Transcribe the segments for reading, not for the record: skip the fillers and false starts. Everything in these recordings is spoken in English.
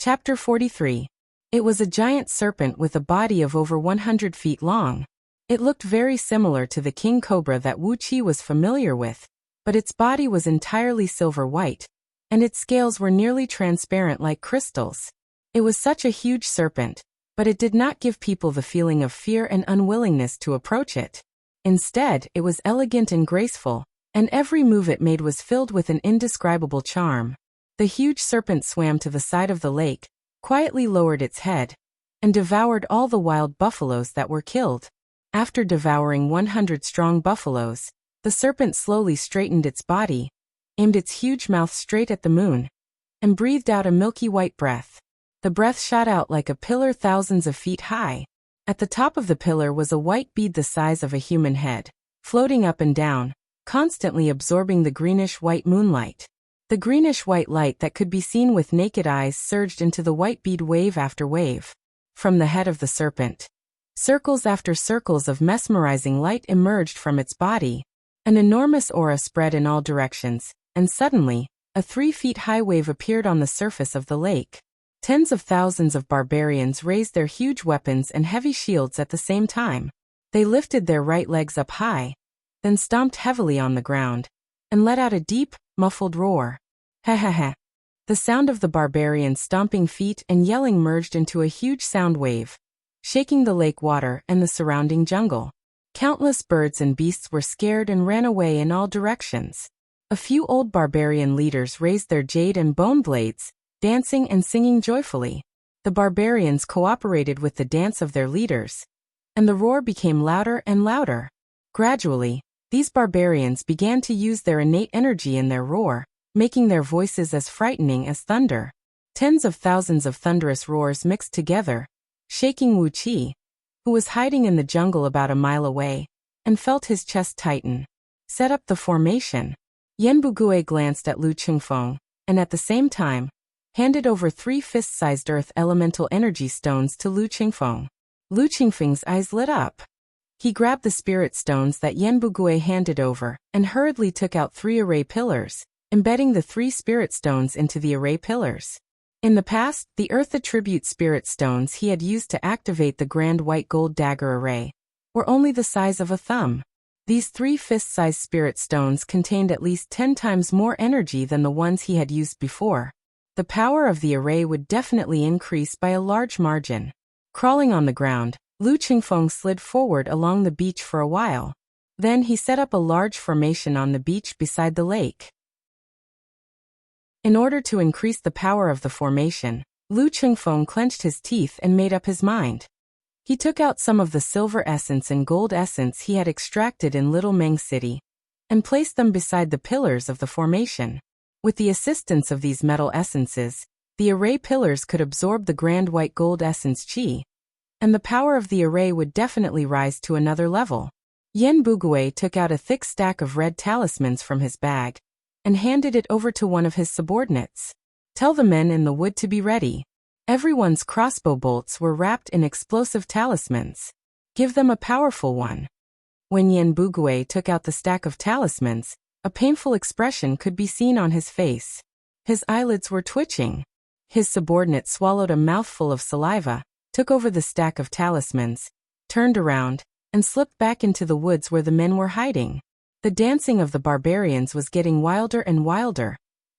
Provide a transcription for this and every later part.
Chapter 43. It was a giant serpent with a body of over 100 feet long. It looked very similar to the king cobra that Wuxia was familiar with, but its body was entirely silver white, and its scales were nearly transparent like crystals. It was such a huge serpent, but it did not give people the feeling of fear and unwillingness to approach it. Instead, it was elegant and graceful, and every move it made was filled with an indescribable charm. The huge serpent swam to the side of the lake, quietly lowered its head, and devoured all the wild buffaloes that were killed. After devouring 100 strong buffaloes, the serpent slowly straightened its body, aimed its huge mouth straight at the moon, and breathed out a milky white breath. The breath shot out like a pillar thousands of feet high. At the top of the pillar was a white bead the size of a human head, floating up and down, constantly absorbing the greenish-white moonlight. The greenish-white light that could be seen with naked eyes surged into the white bead wave after wave. From the head of the serpent, circles after circles of mesmerizing light emerged from its body. An enormous aura spread in all directions, and suddenly, a 3-feet-high wave appeared on the surface of the lake. Tens of thousands of barbarians raised their huge weapons and heavy shields at the same time. They lifted their right legs up high, then stomped heavily on the ground, and let out a deep, muffled roar. Ha ha ha. The sound of the barbarians' stomping feet and yelling merged into a huge sound wave, shaking the lake water and the surrounding jungle. Countless birds and beasts were scared and ran away in all directions. A few old barbarian leaders raised their jade and bone blades, dancing and singing joyfully. The barbarians cooperated with the dance of their leaders, and the roar became louder and louder. Gradually, these barbarians began to use their innate energy in their roar, making their voices as frightening as thunder. Tens of thousands of thunderous roars mixed together, shaking Wuxia, who was hiding in the jungle about a mile away, and felt his chest tighten. Set up the formation. Yanbugui glanced at Lu Qingfeng, and at the same time, handed over 3 fist-sized earth elemental energy stones to Lu Qingfeng. Lu Qingfeng's eyes lit up. He grabbed the spirit stones that Yanbugui handed over, and hurriedly took out 3 array pillars, embedding the 3 spirit stones into the array pillars. In the past, the Earth Attribute Spirit Stones he had used to activate the Grand White Gold Dagger Array were only the size of a thumb. These 3 fist-sized Spirit Stones contained at least 10 times more energy than the ones he had used before. The power of the array would definitely increase by a large margin. Crawling on the ground, Lu Qingfeng slid forward along the beach for a while. Then he set up a large formation on the beach beside the lake. In order to increase the power of the formation, Lu Qingfeng clenched his teeth and made up his mind. He took out some of the silver essence and gold essence he had extracted in Little Meng City, and placed them beside the pillars of the formation. With the assistance of these metal essences, the array pillars could absorb the Grand White Gold Essence Qi, and the power of the array would definitely rise to another level. Yanbugui took out a thick stack of red talismans from his bag, and handed it over to one of his subordinates. Tell the men in the wood to be ready. Everyone's crossbow bolts were wrapped in explosive talismans. Give them a powerful one. When Yanbugui took out the stack of talismans, a painful expression could be seen on his face. His eyelids were twitching. His subordinate swallowed a mouthful of saliva, took over the stack of talismans, turned around, and slipped back into the woods where the men were hiding. The dancing of the barbarians was getting wilder and wilder,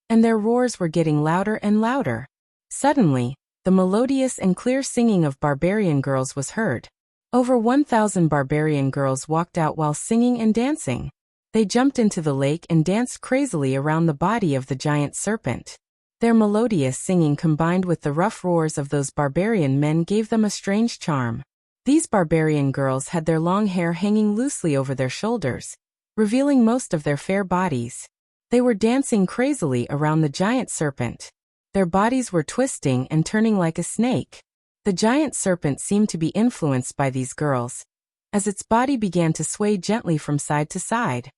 and their roars were getting louder and louder. Suddenly, the melodious and clear singing of barbarian girls was heard. Over 1,000 barbarian girls walked out while singing and dancing. They jumped into the lake and danced crazily around the body of the giant serpent. Their melodious singing combined with the rough roars of those barbarian men gave them a strange charm. These barbarian girls had their long hair hanging loosely over their shoulders, revealing most of their fair bodies. They were dancing crazily around the giant serpent. Their bodies were twisting and turning like a snake. The giant serpent seemed to be influenced by these girls, as its body began to sway gently from side to side.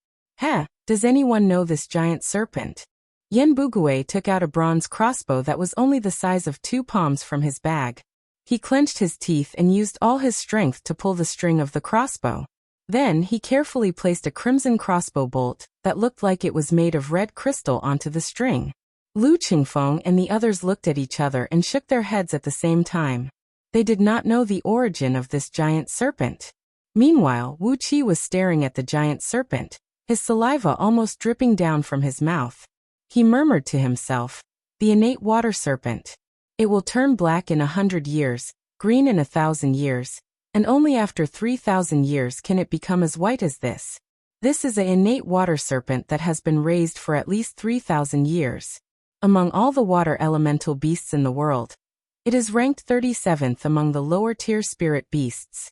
Does anyone know this giant serpent? Yanbugui took out a bronze crossbow that was only the size of 2 palms from his bag. He clenched his teeth and used all his strength to pull the string of the crossbow. Then he carefully placed a crimson crossbow bolt that looked like it was made of red crystal onto the string. Lu Qingfeng and the others looked at each other and shook their heads at the same time. They did not know the origin of this giant serpent. Meanwhile, Wu Qi was staring at the giant serpent, his saliva almost dripping down from his mouth. He murmured to himself, "The innate water serpent. It will turn black in 100 years, green in 1,000 years, and only after 3,000 years can it become as white as this. This is an innate water serpent that has been raised for at least 3,000 years. Among all the water elemental beasts in the world, it is ranked 37th among the lower-tier spirit beasts."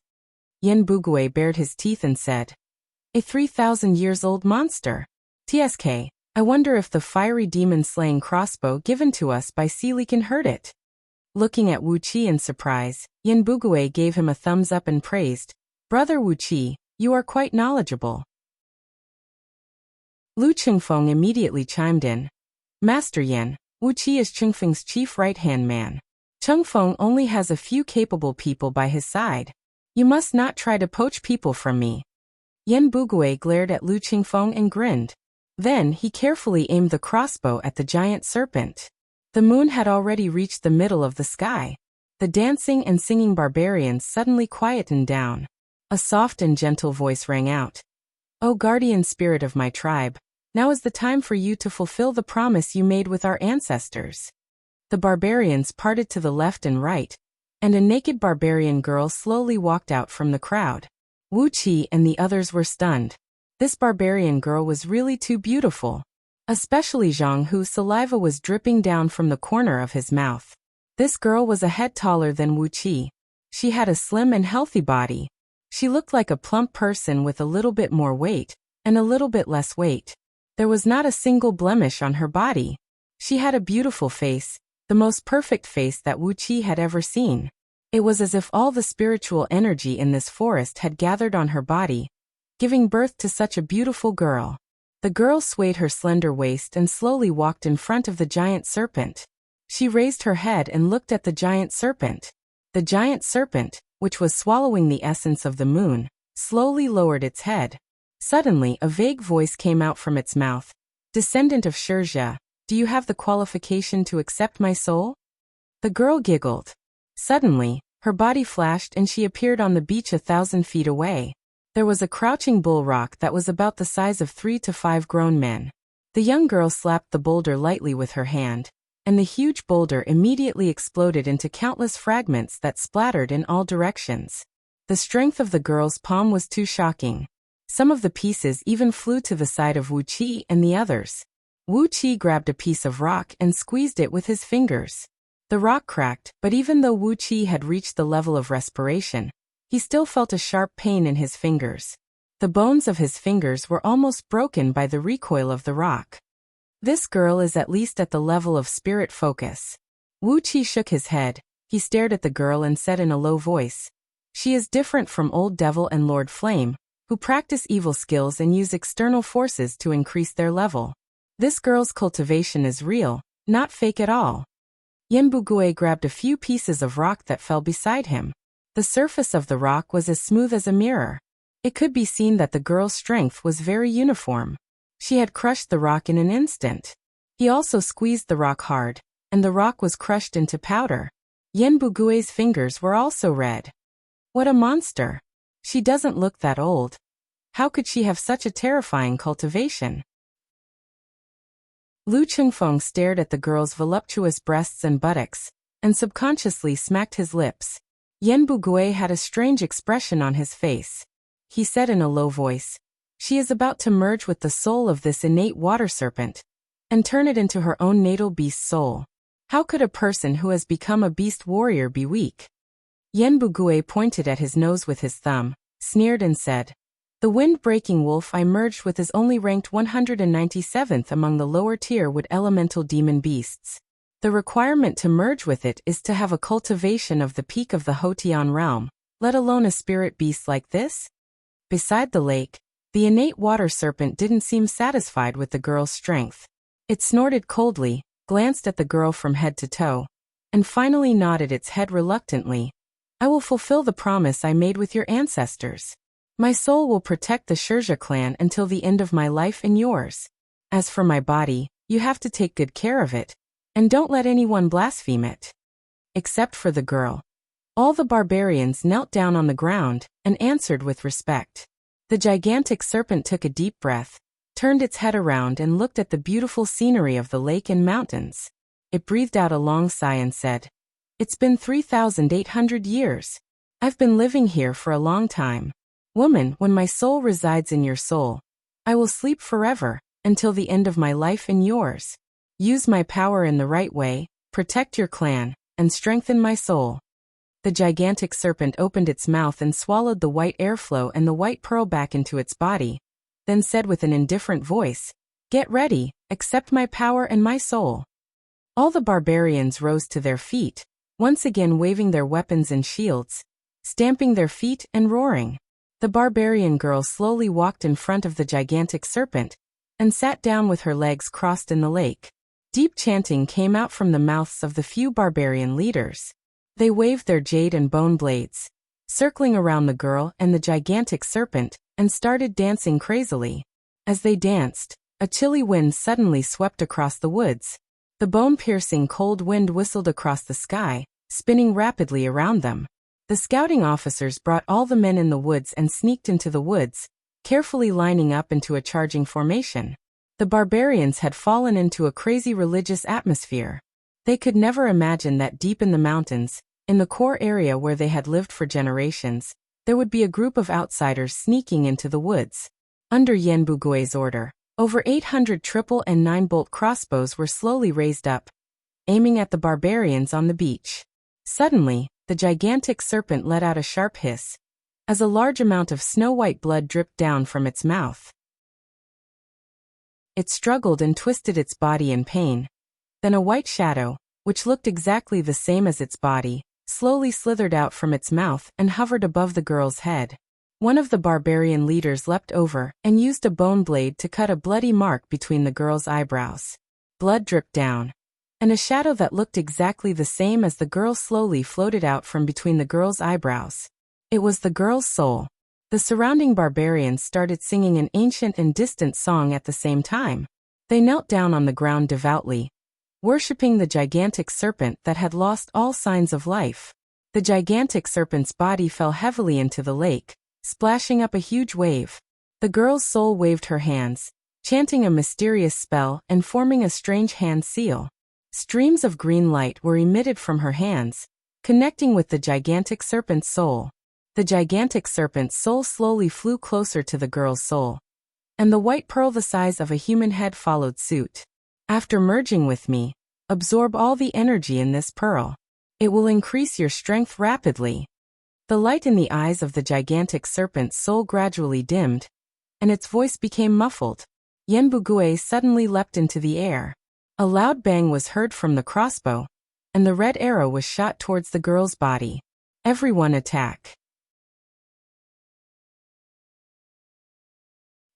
Yen Bugui bared his teeth and said, "A 3,000 years old monster. TSK, I wonder if the fiery demon-slaying crossbow given to us by Sealy can hurt it." Looking at Wu Qi in surprise, Yen Bugui gave him a thumbs up and praised, "Brother Wu Qi, you are quite knowledgeable." Lu Qingfeng immediately chimed in, "Master Yen, Wu Qi is Qingfeng's chief right-hand man. Qingfeng only has a few capable people by his side. You must not try to poach people from me." Yen Bugui glared at Lu Qingfeng and grinned. Then he carefully aimed the crossbow at the giant serpent. The moon had already reached the middle of the sky. The dancing and singing barbarians suddenly quietened down. A soft and gentle voice rang out, "O guardian spirit of my tribe, now is the time for you to fulfill the promise you made with our ancestors." The barbarians parted to the left and right, and a naked barbarian girl slowly walked out from the crowd. Wu Qi and the others were stunned. This barbarian girl was really too beautiful. Especially Zhang, whose saliva was dripping down from the corner of his mouth. This girl was a head taller than Wu Qi. She had a slim and healthy body. She looked like a plump person with a little bit more weight, and a little bit less weight. There was not a single blemish on her body. She had a beautiful face, the most perfect face that Wu Qi had ever seen. It was as if all the spiritual energy in this forest had gathered on her body, giving birth to such a beautiful girl. The girl swayed her slender waist and slowly walked in front of the giant serpent. She raised her head and looked at the giant serpent. The giant serpent, which was swallowing the essence of the moon, slowly lowered its head. Suddenly, a vague voice came out from its mouth. "Descendant of Shurja, do you have the qualification to accept my soul?" The girl giggled. Suddenly, her body flashed and she appeared on the beach 1,000 feet away. There was a crouching bull rock that was about the size of 3 to 5 grown men. The young girl slapped the boulder lightly with her hand, and the huge boulder immediately exploded into countless fragments that splattered in all directions. The strength of the girl's palm was too shocking. Some of the pieces even flew to the side of Wu Qi and the others. Wu Qi grabbed a piece of rock and squeezed it with his fingers. The rock cracked, but even though Wu Qi had reached the level of respiration, he still felt a sharp pain in his fingers. The bones of his fingers were almost broken by the recoil of the rock. This girl is at least at the level of spirit focus. Wu Qi shook his head. He stared at the girl and said in a low voice, "She is different from Old Devil and Lord Flame, who practice evil skills and use external forces to increase their level. This girl's cultivation is real, not fake at all." Yen Bugui grabbed a few pieces of rock that fell beside him. The surface of the rock was as smooth as a mirror. It could be seen that the girl's strength was very uniform. She had crushed the rock in an instant. He also squeezed the rock hard, and the rock was crushed into powder. Yen Bugui's fingers were also red. What a monster! She doesn't look that old. How could she have such a terrifying cultivation? Lu Qingfeng stared at the girl's voluptuous breasts and buttocks, and subconsciously smacked his lips. Yen Bugui had a strange expression on his face. He said in a low voice, "She is about to merge with the soul of this innate water serpent, and turn it into her own natal beast soul. How could a person who has become a beast warrior be weak?" Yen Bugui pointed at his nose with his thumb, sneered and said, "The wind-breaking wolf I merged with is only ranked 197th among the lower-tier wood elemental demon beasts. The requirement to merge with it is to have a cultivation of the peak of the Hotian realm, let alone a spirit beast like this?" Beside the lake, the innate water serpent didn't seem satisfied with the girl's strength. It snorted coldly, glanced at the girl from head to toe, and finally nodded its head reluctantly. "I will fulfill the promise I made with your ancestors. My soul will protect the Shurja clan until the end of my life and yours. As for my body, You have to take good care of it. And don't let anyone blaspheme it. Except for the girl. All the barbarians knelt down on the ground and answered with respect. The gigantic serpent took a deep breath, turned its head around and looked at the beautiful scenery of the lake and mountains. It breathed out a long sigh and said, "It's been 3,800 years. I've been living here for a long time. Woman, when my soul resides in your soul, I will sleep forever, until the end of my life and yours. Use my power in the right way, protect your clan, and strengthen my soul." The gigantic serpent opened its mouth and swallowed the white airflow and the white pearl back into its body, then said with an indifferent voice, "Get ready, accept my power and my soul." All the barbarians rose to their feet, once again waving their weapons and shields, stamping their feet and roaring. The barbarian girl slowly walked in front of the gigantic serpent and sat down with her legs crossed in the lake. Deep chanting came out from the mouths of the few barbarian leaders. They waved their jade and bone blades, circling around the girl and the gigantic serpent, and started dancing crazily. As they danced, a chilly wind suddenly swept across the woods. The bone-piercing cold wind whistled across the sky, spinning rapidly around them. The scouting officers brought all the men in the woods and sneaked into the woods, carefully lining up into a charging formation. The barbarians had fallen into a crazy religious atmosphere. They could never imagine that deep in the mountains, in the core area where they had lived for generations, there would be a group of outsiders sneaking into the woods. Under Yen Bugui's order, over 800 triple and 9-bolt crossbows were slowly raised up, aiming at the barbarians on the beach. Suddenly, the gigantic serpent let out a sharp hiss, as a large amount of snow-white blood dripped down from its mouth. It struggled and twisted its body in pain. Then a white shadow, which looked exactly the same as its body, slowly slithered out from its mouth and hovered above the girl's head. One of the barbarian leaders leapt over and used a bone blade to cut a bloody mark between the girl's eyebrows. Blood dripped down, and a shadow that looked exactly the same as the girl slowly floated out from between the girl's eyebrows. It was the girl's soul. The surrounding barbarians started singing an ancient and distant song at the same time. They knelt down on the ground devoutly, worshipping the gigantic serpent that had lost all signs of life. The gigantic serpent's body fell heavily into the lake, splashing up a huge wave. The girl's soul waved her hands, chanting a mysterious spell and forming a strange hand seal. Streams of green light were emitted from her hands, connecting with the gigantic serpent's soul. The gigantic serpent's soul slowly flew closer to the girl's soul, and the white pearl the size of a human head followed suit. After merging with me, absorb all the energy in this pearl. It will increase your strength rapidly. The light in the eyes of the gigantic serpent's soul gradually dimmed, and its voice became muffled. Yen Bugui suddenly leapt into the air. A loud bang was heard from the crossbow, and the red arrow was shot towards the girl's body. Everyone attack.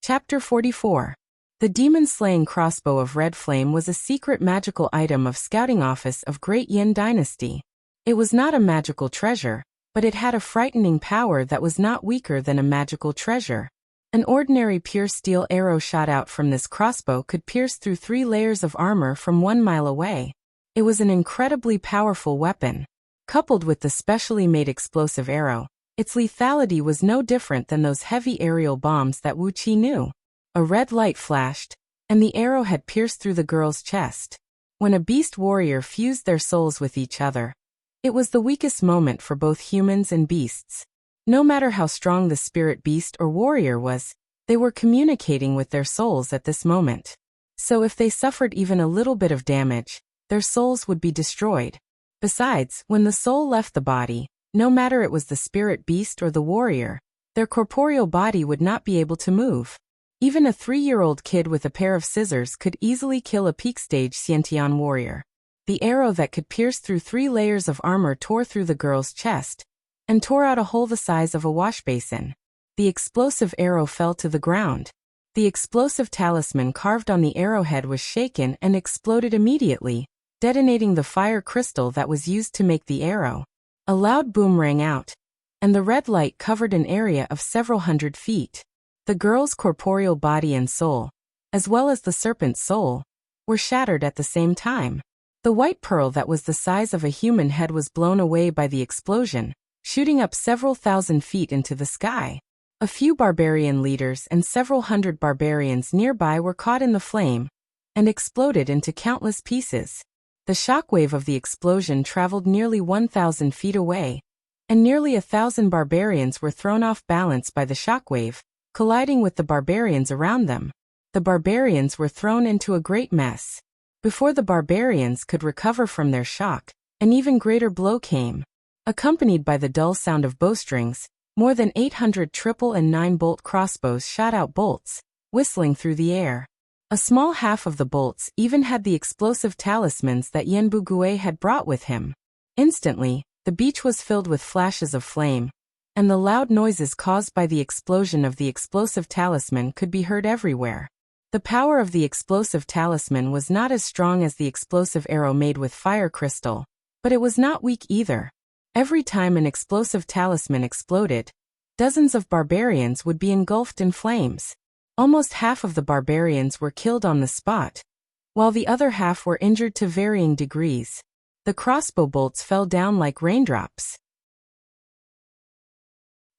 Chapter 44. The demon-slaying crossbow of red flame was a secret magical item of scouting office of Great Yin Dynasty. It was not a magical treasure, but it had a frightening power that was not weaker than a magical treasure. An ordinary pure steel arrow shot out from this crossbow could pierce through 3 layers of armor from 1 mile away. It was an incredibly powerful weapon. Coupled with the specially made explosive arrow, its lethality was no different than those heavy aerial bombs that Wuxia knew. A red light flashed, and the arrow had pierced through the girl's chest. When a beast warrior fused their souls with each other, it was the weakest moment for both humans and beasts. No matter how strong the spirit beast or warrior was, they were communicating with their souls at this moment. So if they suffered even a little bit of damage, their souls would be destroyed. Besides, when the soul left the body, no matter it was the spirit beast or the warrior, their corporeal body would not be able to move. Even a 3-year-old kid with a pair of scissors could easily kill a peak-stage Xiantian warrior. The arrow that could pierce through 3 layers of armor tore through the girl's chest, and tore out a hole the size of a wash basin. The explosive arrow fell to the ground. The explosive talisman carved on the arrowhead was shaken and exploded immediately, detonating the fire crystal that was used to make the arrow. A loud boom rang out, and the red light covered an area of several hundred feet. The girl's corporeal body and soul, as well as the serpent's soul, were shattered at the same time. The white pearl that was the size of a human head was blown away by the explosion, shooting up several thousand feet into the sky. A few barbarian leaders and several hundred barbarians nearby were caught in the flame and exploded into countless pieces. The shockwave of the explosion traveled nearly 1,000 feet away, and nearly 1,000 barbarians were thrown off balance by the shockwave, colliding with the barbarians around them. The barbarians were thrown into a great mess. Before the barbarians could recover from their shock, an even greater blow came. Accompanied by the dull sound of bowstrings, more than 800 triple and 9-bolt crossbows shot out bolts, whistling through the air. A small half of the bolts even had the explosive talismans that Yenbugue had brought with him. Instantly, the beach was filled with flashes of flame, and the loud noises caused by the explosion of the explosive talisman could be heard everywhere. The power of the explosive talisman was not as strong as the explosive arrow made with fire crystal, but it was not weak either. Every time an explosive talisman exploded, dozens of barbarians would be engulfed in flames. Almost half of the barbarians were killed on the spot, while the other half were injured to varying degrees. The crossbow bolts fell down like raindrops.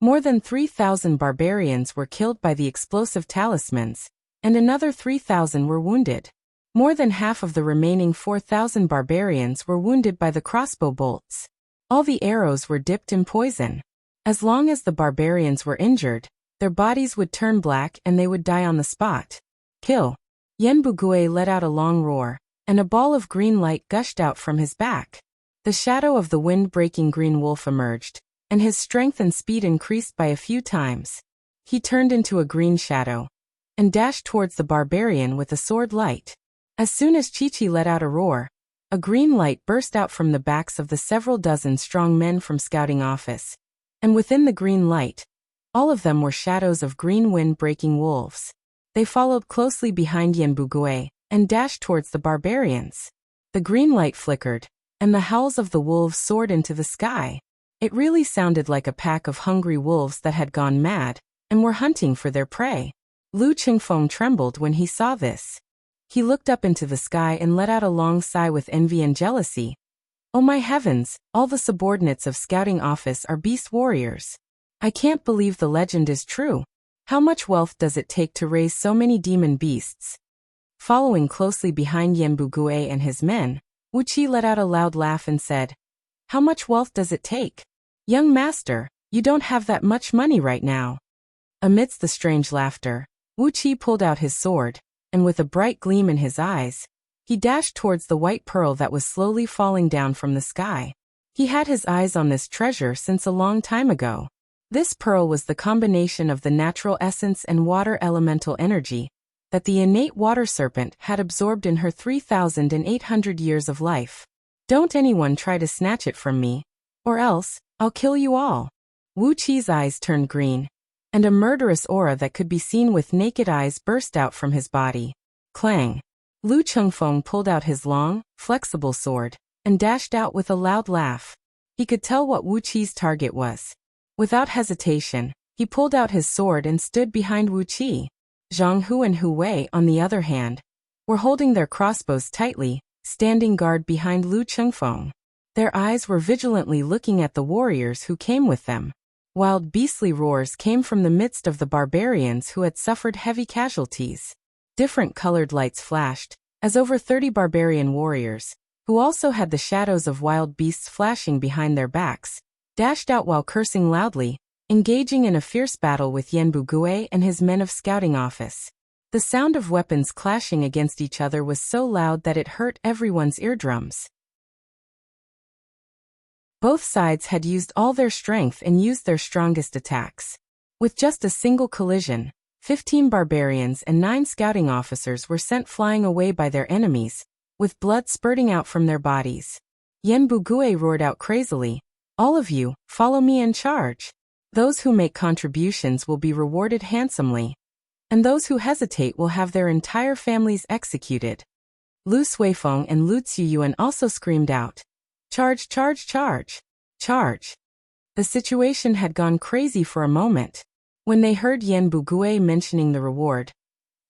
More than 3,000 barbarians were killed by the explosive talismans, and another 3,000 were wounded. More than half of the remaining 4,000 barbarians were wounded by the crossbow bolts. All the arrows were dipped in poison. As long as the barbarians were injured, their bodies would turn black and they would die on the spot. Kill! Yenbugue let out a long roar, and a ball of green light gushed out from his back. The shadow of the wind-breaking green wolf emerged, and his strength and speed increased by a few times. He turned into a green shadow and dashed towards the barbarian with a sword light. As soon as Chi-Chi let out a roar, a green light burst out from the backs of the several dozen strong men from scouting office, and within the green light, all of them were shadows of green wind-breaking wolves. They followed closely behind Yenbugue and dashed towards the barbarians. The green light flickered, and the howls of the wolves soared into the sky. It really sounded like a pack of hungry wolves that had gone mad and were hunting for their prey. Lu Qingfeng trembled when he saw this. He looked up into the sky and let out a long sigh with envy and jealousy. Oh my heavens, all the subordinates of scouting office are beast warriors. I can't believe the legend is true. How much wealth does it take to raise so many demon beasts? Following closely behind Yenbugue and his men, Wuxia let out a loud laugh and said, "How much wealth does it take? Young master, you don't have that much money right now." Amidst the strange laughter, Wuxia pulled out his sword, and with a bright gleam in his eyes, he dashed towards the white pearl that was slowly falling down from the sky. He had his eyes on this treasure since a long time ago. This pearl was the combination of the natural essence and water elemental energy that the innate water serpent had absorbed in her 3,800 years of life. Don't anyone try to snatch it from me, or else I'll kill you all. Wu Qi's eyes turned green, and a murderous aura that could be seen with naked eyes burst out from his body. Clang! Lu Qingfeng pulled out his long, flexible sword and dashed out with a loud laugh. He could tell what Wu Qi's target was. Without hesitation, he pulled out his sword and stood behind Wu Qi. Zhang Hu and Hu Wei, on the other hand, were holding their crossbows tightly, standing guard behind Lu Qingfeng. Their eyes were vigilantly looking at the warriors who came with them. Wild beastly roars came from the midst of the barbarians who had suffered heavy casualties. Different colored lights flashed, as over 30 barbarian warriors, who also had the shadows of wild beasts flashing behind their backs, dashed out while cursing loudly, engaging in a fierce battle with Yenbugue and his men of scouting office. The sound of weapons clashing against each other was so loud that it hurt everyone's eardrums. Both sides had used all their strength and used their strongest attacks. With just a single collision, 15 barbarians and 9 scouting officers were sent flying away by their enemies, with blood spurting out from their bodies. Yenbugue roared out crazily, "All of you, follow me and charge. Those who make contributions will be rewarded handsomely, and those who hesitate will have their entire families executed." Lu Suifeng and Lu Ziyuan also screamed out, "Charge, charge, charge, charge." The situation had gone crazy for a moment. When they heard Yenbugue mentioning the reward,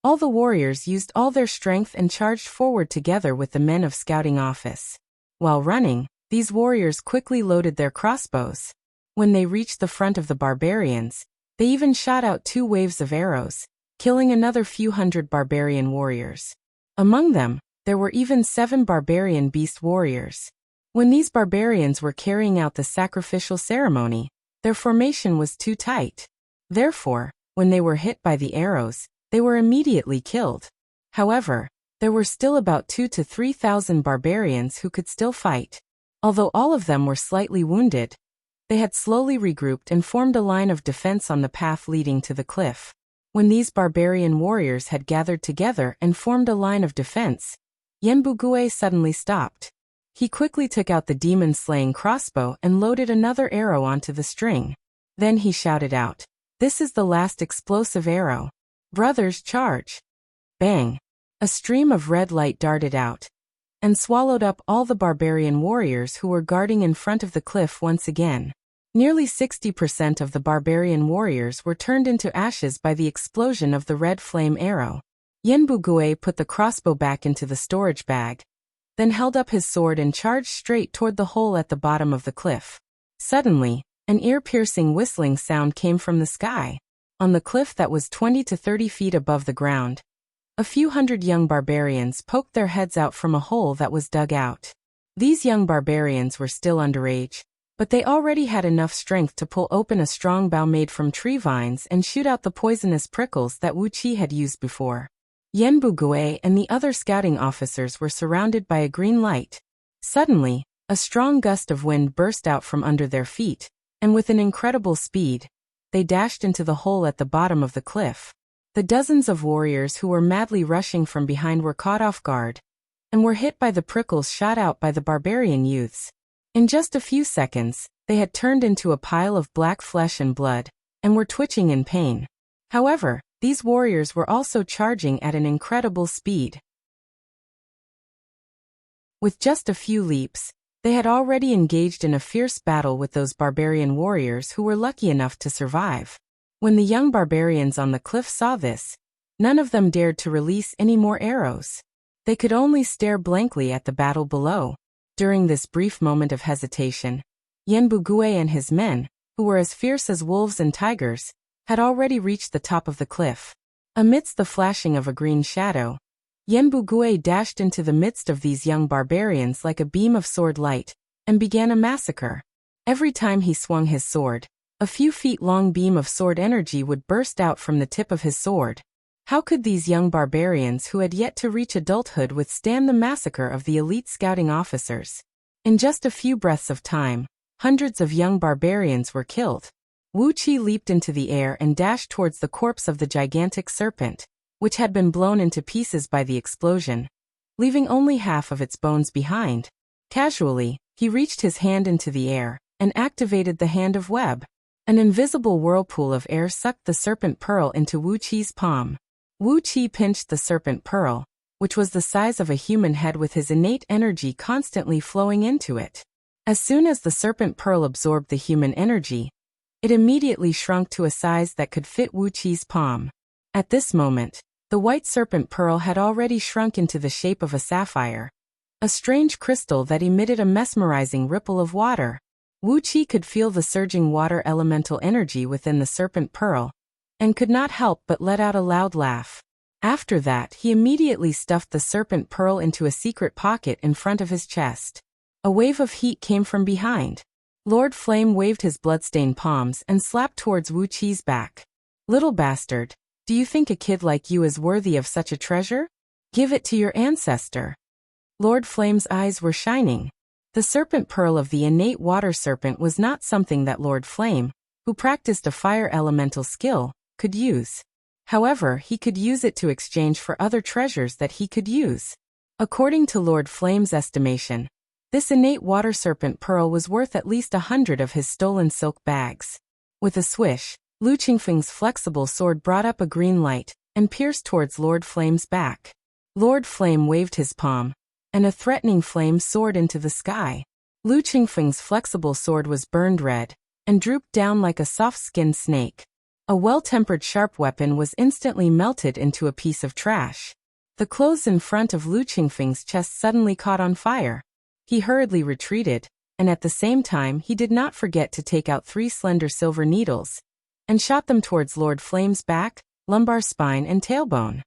All the warriors used all their strength and charged forward together with the men of scouting office. While running, these warriors quickly loaded their crossbows. When they reached the front of the barbarians, they even shot out 2 waves of arrows, killing another few hundred barbarian warriors. Among them, there were even 7 barbarian beast warriors. When these barbarians were carrying out the sacrificial ceremony, their formation was too tight. Therefore, when they were hit by the arrows, they were immediately killed. However, there were still about 2,000 to 3,000 barbarians who could still fight. Although all of them were slightly wounded, they had slowly regrouped and formed a line of defense on the path leading to the cliff. When these barbarian warriors had gathered together and formed a line of defense, Yenbugue suddenly stopped. He quickly took out the demon-slaying crossbow and loaded another arrow onto the string. Then he shouted out, "This is the last explosive arrow. Brothers, charge!" Bang! A stream of red light darted out and swallowed up all the barbarian warriors who were guarding in front of the cliff once again. Nearly 60% of the barbarian warriors were turned into ashes by the explosion of the red flame arrow. Yenbugue put the crossbow back into the storage bag, then held up his sword and charged straight toward the hole at the bottom of the cliff. Suddenly, an ear-piercing whistling sound came from the sky. On the cliff that was 20 to 30 feet above the ground, a few hundred young barbarians poked their heads out from a hole that was dug out. These young barbarians were still underage, but they already had enough strength to pull open a strong bough made from tree vines and shoot out the poisonous prickles that Wuxia had used before. Yenbugue and the other scouting officers were surrounded by a green light. Suddenly, a strong gust of wind burst out from under their feet, and with an incredible speed, they dashed into the hole at the bottom of the cliff. The dozens of warriors who were madly rushing from behind were caught off guard, and were hit by the prickles shot out by the barbarian youths. In just a few seconds, they had turned into a pile of black flesh and blood, and were twitching in pain. However, these warriors were also charging at an incredible speed. With just a few leaps, they had already engaged in a fierce battle with those barbarian warriors who were lucky enough to survive. When the young barbarians on the cliff saw this, none of them dared to release any more arrows. They could only stare blankly at the battle below. During this brief moment of hesitation, Yenbugue and his men, who were as fierce as wolves and tigers, had already reached the top of the cliff. Amidst the flashing of a green shadow, Yenbugue dashed into the midst of these young barbarians like a beam of sword light, and began a massacre. Every time he swung his sword, a few feet-long beam of sword energy would burst out from the tip of his sword. How could these young barbarians who had yet to reach adulthood withstand the massacre of the elite scouting officers? In just a few breaths of time, hundreds of young barbarians were killed. Wuxia leaped into the air and dashed towards the corpse of the gigantic serpent, which had been blown into pieces by the explosion, leaving only half of its bones behind. Casually, he reached his hand into the air and activated the hand of web. An invisible whirlpool of air sucked the serpent pearl into Wuqi's palm. Wuxia pinched the serpent pearl, which was the size of a human head with his innate energy constantly flowing into it. As soon as the serpent pearl absorbed the human energy, it immediately shrunk to a size that could fit Wuqi's palm. At this moment, the white serpent pearl had already shrunk into the shape of a sapphire, a strange crystal that emitted a mesmerizing ripple of water. Wuxia could feel the surging water elemental energy within the serpent pearl, and could not help but let out a loud laugh. After that, he immediately stuffed the serpent pearl into a secret pocket in front of his chest. A wave of heat came from behind. Lord Flame waved his bloodstained palms and slapped towards Wuqi's back. "Little bastard, do you think a kid like you is worthy of such a treasure? Give it to your ancestor." Lord Flame's eyes were shining. The serpent pearl of the innate water serpent was not something that Lord Flame, who practiced a fire elemental skill, could use. However, he could use it to exchange for other treasures that he could use. According to Lord Flame's estimation, this innate water serpent pearl was worth at least 100 of his stolen silk bags. With a swish, Lu Qingfeng's flexible sword brought up a green light and pierced towards Lord Flame's back. Lord Flame waved his palm, and a threatening flame soared into the sky. Lu Qingfeng's flexible sword was burned red and drooped down like a soft-skinned snake. A well-tempered sharp weapon was instantly melted into a piece of trash. The clothes in front of Lu Qingfeng's chest suddenly caught on fire. He hurriedly retreated, and at the same time he did not forget to take out 3 slender silver needles and shot them towards Lord Flame's back, lumbar spine and tailbone.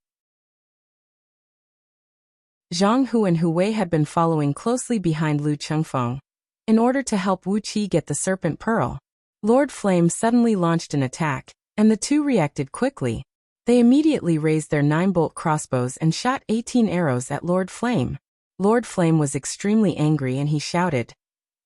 Zhang Hu and Hu Wei had been following closely behind Lu Qingfeng. In order to help Wu Qi get the serpent pearl, Lord Flame suddenly launched an attack, and the two reacted quickly. They immediately raised their 9-bolt crossbows and shot 18 arrows at Lord Flame. Lord Flame was extremely angry and he shouted,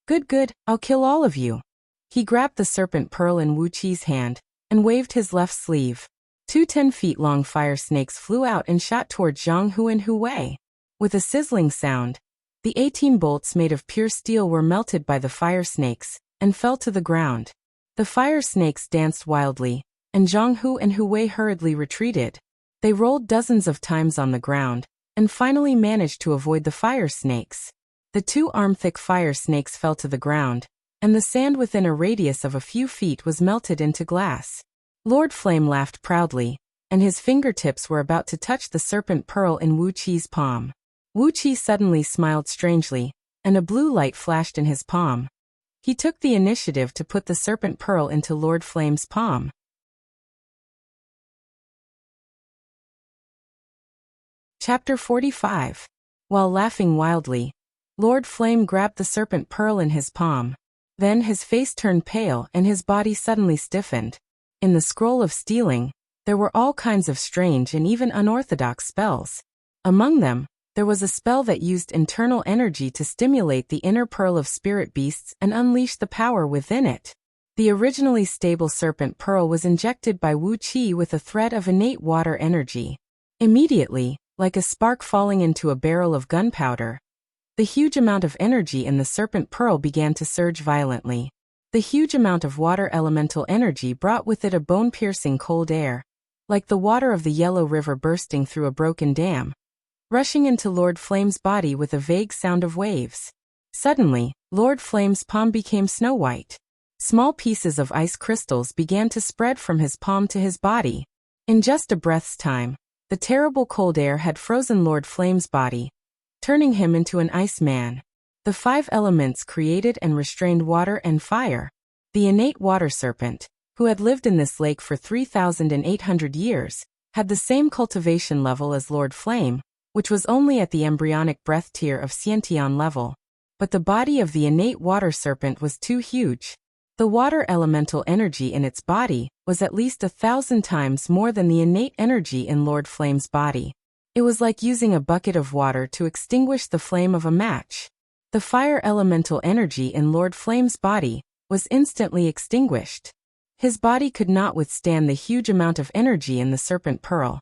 Good, I'll kill all of you." He grabbed the serpent pearl in Wu Qi's hand and waved his left sleeve. 2 10-feet-long fire snakes flew out and shot toward Zhang Hu and Hu Wei. With a sizzling sound, the 18 bolts made of pure steel were melted by the fire snakes and fell to the ground. The fire snakes danced wildly, and Zhang Hu and Hu Wei hurriedly retreated. They rolled dozens of times on the ground and finally managed to avoid the fire snakes. The 2 arm-thick fire snakes fell to the ground, and the sand within a radius of a few feet was melted into glass. Lord Flame laughed proudly, and his fingertips were about to touch the serpent pearl in Wu Qi's palm. Wu Qi suddenly smiled strangely, and a blue light flashed in his palm. He took the initiative to put the serpent pearl into Lord Flame's palm. Chapter 45. While laughing wildly, Lord Flame grabbed the serpent pearl in his palm. Then his face turned pale and his body suddenly stiffened. In the scroll of stealing, there were all kinds of strange and even unorthodox spells. Among them, there was a spell that used internal energy to stimulate the inner pearl of spirit beasts and unleash the power within it. The originally stable serpent pearl was injected by Wu Qi with a thread of innate water energy. Immediately, like a spark falling into a barrel of gunpowder, the huge amount of energy in the serpent pearl began to surge violently. The huge amount of water elemental energy brought with it a bone-piercing cold air, like the water of the Yellow River bursting through a broken dam, rushing into Lord Flame's body with a vague sound of waves. Suddenly, Lord Flame's palm became snow-white. Small pieces of ice crystals began to spread from his palm to his body. In just a breath's time, the terrible cold air had frozen Lord Flame's body, turning him into an ice man. The 5 elements created and restrained water and fire. The innate water serpent, who had lived in this lake for 3,800 years, had the same cultivation level as Lord Flame, which was only at the embryonic breath tier of Xiantian level. But the body of the innate water serpent was too huge. The water elemental energy in its body was at least 1,000 times more than the innate energy in Lord Flame's body. It was like using a bucket of water to extinguish the flame of a match. The fire elemental energy in Lord Flame's body was instantly extinguished. His body could not withstand the huge amount of energy in the serpent pearl,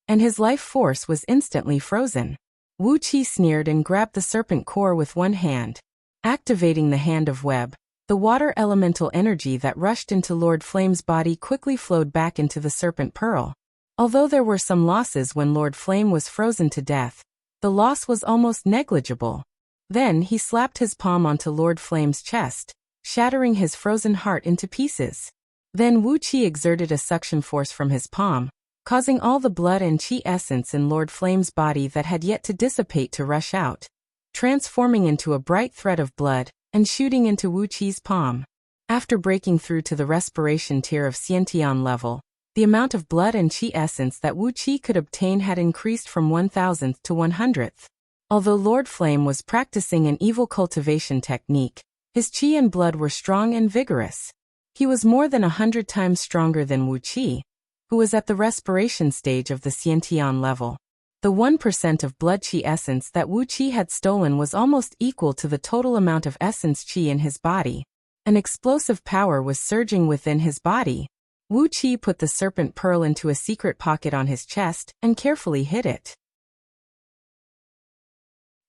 and his life force was instantly frozen. Wu Qi sneered and grabbed the serpent core with one hand. Activating the hand of web, the water elemental energy that rushed into Lord Flame's body quickly flowed back into the serpent pearl. Although there were some losses when Lord Flame was frozen to death, the loss was almost negligible. Then he slapped his palm onto Lord Flame's chest, shattering his frozen heart into pieces. Then Wu Qi exerted a suction force from his palm, causing all the blood and qi essence in Lord Flame's body that had yet to dissipate to rush out, transforming into a bright thread of blood and shooting into Wu Qi's palm. After breaking through to the respiration tier of Xiantian level, the amount of blood and qi essence that Wu Qi could obtain had increased from 1,000th to 100th. Although Lord Flame was practicing an evil cultivation technique, his qi and blood were strong and vigorous. He was more than 100 times stronger than Wu Qi, who was at the respiration stage of the Xiantian level. The 1% of blood qi essence that Wu Qi had stolen was almost equal to the total amount of essence qi in his body. An explosive power was surging within his body. Wu Qi put the serpent pearl into a secret pocket on his chest and carefully hid it.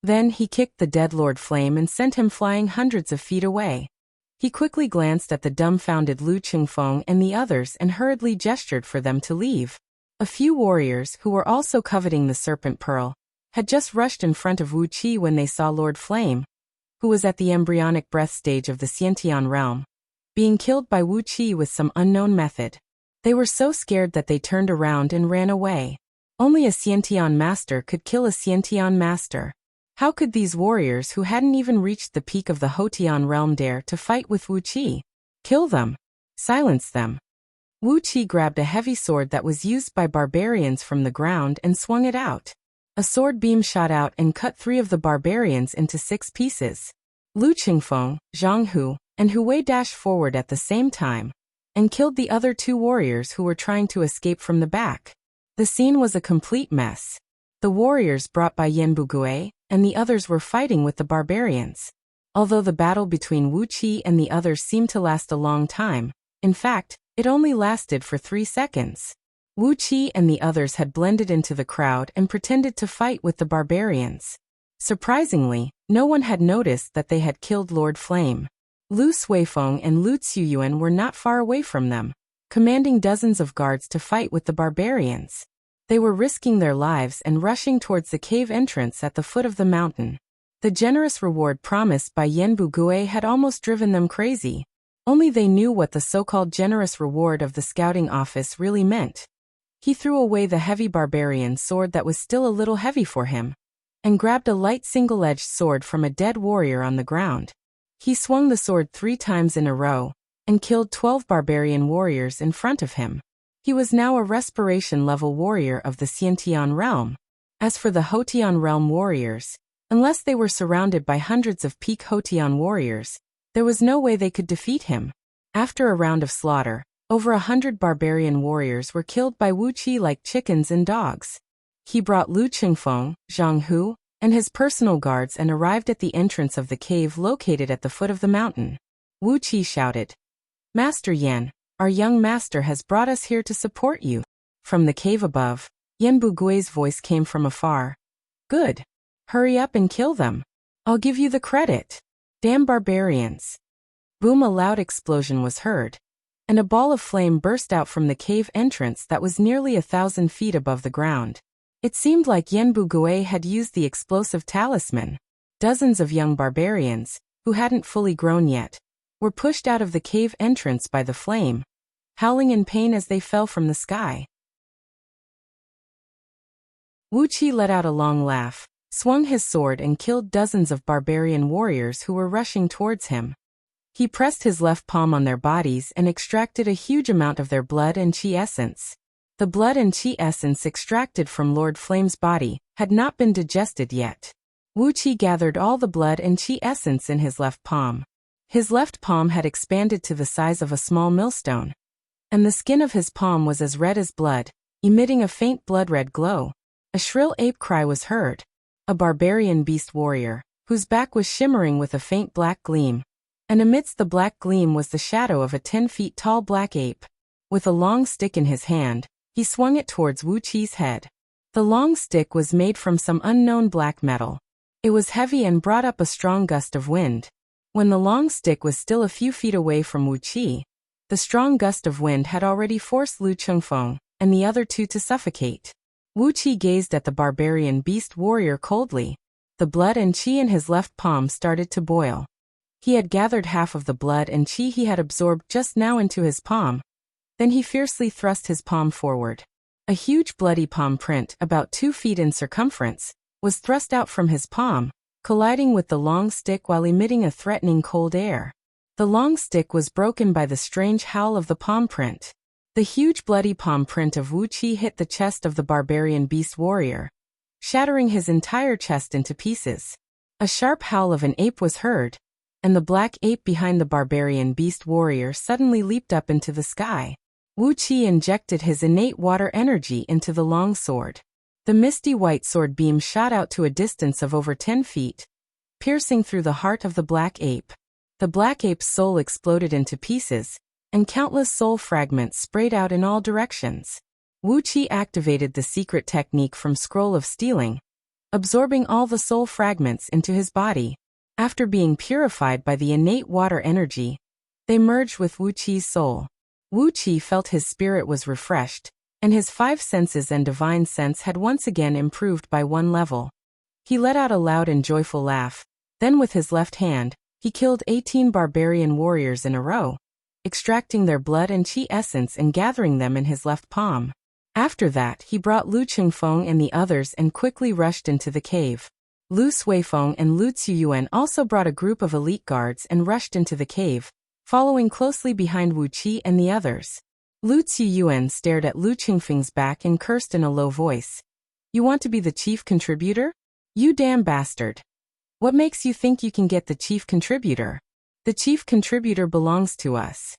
Then he kicked the dead Lord Flame and sent him flying hundreds of feet away. He quickly glanced at the dumbfounded Lu Qingfeng and the others and hurriedly gestured for them to leave. A few warriors, who were also coveting the serpent pearl, had just rushed in front of Wu Qi when they saw Lord Flame, who was at the embryonic breath stage of the Xiantian realm, being killed by Wu Qi with some unknown method. They were so scared that they turned around and ran away. Only a Xiantian master could kill a Xiantian master. How could these warriors who hadn't even reached the peak of the Hotian realm dare to fight with Wuqi? Kill them. Silence them. Wuqi grabbed a heavy sword that was used by barbarians from the ground and swung it out. A sword beam shot out and cut 3 of the barbarians into 6 pieces. Lu Qingfeng, Zhang Hu, and Hu Wei dashed forward at the same time and killed the other 2 warriors who were trying to escape from the back. The scene was a complete mess. The warriors brought by Yan Bugui and the others were fighting with the barbarians. Although the battle between Wuqi and the others seemed to last a long time, in fact, it only lasted for 3 seconds. Wuqi and the others had blended into the crowd and pretended to fight with the barbarians. Surprisingly, no one had noticed that they had killed Lord Flame. Lu Suifeng and Lu Tsuyuan were not far away from them, commanding dozens of guards to fight with the barbarians. They were risking their lives and rushing towards the cave entrance at the foot of the mountain. The generous reward promised by Yan Bugui had almost driven them crazy. Only they knew what the so-called generous reward of the scouting office really meant. He threw away the heavy barbarian sword that was still a little heavy for him, and grabbed a light single-edged sword from a dead warrior on the ground. He swung the sword 3 times in a row, and killed 12 barbarian warriors in front of him. He was now a respiration-level warrior of the Xiantian realm. As for the Hotian realm warriors, unless they were surrounded by hundreds of peak Hotian warriors, there was no way they could defeat him. After a round of slaughter, over 100 barbarian warriors were killed by Wuqi like chickens and dogs. He brought Lu Qingfeng, Zhang Hu, and his personal guards and arrived at the entrance of the cave located at the foot of the mountain. Wuqi shouted, "Master Yan, our young master has brought us here to support you." From the cave above, Yan Bugui's voice came from afar. "Good. Hurry up and kill them. I'll give you the credit. Damn barbarians." Boom! A loud explosion was heard, and a ball of flame burst out from the cave entrance that was nearly 1,000 feet above the ground. It seemed like Yan Bugui had used the explosive talisman. Dozens of young barbarians, who hadn't fully grown yet, were pushed out of the cave entrance by the flame, howling in pain as they fell from the sky. Wuqi let out a long laugh, swung his sword and killed dozens of barbarian warriors who were rushing towards him. He pressed his left palm on their bodies and extracted a huge amount of their blood and chi essence. The blood and chi essence extracted from Lord Flame's body had not been digested yet. Wuqi gathered all the blood and chi essence in his left palm. His left palm had expanded to the size of a small millstone, and the skin of his palm was as red as blood, emitting a faint blood-red glow. A shrill ape cry was heard. A barbarian beast warrior, whose back was shimmering with a faint black gleam, and amidst the black gleam was the shadow of a 10 feet tall black ape. With a long stick in his hand, he swung it towards Wuqi's head. The long stick was made from some unknown black metal. It was heavy and brought up a strong gust of wind. When the long stick was still a few feet away from Wuqi, the strong gust of wind had already forced Lu Qingfeng and the other 2 to suffocate. Wuqi gazed at the barbarian beast warrior coldly. The blood and chi in his left palm started to boil. He had gathered half of the blood and chi he had absorbed just now into his palm. Then he fiercely thrust his palm forward. A huge bloody palm print, about 2 feet in circumference, was thrust out from his palm, colliding with the long stick while emitting a threatening cold air. The long stick was broken by the strange howl of the palm print. The huge bloody palm print of Wuqi hit the chest of the barbarian beast warrior, shattering his entire chest into pieces. A sharp howl of an ape was heard, and the black ape behind the barbarian beast warrior suddenly leaped up into the sky. Wuqi injected his innate water energy into the long sword. The misty white sword beam shot out to a distance of over 10 feet, piercing through the heart of the black ape. The black ape's soul exploded into pieces, and countless soul fragments sprayed out in all directions. Wuqi activated the secret technique from Scroll of Stealing, absorbing all the soul fragments into his body. After being purified by the innate water energy, they merged with Wuqi's soul. Wuqi felt his spirit was refreshed, and his 5 senses and divine sense had once again improved by 1 level. He let out a loud and joyful laugh. Then with his left hand, he killed 18 barbarian warriors in a row, extracting their blood and qi essence and gathering them in his left palm. After that, he brought Lu Qingfeng and the others and quickly rushed into the cave. Lu Suifeng and Lu Ziyuan also brought a group of elite guards and rushed into the cave, following closely behind Wu Qi and the others. Lu Ziyuan stared at Lu Qingfeng's back and cursed in a low voice. "You want to be the chief contributor? You damn bastard. What makes you think you can get the chief contributor? The chief contributor belongs to us."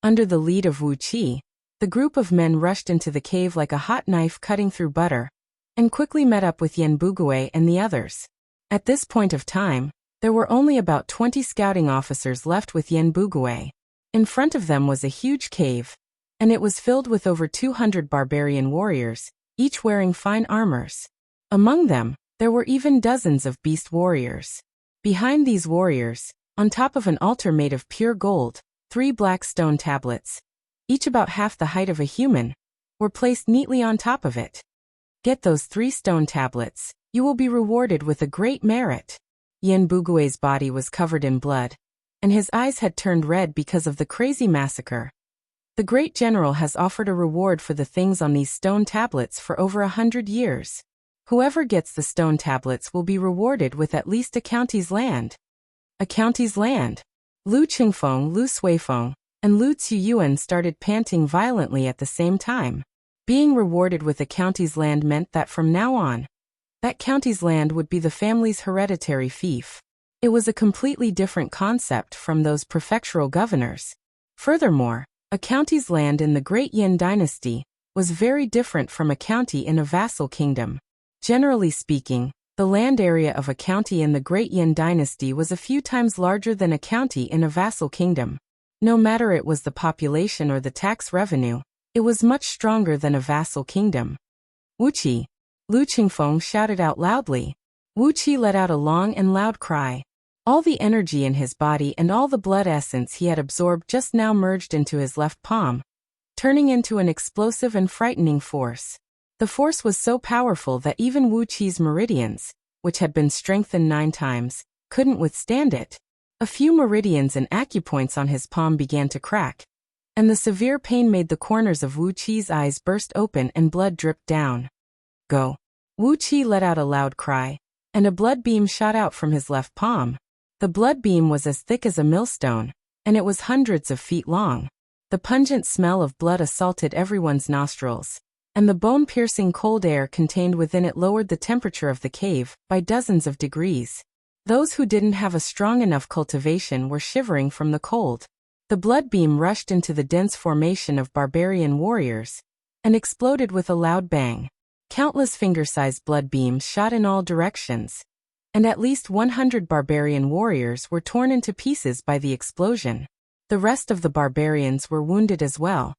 Under the lead of Wu Qi, the group of men rushed into the cave like a hot knife cutting through butter, and quickly met up with Yan Bugui and the others. At this point of time, there were only about 20 scouting officers left with Yan Bugui. In front of them was a huge cave, and it was filled with over 200 barbarian warriors, each wearing fine armors. Among them, there were even dozens of beast warriors. Behind these warriors, on top of an altar made of pure gold, 3 black stone tablets, each about half the height of a human, were placed neatly on top of it. "Get those 3 stone tablets, you will be rewarded with a great merit." Yan Bugui's body was covered in blood, and his eyes had turned red because of the crazy massacre. "The great general has offered a reward for the things on these stone tablets for over 100 years. Whoever gets the stone tablets will be rewarded with at least a county's land." A county's land? Lu Qingfeng, Lu Suifeng, and Lu Ziyuan started panting violently at the same time. Being rewarded with a county's land meant that from now on, that county's land would be the family's hereditary fief. It was a completely different concept from those prefectural governors. Furthermore, a county's land in the Great Yin dynasty was very different from a county in a vassal kingdom. Generally speaking, the land area of a county in the Great Yin dynasty was a few times larger than a county in a vassal kingdom. No matter it was the population or the tax revenue, it was much stronger than a vassal kingdom. "Wuqi!" Lu Qingfeng shouted out loudly. Wu Qi let out a long and loud cry. All the energy in his body and all the blood essence he had absorbed just now merged into his left palm, turning into an explosive and frightening force. The force was so powerful that even Wu Qi's meridians, which had been strengthened 9 times, couldn't withstand it. A few meridians and acupoints on his palm began to crack, and the severe pain made the corners of Wu Qi's eyes burst open and blood dripped down. "Go!" Wu Qi let out a loud cry, and a blood beam shot out from his left palm. The blood beam was as thick as a millstone, and it was hundreds of feet long. The pungent smell of blood assaulted everyone's nostrils, and the bone-piercing cold air contained within it lowered the temperature of the cave by dozens of degrees. Those who didn't have a strong enough cultivation were shivering from the cold. The blood beam rushed into the dense formation of barbarian warriors and exploded with a loud bang. Countless finger-sized blood beams shot in all directions, and at least 100 barbarian warriors were torn into pieces by the explosion. The rest of the barbarians were wounded as well,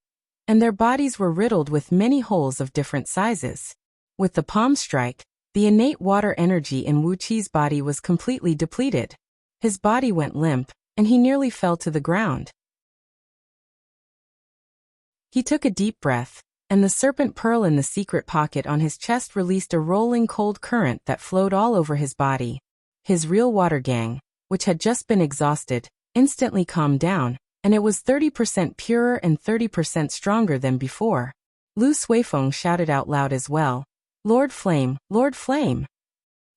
and their bodies were riddled with many holes of different sizes. With the palm strike, the innate water energy in Wu Qi's body was completely depleted. His body went limp, and he nearly fell to the ground. He took a deep breath, and the serpent pearl in the secret pocket on his chest released a rolling cold current that flowed all over his body. His real water gang, which had just been exhausted, instantly calmed down, and it was 30% purer and 30% stronger than before. Lu Suifeng shouted out loud as well, "Lord Flame, Lord Flame!"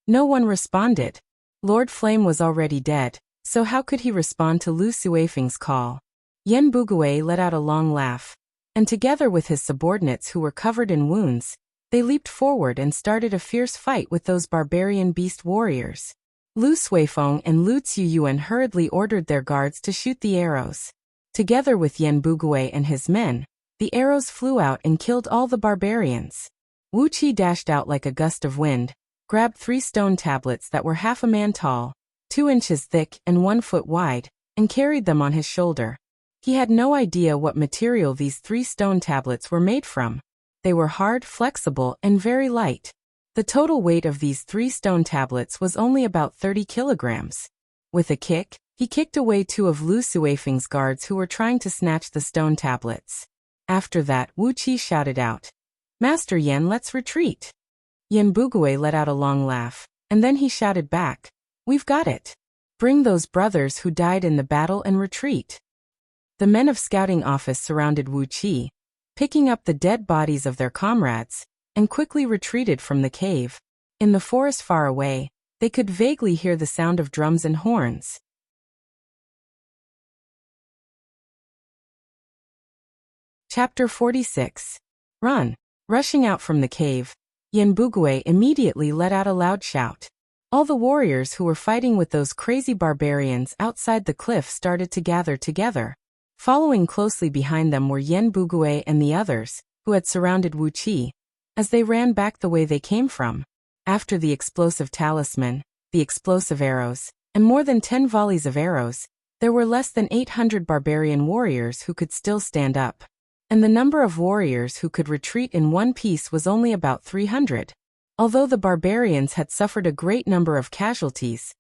No one responded. Lord Flame was already dead, so how could he respond to Lu Suifeng's call? Yan Bugui let out a long laugh, and together with his subordinates who were covered in wounds, they leaped forward and started a fierce fight with those barbarian beast warriors. Lu Suifeng and Lu Ziyuan hurriedly ordered their guards to shoot the arrows. Together with Yan Bugui and his men, the arrows flew out and killed all the barbarians. Wu Qi dashed out like a gust of wind, grabbed 3 stone tablets that were half a man tall, 2 inches thick and 1 foot wide, and carried them on his shoulder. He had no idea what material these 3 stone tablets were made from. They were hard, flexible, and very light. The total weight of these 3 stone tablets was only about 30 kilograms. With a kick, he kicked away 2 of Lu Suifeng's guards who were trying to snatch the stone tablets. After that, Wu Qi shouted out, "Master Yan, let's retreat." Yan Bugui let out a long laugh, and then he shouted back, "We've got it. Bring those brothers who died in the battle and retreat." The men of scouting office surrounded Wuxia, picking up the dead bodies of their comrades, and quickly retreated from the cave. In the forest far away, they could vaguely hear the sound of drums and horns. Chapter 46. Run. Rushing out from the cave, Yenbugwe immediately let out a loud shout. All the warriors who were fighting with those crazy barbarians outside the cliff started to gather together. Following closely behind them were Yenbugwe and the others, who had surrounded Wuxia, as they ran back the way they came from. After the explosive talisman, the explosive arrows, and more than 10 volleys of arrows, there were less than 800 barbarian warriors who could still stand up. And the number of warriors who could retreat in one piece was only about 300. Although the barbarians had suffered a great number of casualties,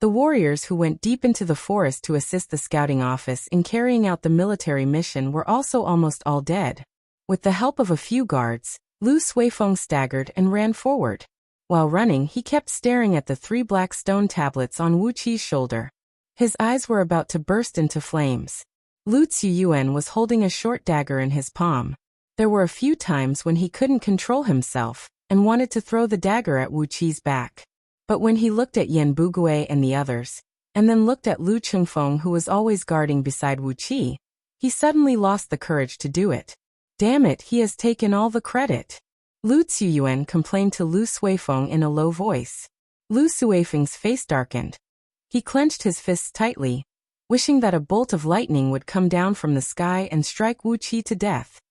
the warriors who went deep into the forest to assist the scouting office in carrying out the military mission were also almost all dead. With the help of a few guards, Lu Suifeng staggered and ran forward. While running, he kept staring at the 3 black stone tablets on Wuqi's shoulder. His eyes were about to burst into flames. Lu Ziyuan was holding a short dagger in his palm. There were a few times when he couldn't control himself and wanted to throw the dagger at Wuqi's back. But when he looked at Yenbugwe and the others, and then looked at Lu Chengfeng who was always guarding beside Wuqi, he suddenly lost the courage to do it. Damn it, he has taken all the credit. Lu Ziyuan complained to Lu Suifeng in a low voice. Lu Suifeng's face darkened. He clenched his fists tightly, wishing that a bolt of lightning would come down from the sky and strike Wuqi to death.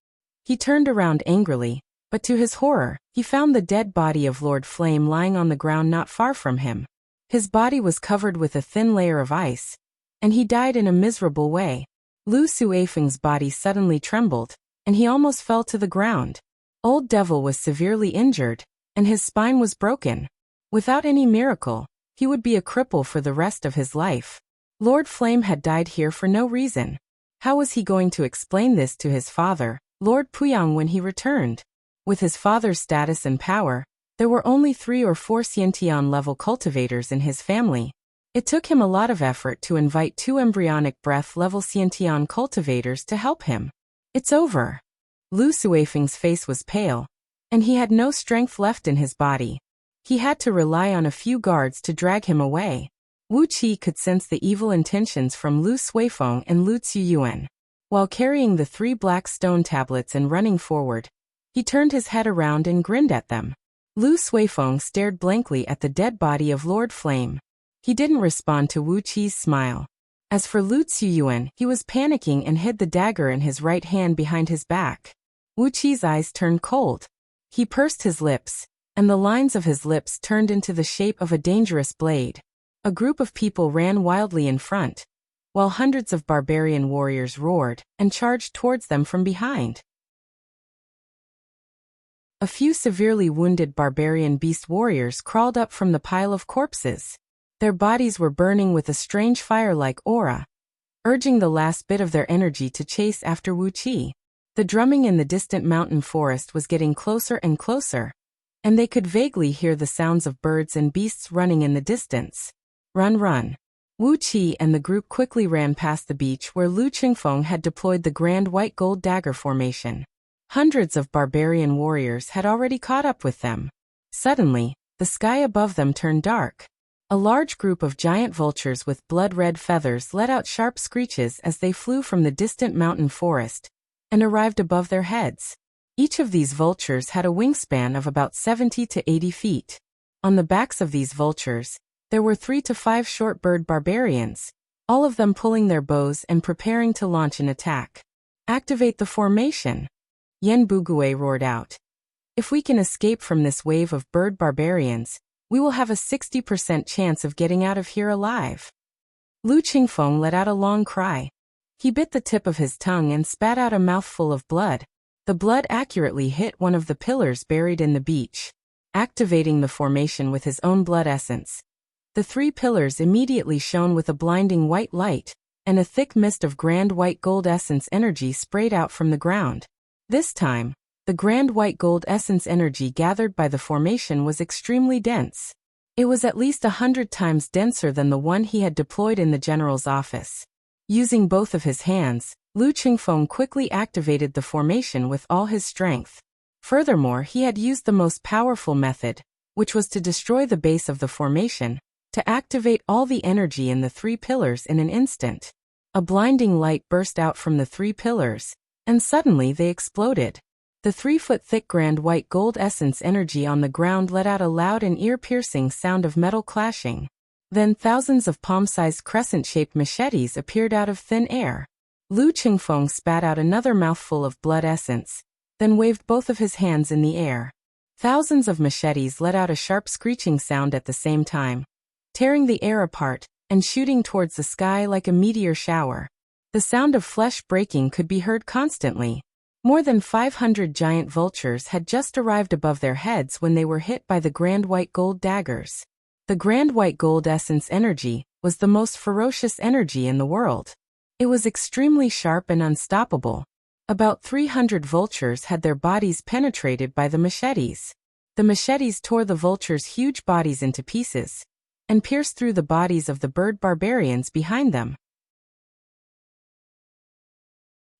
He turned around angrily, but to his horror, he found the dead body of Lord Flame lying on the ground not far from him. His body was covered with a thin layer of ice, and he died in a miserable way. Lu Suifeng's body suddenly trembled, and he almost fell to the ground. Old Devil was severely injured, and his spine was broken. Without any miracle, he would be a cripple for the rest of his life. Lord Flame had died here for no reason. How was he going to explain this to his father, Lord Puyang, when he returned? With his father's status and power, there were only 3 or 4 Xiantian-level cultivators in his family. It took him a lot of effort to invite 2 embryonic breath-level Xiantian cultivators to help him. It's over. Lu Suifeng's face was pale, and he had no strength left in his body. He had to rely on a few guards to drag him away. Wuqi could sense the evil intentions from Lu Suifeng and Lu Ziyuan. While carrying the 3 black stone tablets and running forward, he turned his head around and grinned at them. Lu Suifeng stared blankly at the dead body of Lord Flame. He didn't respond to Wuqi's smile. As for Lu Ziyuan, he was panicking and hid the dagger in his right hand behind his back. Wuqi's eyes turned cold. He pursed his lips, and the lines of his lips turned into the shape of a dangerous blade. A group of people ran wildly in front, while hundreds of barbarian warriors roared and charged towards them from behind. A few severely wounded barbarian beast warriors crawled up from the pile of corpses. Their bodies were burning with a strange fire-like aura, urging the last bit of their energy to chase after Wuqi. The drumming in the distant mountain forest was getting closer and closer, and they could vaguely hear the sounds of birds and beasts running in the distance. Run, run. Wuqi and the group quickly ran past the beach where Lu Chengfeng had deployed the grand white gold dagger formation. Hundreds of barbarian warriors had already caught up with them. Suddenly, the sky above them turned dark. A large group of giant vultures with blood-red feathers let out sharp screeches as they flew from the distant mountain forest and arrived above their heads. Each of these vultures had a wingspan of about 70 to 80 feet. On the backs of these vultures, there were 3 to 5 short bird barbarians, all of them pulling their bows and preparing to launch an attack. Activate the formation. Yenbugwe roared out. If we can escape from this wave of bird barbarians, we will have a 60% chance of getting out of here alive. Lu Chengfeng let out a long cry. He bit the tip of his tongue and spat out a mouthful of blood. The blood accurately hit one of the pillars buried in the beach, activating the formation with his own blood essence. The 3 pillars immediately shone with a blinding white light, and a thick mist of grand white gold essence energy sprayed out from the ground. This time, the grand white gold essence energy gathered by the formation was extremely dense. It was at least 100 times denser than the one he had deployed in the general's office. Using both of his hands, Lu Qingfeng quickly activated the formation with all his strength. Furthermore, he had used the most powerful method, which was to destroy the base of the formation, to activate all the energy in the 3 pillars in an instant. A blinding light burst out from the 3 pillars, and suddenly they exploded. The 3-foot-thick grand white gold essence energy on the ground let out a loud and ear-piercing sound of metal clashing. Then thousands of palm-sized crescent-shaped machetes appeared out of thin air. Lu Qingfeng spat out another mouthful of blood essence, then waved both of his hands in the air. Thousands of machetes let out a sharp screeching sound at the same time, tearing the air apart and shooting towards the sky like a meteor shower. The sound of flesh breaking could be heard constantly. More than 500 giant vultures had just arrived above their heads when they were hit by the grand white gold daggers. The grand white gold essence energy was the most ferocious energy in the world. It was extremely sharp and unstoppable. About 300 vultures had their bodies penetrated by the machetes. The machetes tore the vultures' huge bodies into pieces and pierced through the bodies of the bird barbarians behind them.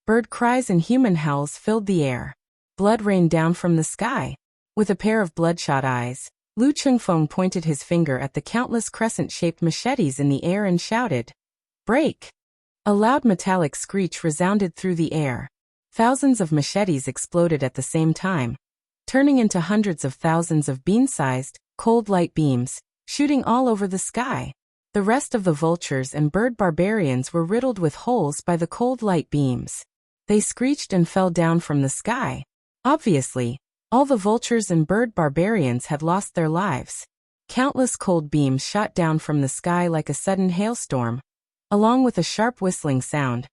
Bird cries and human howls filled the air. Blood rained down from the sky. With a pair of bloodshot eyes, Lu Qingfeng pointed his finger at the countless crescent-shaped machetes in the air and shouted, "Break!" A loud metallic screech resounded through the air. Thousands of machetes exploded at the same time, turning into hundreds of thousands of bean-sized, cold light beams, shooting all over the sky. The rest of the vultures and bird barbarians were riddled with holes by the cold light beams. They screeched and fell down from the sky. Obviously, all the vultures and bird barbarians had lost their lives. Countless cold beams shot down from the sky like a sudden hailstorm, along with a sharp whistling sound,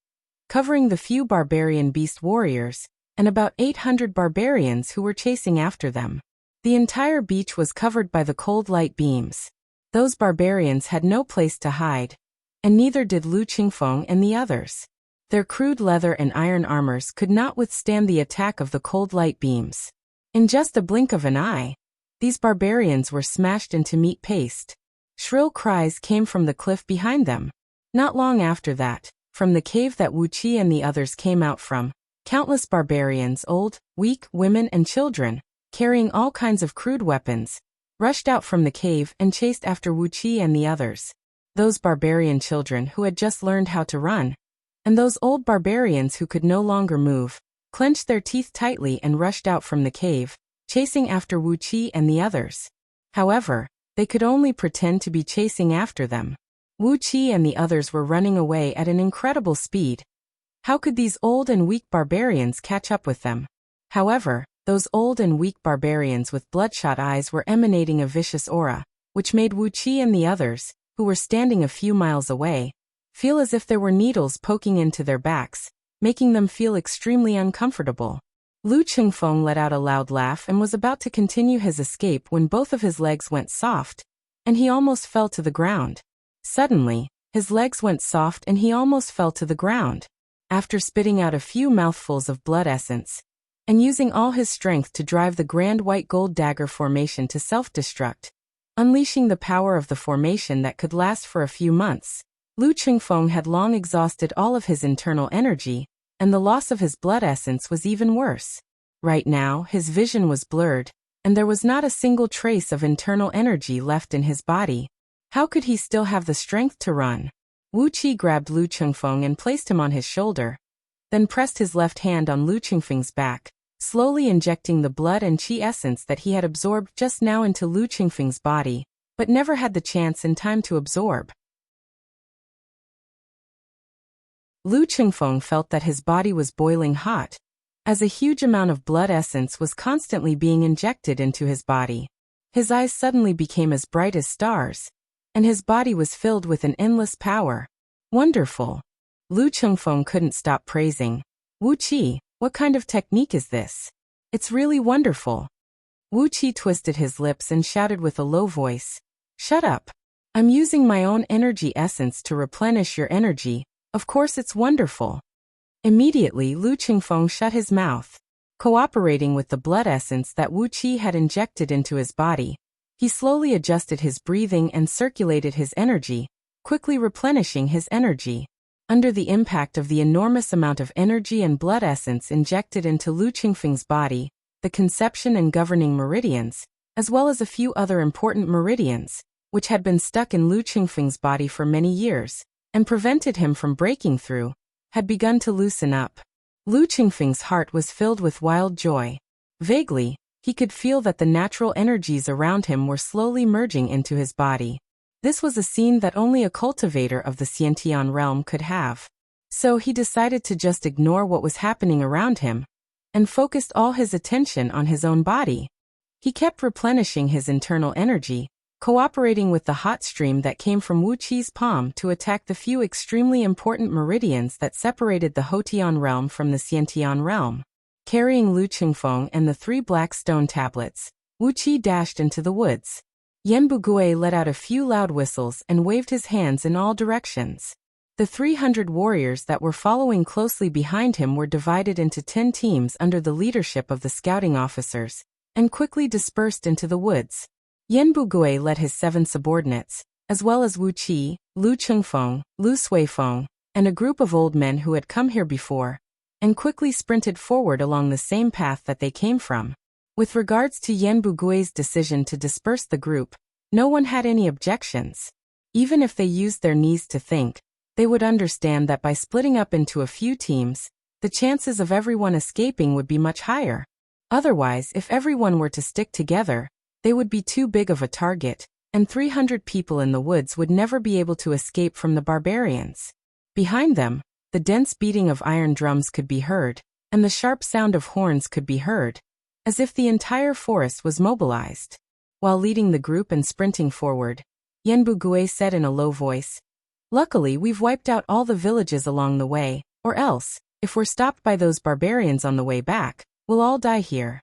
covering the few barbarian beast warriors and about 800 barbarians who were chasing after them. The entire beach was covered by the cold light beams. Those barbarians had no place to hide, and neither did Lu Qingfeng and the others. Their crude leather and iron armors could not withstand the attack of the cold light beams. In just a blink of an eye, these barbarians were smashed into meat paste. Shrill cries came from the cliff behind them. Not long after that, from the cave that Wuxia and the others came out from, countless barbarians, old, weak, women and children, carrying all kinds of crude weapons, rushed out from the cave and chased after Wuxia and the others. Those barbarian children who had just learned how to run, and those old barbarians who could no longer move, clenched their teeth tightly and rushed out from the cave, chasing after Wuxia and the others. However, they could only pretend to be chasing after them. Wuxia and the others were running away at an incredible speed. How could these old and weak barbarians catch up with them? However, those old and weak barbarians with bloodshot eyes were emanating a vicious aura, which made Wuxia and the others, who were standing a few miles away, feel as if there were needles poking into their backs, making them feel extremely uncomfortable. Lu Qingfeng let out a loud laugh and was about to continue his escape when both of his legs went soft, and he almost fell to the ground. Suddenly, his legs went soft and he almost fell to the ground. After spitting out a few mouthfuls of blood essence, and using all his strength to drive the grand white gold dagger formation to self-destruct, unleashing the power of the formation that could last for a few months, Lu Qingfeng had long exhausted all of his internal energy, and the loss of his blood essence was even worse. Right now, his vision was blurred, and there was not a single trace of internal energy left in his body. How could he still have the strength to run? Wuxia grabbed Lu Qingfeng and placed him on his shoulder, then pressed his left hand on Lu Qingfeng's back, slowly injecting the blood and qi essence that he had absorbed just now into Lu Qingfeng's body, but never had the chance and time to absorb. Lu Qingfeng felt that his body was boiling hot, as a huge amount of blood essence was constantly being injected into his body. His eyes suddenly became as bright as stars, and his body was filled with an endless power. Wonderful! Lu Qingfeng couldn't stop praising. Wuqi, what kind of technique is this? It's really wonderful. Wuqi twisted his lips and shouted with a low voice, "Shut up! I'm using my own energy essence to replenish your energy. Of course it's wonderful." Immediately Lu Qingfeng shut his mouth. Cooperating with the blood essence that Wuqi had injected into his body, He slowly adjusted his breathing and circulated his energy, quickly replenishing his energy. Under the impact of the enormous amount of energy and blood essence injected into Lu Qingfeng's body, the conception and governing meridians, as well as a few other important meridians, which had been stuck in Lu Qingfeng's body for many years, and prevented him from breaking through, had begun to loosen up. Lu Qingfeng's heart was filled with wild joy. Vaguely, he could feel that the natural energies around him were slowly merging into his body. This was a scene that only a cultivator of the Xiantian realm could have. So he decided to just ignore what was happening around him, and focused all his attention on his own body. He kept replenishing his internal energy, cooperating with the hot stream that came from Wuqi's palm to attack the few extremely important meridians that separated the Hotian realm from the Xiantian realm. Carrying Lu Qingfeng and the 3 black stone tablets, Wuqi dashed into the woods. Yan Bugui let out a few loud whistles and waved his hands in all directions. The 300 warriors that were following closely behind him were divided into 10 teams under the leadership of the scouting officers, and quickly dispersed into the woods. Yan Bugui led his 7 subordinates, as well as Wu Qi, Lu Qingfeng, Lu Suifeng, and a group of old men who had come here before, and quickly sprinted forward along the same path that they came from. With regards to Yan Bugui's decision to disperse the group, no one had any objections. Even if they used their knees to think, they would understand that by splitting up into a few teams, the chances of everyone escaping would be much higher. Otherwise, if everyone were to stick together, they would be too big of a target, and 300 people in the woods would never be able to escape from the barbarians. Behind them, the dense beating of iron drums could be heard, and the sharp sound of horns could be heard, as if the entire forest was mobilized. While leading the group and sprinting forward, Yan Bugui said in a low voice, "Luckily we've wiped out all the villages along the way, or else, if we're stopped by those barbarians on the way back, we'll all die here."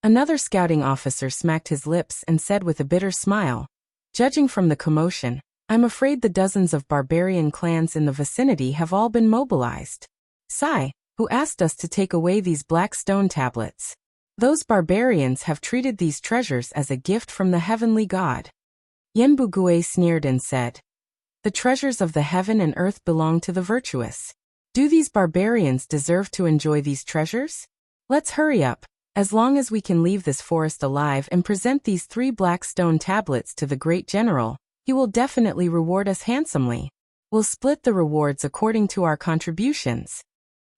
Another scouting officer smacked his lips and said with a bitter smile, "Judging from the commotion, I'm afraid the dozens of barbarian clans in the vicinity have all been mobilized. Sai, who asked us to take away these black stone tablets. Those barbarians have treated these treasures as a gift from the heavenly god." Yan Bugui sneered and said, "The treasures of the heaven and earth belong to the virtuous. Do these barbarians deserve to enjoy these treasures? Let's hurry up. As long as we can leave this forest alive and present these 3 black stone tablets to the great general, he will definitely reward us handsomely. We'll split the rewards according to our contributions."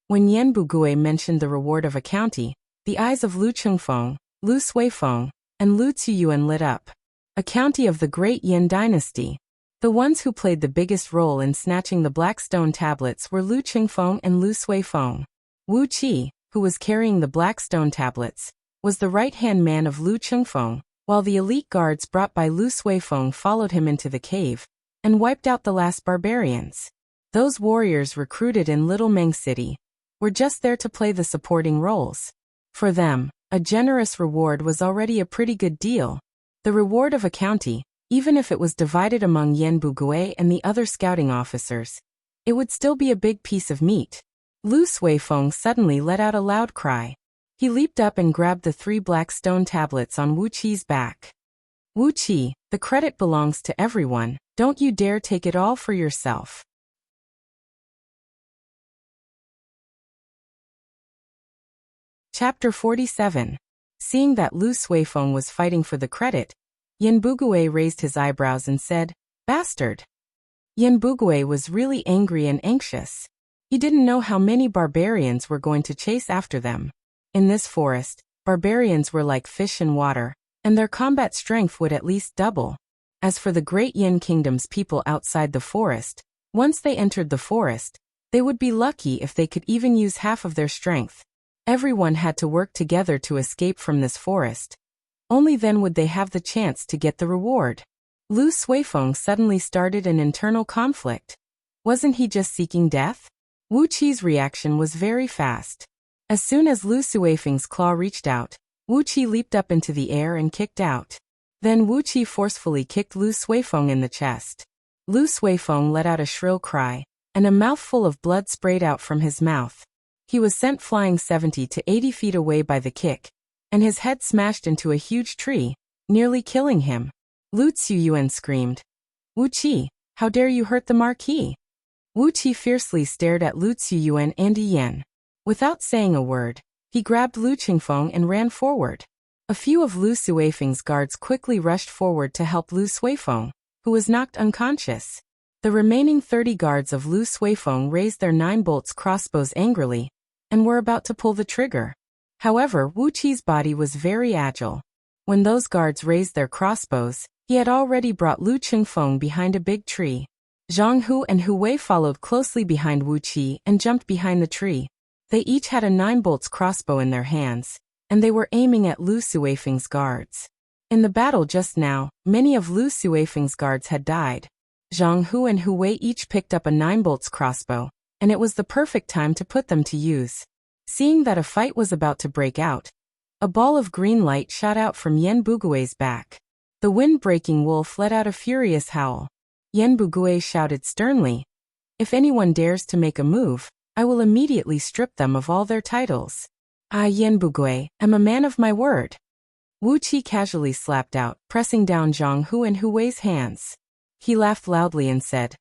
When Yan Bugui mentioned the reward of a county, the eyes of Lu Qingfeng, Lu Suifeng, and Lu Ziyuan lit up. A county of the great Yan dynasty. The ones who played the biggest role in snatching the black stone tablets were Lu Qingfeng and Lu Suifeng. Wu Qi, who was carrying the black stone tablets, was the right-hand man of Lu Qingfeng, while the elite guards brought by Lu Suifeng followed him into the cave, and wiped out the last barbarians. Those warriors recruited in Little Meng City were just there to play the supporting roles. For them, a generous reward was already a pretty good deal. The reward of a county, even if it was divided among Yan Bugui and the other scouting officers, it would still be a big piece of meat. Lu Suifeng suddenly let out a loud cry. He leaped up and grabbed the 3 black stone tablets on Wu Qi's back. "Wu Qi, the credit belongs to everyone, don't you dare take it all for yourself." Chapter 47. Seeing that Lu Suifeng was fighting for the credit, Yan Bugui raised his eyebrows and said, "Bastard." Yan Bugui was really angry and anxious. He didn't know how many barbarians were going to chase after them. In this forest, barbarians were like fish in water, and their combat strength would at least double. As for the great Yan Kingdom's people outside the forest, once they entered the forest, they would be lucky if they could even use half of their strength. Everyone had to work together to escape from this forest. Only then would they have the chance to get the reward. Lu Suifeng suddenly started an internal conflict. Wasn't he just seeking death? Wu Qi's reaction was very fast. As soon as Lu Suifeng's claw reached out, Wu Qi leaped up into the air and kicked out. Then Wu Qi forcefully kicked Lu Suifeng in the chest. Lu Suifeng let out a shrill cry, and a mouthful of blood sprayed out from his mouth. He was sent flying 70 to 80 feet away by the kick, and his head smashed into a huge tree, nearly killing him. Lu Ziyuan screamed, "Wuqi, how dare you hurt the Marquis?" Wuqi fiercely stared at Lu Ziyuan and Yan. Without saying a word, he grabbed Lu Qingfeng and ran forward. A few of Lu Suifeng's guards quickly rushed forward to help Lu Suifeng, who was knocked unconscious. The remaining 30 guards of Lu Suifeng raised their 9-bolts crossbows angrily, and were about to pull the trigger. However, Wu Qi's body was very agile. When those guards raised their crossbows, he had already brought Lu Qingfeng behind a big tree. Zhang Hu and Hu Wei followed closely behind Wu Qi and jumped behind the tree. They each had a 9-bolts crossbow in their hands, and they were aiming at Lu Suifeng's guards. In the battle just now, many of Lu Suifeng's guards had died. Zhang Hu and Hu Wei each picked up a 9-bolts crossbow, and it was the perfect time to put them to use. Seeing that a fight was about to break out, a ball of green light shot out from Yan Bugui's back. The wind-breaking wolf let out a furious howl. Yan Bugui shouted sternly, "If anyone dares to make a move, I will immediately strip them of all their titles. I, Yan Bugui, am a man of my word." Wu Qi casually slapped out, pressing down Zhang Hu and Hu Wei's hands. He laughed loudly and said,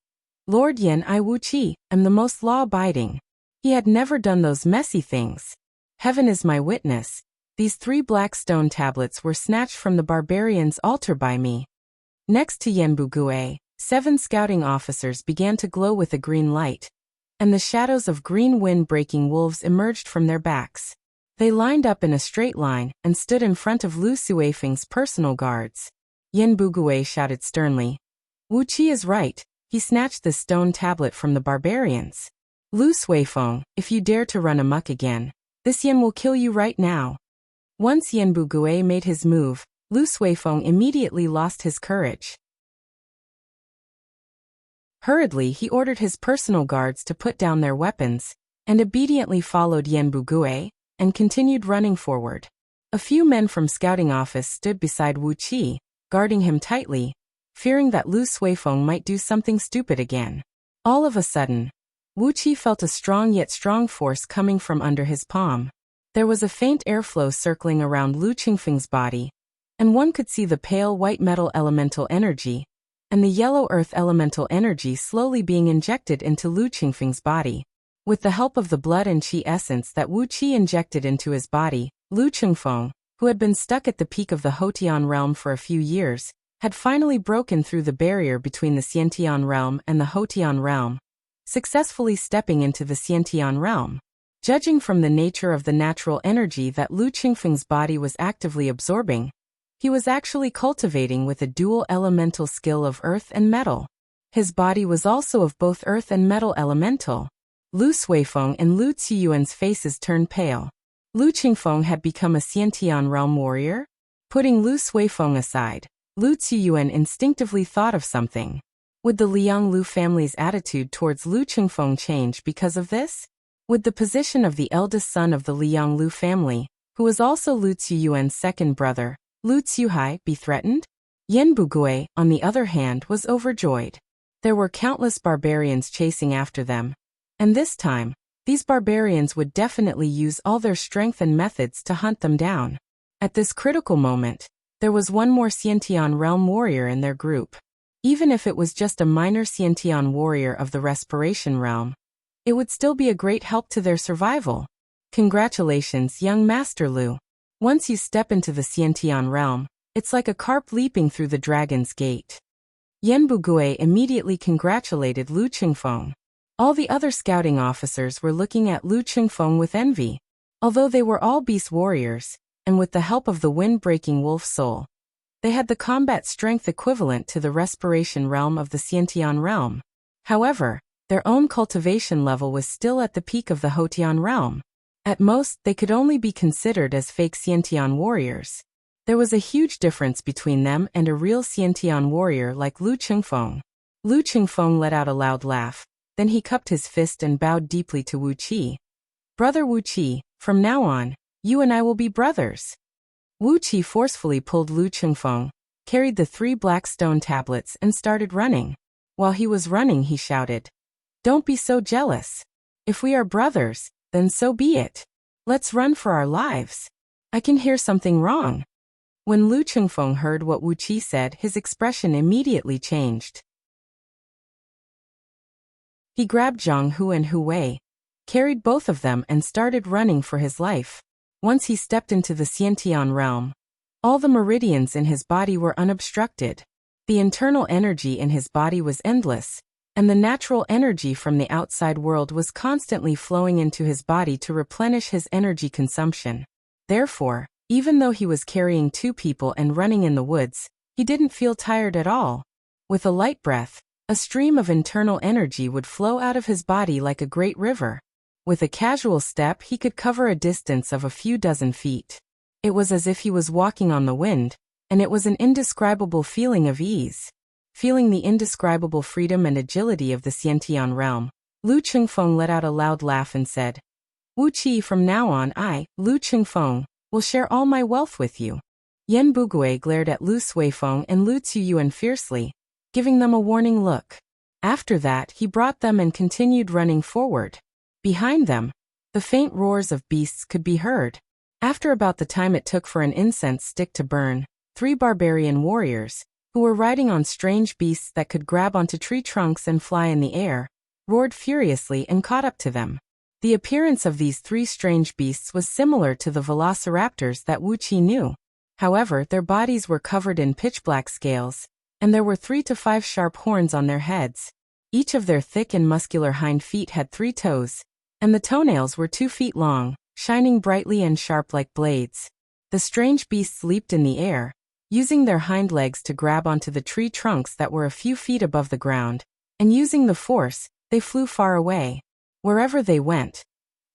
"Lord Yan, I Wu Qi, am the most law-abiding." He had never done those messy things. Heaven is my witness. These 3 black stone tablets were snatched from the barbarian's altar by me. Next to Yan Bugui, 7 scouting officers began to glow with a green light, and the shadows of green wind-breaking wolves emerged from their backs. They lined up in a straight line and stood in front of Lu Suifeng's personal guards. Yan Bugui shouted sternly, "Wu Qi is right, he snatched this stone tablet from the barbarians. Lu Suifeng, if you dare to run amok again, this Yan will kill you right now." Once Yan Bugui made his move, Lu Suifeng immediately lost his courage. Hurriedly, he ordered his personal guards to put down their weapons, and obediently followed Yan Bugui, and continued running forward. A few men from scouting office stood beside Wu Qi, guarding him tightly, fearing that Lu Suifeng might do something stupid again. All of a sudden, Wu Qi felt a strong yet strong force coming from under his palm. There was a faint airflow circling around Lu Qingfeng's body, and one could see the pale white metal elemental energy, and the yellow earth elemental energy slowly being injected into Lu Qingfeng's body. With the help of the blood and qi essence that Wu Qi injected into his body, Lu Qingfeng, who had been stuck at the peak of the Hotian realm for a few years, had finally broken through the barrier between the Xiantian realm and the Hotian realm, successfully stepping into the Xiantian realm. Judging from the nature of the natural energy that Lu Qingfeng's body was actively absorbing, he was actually cultivating with a dual elemental skill of earth and metal. His body was also of both earth and metal elemental. Lu Suifeng and Lu Ziyuan's faces turned pale. Lu Qingfeng had become a Xiantian realm warrior? Putting Lu Suifeng aside, Lu Ziyuan instinctively thought of something. Would the Liang Lu family's attitude towards Lu Qingfeng change because of this? Would the position of the eldest son of the Liang Lu family, who was also Lu Ziyuan's second brother, Lu Ziyuhai, be threatened? Yan Bugui, on the other hand, was overjoyed. There were countless barbarians chasing after them, and this time, these barbarians would definitely use all their strength and methods to hunt them down. At this critical moment, there was one more Xiantian realm warrior in their group. Even if it was just a minor Xiantian warrior of the respiration realm, it would still be a great help to their survival. Congratulations, young Master Lu. Once you step into the Xiantian realm, it's like a carp leaping through the dragon's gate. Yan Bugui immediately congratulated Lu Qingfeng. All the other scouting officers were looking at Lu Qingfeng with envy. Although they were all beast warriors, and with the help of the wind-breaking wolf soul, they had the combat strength equivalent to the respiration realm of the Xiantian realm. However, their own cultivation level was still at the peak of the Hotian realm. At most, they could only be considered as fake Xiantian warriors. There was a huge difference between them and a real Xiantian warrior like Lu Qingfeng. Lu Qingfeng let out a loud laugh. Then he cupped his fist and bowed deeply to Wu Qi. "Brother Wu Qi, from now on, you and I will be brothers." Wu Qi forcefully pulled Lu Qingfeng, carried the 3 black stone tablets and started running. While he was running, he shouted, "Don't be so jealous. If we are brothers, then so be it. Let's run for our lives." I can hear something wrong. When Lu Chengfeng heard what Wu Qi said, his expression immediately changed. He grabbed Zhang Hu and Hu Wei, carried both of them and started running for his life. Once he stepped into the Xiantian realm, all the meridians in his body were unobstructed. The internal energy in his body was endless, and the natural energy from the outside world was constantly flowing into his body to replenish his energy consumption. Therefore, even though he was carrying 2 people and running in the woods, he didn't feel tired at all. With a light breath, a stream of internal energy would flow out of his body like a great river. With a casual step, he could cover a distance of a few dozen feet. It was as if he was walking on the wind, and it was an indescribable feeling of ease. Feeling the indescribable freedom and agility of the Xiantian realm, Lu Chengfeng let out a loud laugh and said, Wu Qi, from now on I, Lu Chengfeng, will share all my wealth with you. Yan Bugui glared at Lu Suifeng and Lu Ziyuan fiercely, giving them a warning look. After that, he brought them and continued running forward. Behind them, the faint roars of beasts could be heard. After about the time it took for an incense stick to burn, 3 barbarian warriors, who were riding on strange beasts that could grab onto tree trunks and fly in the air, roared furiously and caught up to them. The appearance of these 3 strange beasts was similar to the velociraptors that Wu Qi knew. However, their bodies were covered in pitch-black scales, and there were 3 to 5 sharp horns on their heads. Each of their thick and muscular hind feet had 3 toes, and the toenails were 2 feet long, shining brightly and sharp like blades. The strange beasts leaped in the air, using their hind legs to grab onto the tree trunks that were a few feet above the ground, and using the force, they flew far away. Wherever they went,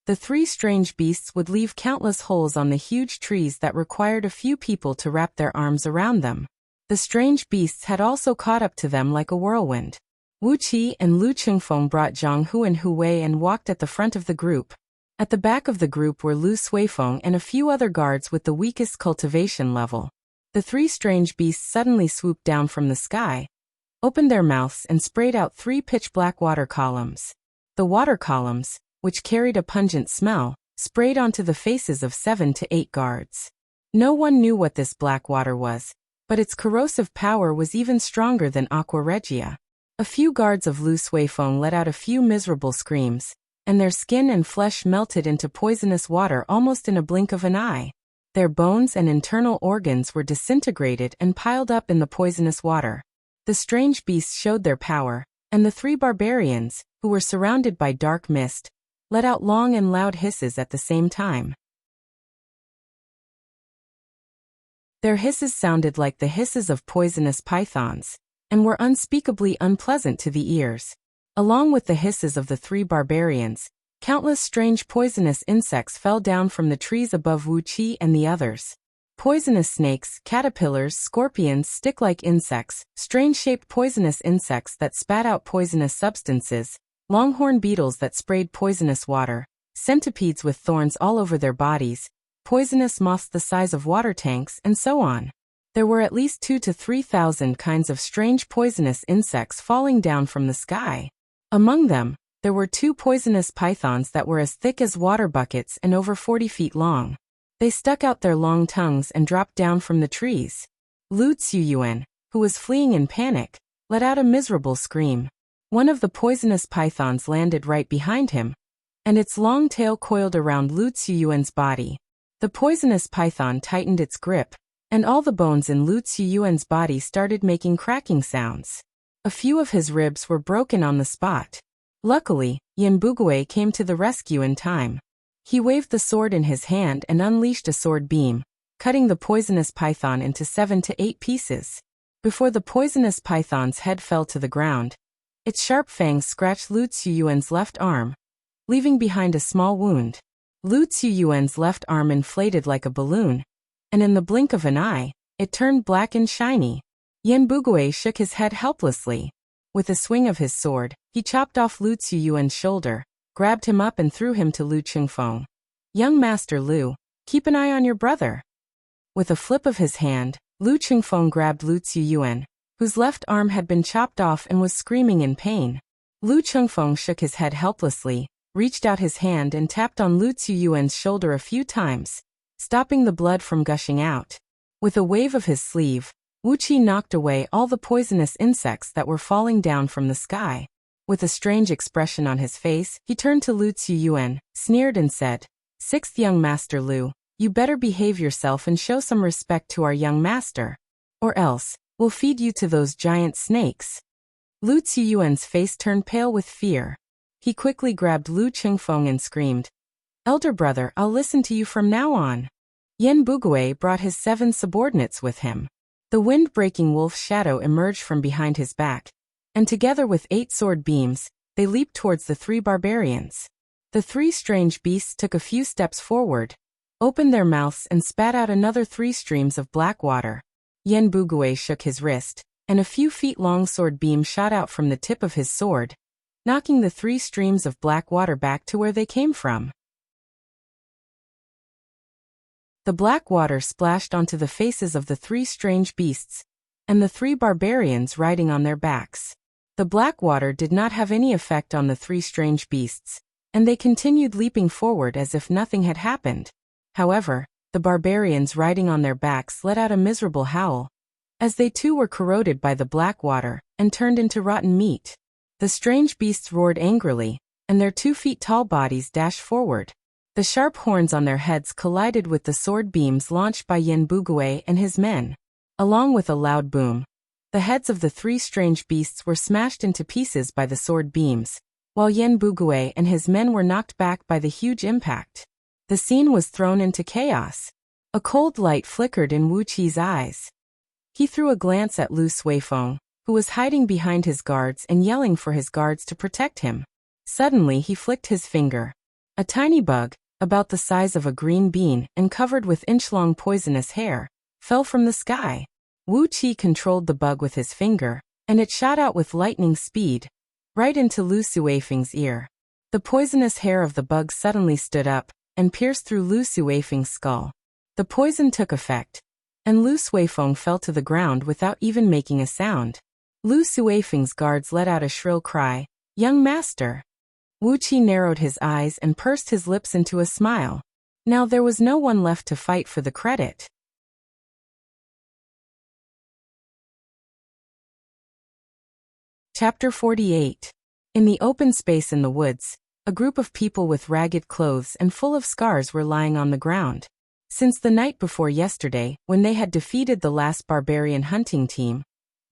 the 3 strange beasts would leave countless holes on the huge trees that required a few people to wrap their arms around them. The strange beasts had also caught up to them like a whirlwind. Wu Qi and Lu Chengfeng brought Zhang Hu and Hu Wei and walked at the front of the group. At the back of the group were Lu Suifeng and a few other guards with the weakest cultivation level. The 3 strange beasts suddenly swooped down from the sky, opened their mouths and sprayed out 3 pitch-black water columns. The water columns, which carried a pungent smell, sprayed onto the faces of 7 to 8 guards. No one knew what this black water was, but its corrosive power was even stronger than aqua regia. A few guards of Lu Suifeng let out a few miserable screams, and their skin and flesh melted into poisonous water almost in a blink of an eye. Their bones and internal organs were disintegrated and piled up in the poisonous water. The strange beasts showed their power, and the 3 barbarians, who were surrounded by dark mist, let out long and loud hisses at the same time. Their hisses sounded like the hisses of poisonous pythons, and were unspeakably unpleasant to the ears. Along with the hisses of the 3 barbarians, countless strange poisonous insects fell down from the trees above Wu Qi and the others. Poisonous snakes, caterpillars, scorpions, stick-like insects, strange-shaped poisonous insects that spat out poisonous substances, longhorn beetles that sprayed poisonous water, centipedes with thorns all over their bodies, poisonous moths the size of water tanks, and so on. There were at least 2,000 to 3,000 kinds of strange poisonous insects falling down from the sky. Among them, there were 2 poisonous pythons that were as thick as water buckets and over 40 feet long. They stuck out their long tongues and dropped down from the trees. Lu Ziyuan, who was fleeing in panic, let out a miserable scream. One of the poisonous pythons landed right behind him, and its long tail coiled around Lu Ziyuan's body. The poisonous python tightened its grip, and all the bones in Lu Ziyuan's body started making cracking sounds. A few of his ribs were broken on the spot. Luckily, Yan Bugui came to the rescue in time. He waved the sword in his hand and unleashed a sword beam, cutting the poisonous python into 7 to 8 pieces. Before the poisonous python's head fell to the ground, its sharp fangs scratched Lu Ziyuan's left arm, leaving behind a small wound. Lu Ziyuan's left arm inflated like a balloon, and in the blink of an eye, it turned black and shiny. Yan Bugui shook his head helplessly. With a swing of his sword, he chopped off Lu Ziyuan's shoulder, grabbed him up and threw him to Lu Chengfeng. "Young Master Lu, keep an eye on your brother." With a flip of his hand, Lu Chengfeng grabbed Lu Ziyuan, whose left arm had been chopped off and was screaming in pain. Lu Chengfeng shook his head helplessly, reached out his hand and tapped on Lu Ziyuan's shoulder a few times, stopping the blood from gushing out. With a wave of his sleeve, Wuxia knocked away all the poisonous insects that were falling down from the sky. With a strange expression on his face, he turned to Lu Ziyuan, sneered and said, "Sixth young master Lu, you better behave yourself and show some respect to our young master. Or else, we'll feed you to those giant snakes." Lu Ziyuan's face turned pale with fear. He quickly grabbed Lu Qingfeng and screamed, "Elder brother, I'll listen to you from now on." Yan Bugui brought his 7 subordinates with him. The wind-breaking wolf's shadow emerged from behind his back, and together with 8 sword beams, they leaped towards the 3 barbarians. The 3 strange beasts took a few steps forward, opened their mouths and spat out another 3 streams of black water. Yan Bugui shook his wrist, and a few feet-long sword beam shot out from the tip of his sword, knocking the 3 streams of black water back to where they came from. The black water splashed onto the faces of the 3 strange beasts, and the 3 barbarians riding on their backs. The black water did not have any effect on the 3 strange beasts, and they continued leaping forward as if nothing had happened. However, the barbarians riding on their backs let out a miserable howl, as they too were corroded by the black water and turned into rotten meat. The strange beasts roared angrily, and their 2-feet-tall bodies dashed forward. The sharp horns on their heads collided with the sword beams launched by Yan Bugui and his men. Along with a loud boom, the heads of the 3 strange beasts were smashed into pieces by the sword beams, while Yan Bugui and his men were knocked back by the huge impact. The scene was thrown into chaos. A cold light flickered in Wuqia's eyes. He threw a glance at Lu Suifeng, who was hiding behind his guards and yelling for his guards to protect him. Suddenly he flicked his finger. A tiny bug, about the size of a green bean and covered with inch-long poisonous hair, fell from the sky. Wuxia controlled the bug with his finger, and it shot out with lightning speed, right into Lu Suifeng's ear. The poisonous hair of the bug suddenly stood up and pierced through Lu Suifeng's skull. The poison took effect, and Lu Suifeng fell to the ground without even making a sound. Lu Suifeng's guards let out a shrill cry, "Young master!" Wuxia narrowed his eyes and pursed his lips into a smile. Now there was no one left to fight for the credit. Chapter 48. In the open space in the woods, a group of people with ragged clothes and full of scars were lying on the ground. Since the night before yesterday, when they had defeated the last barbarian hunting team,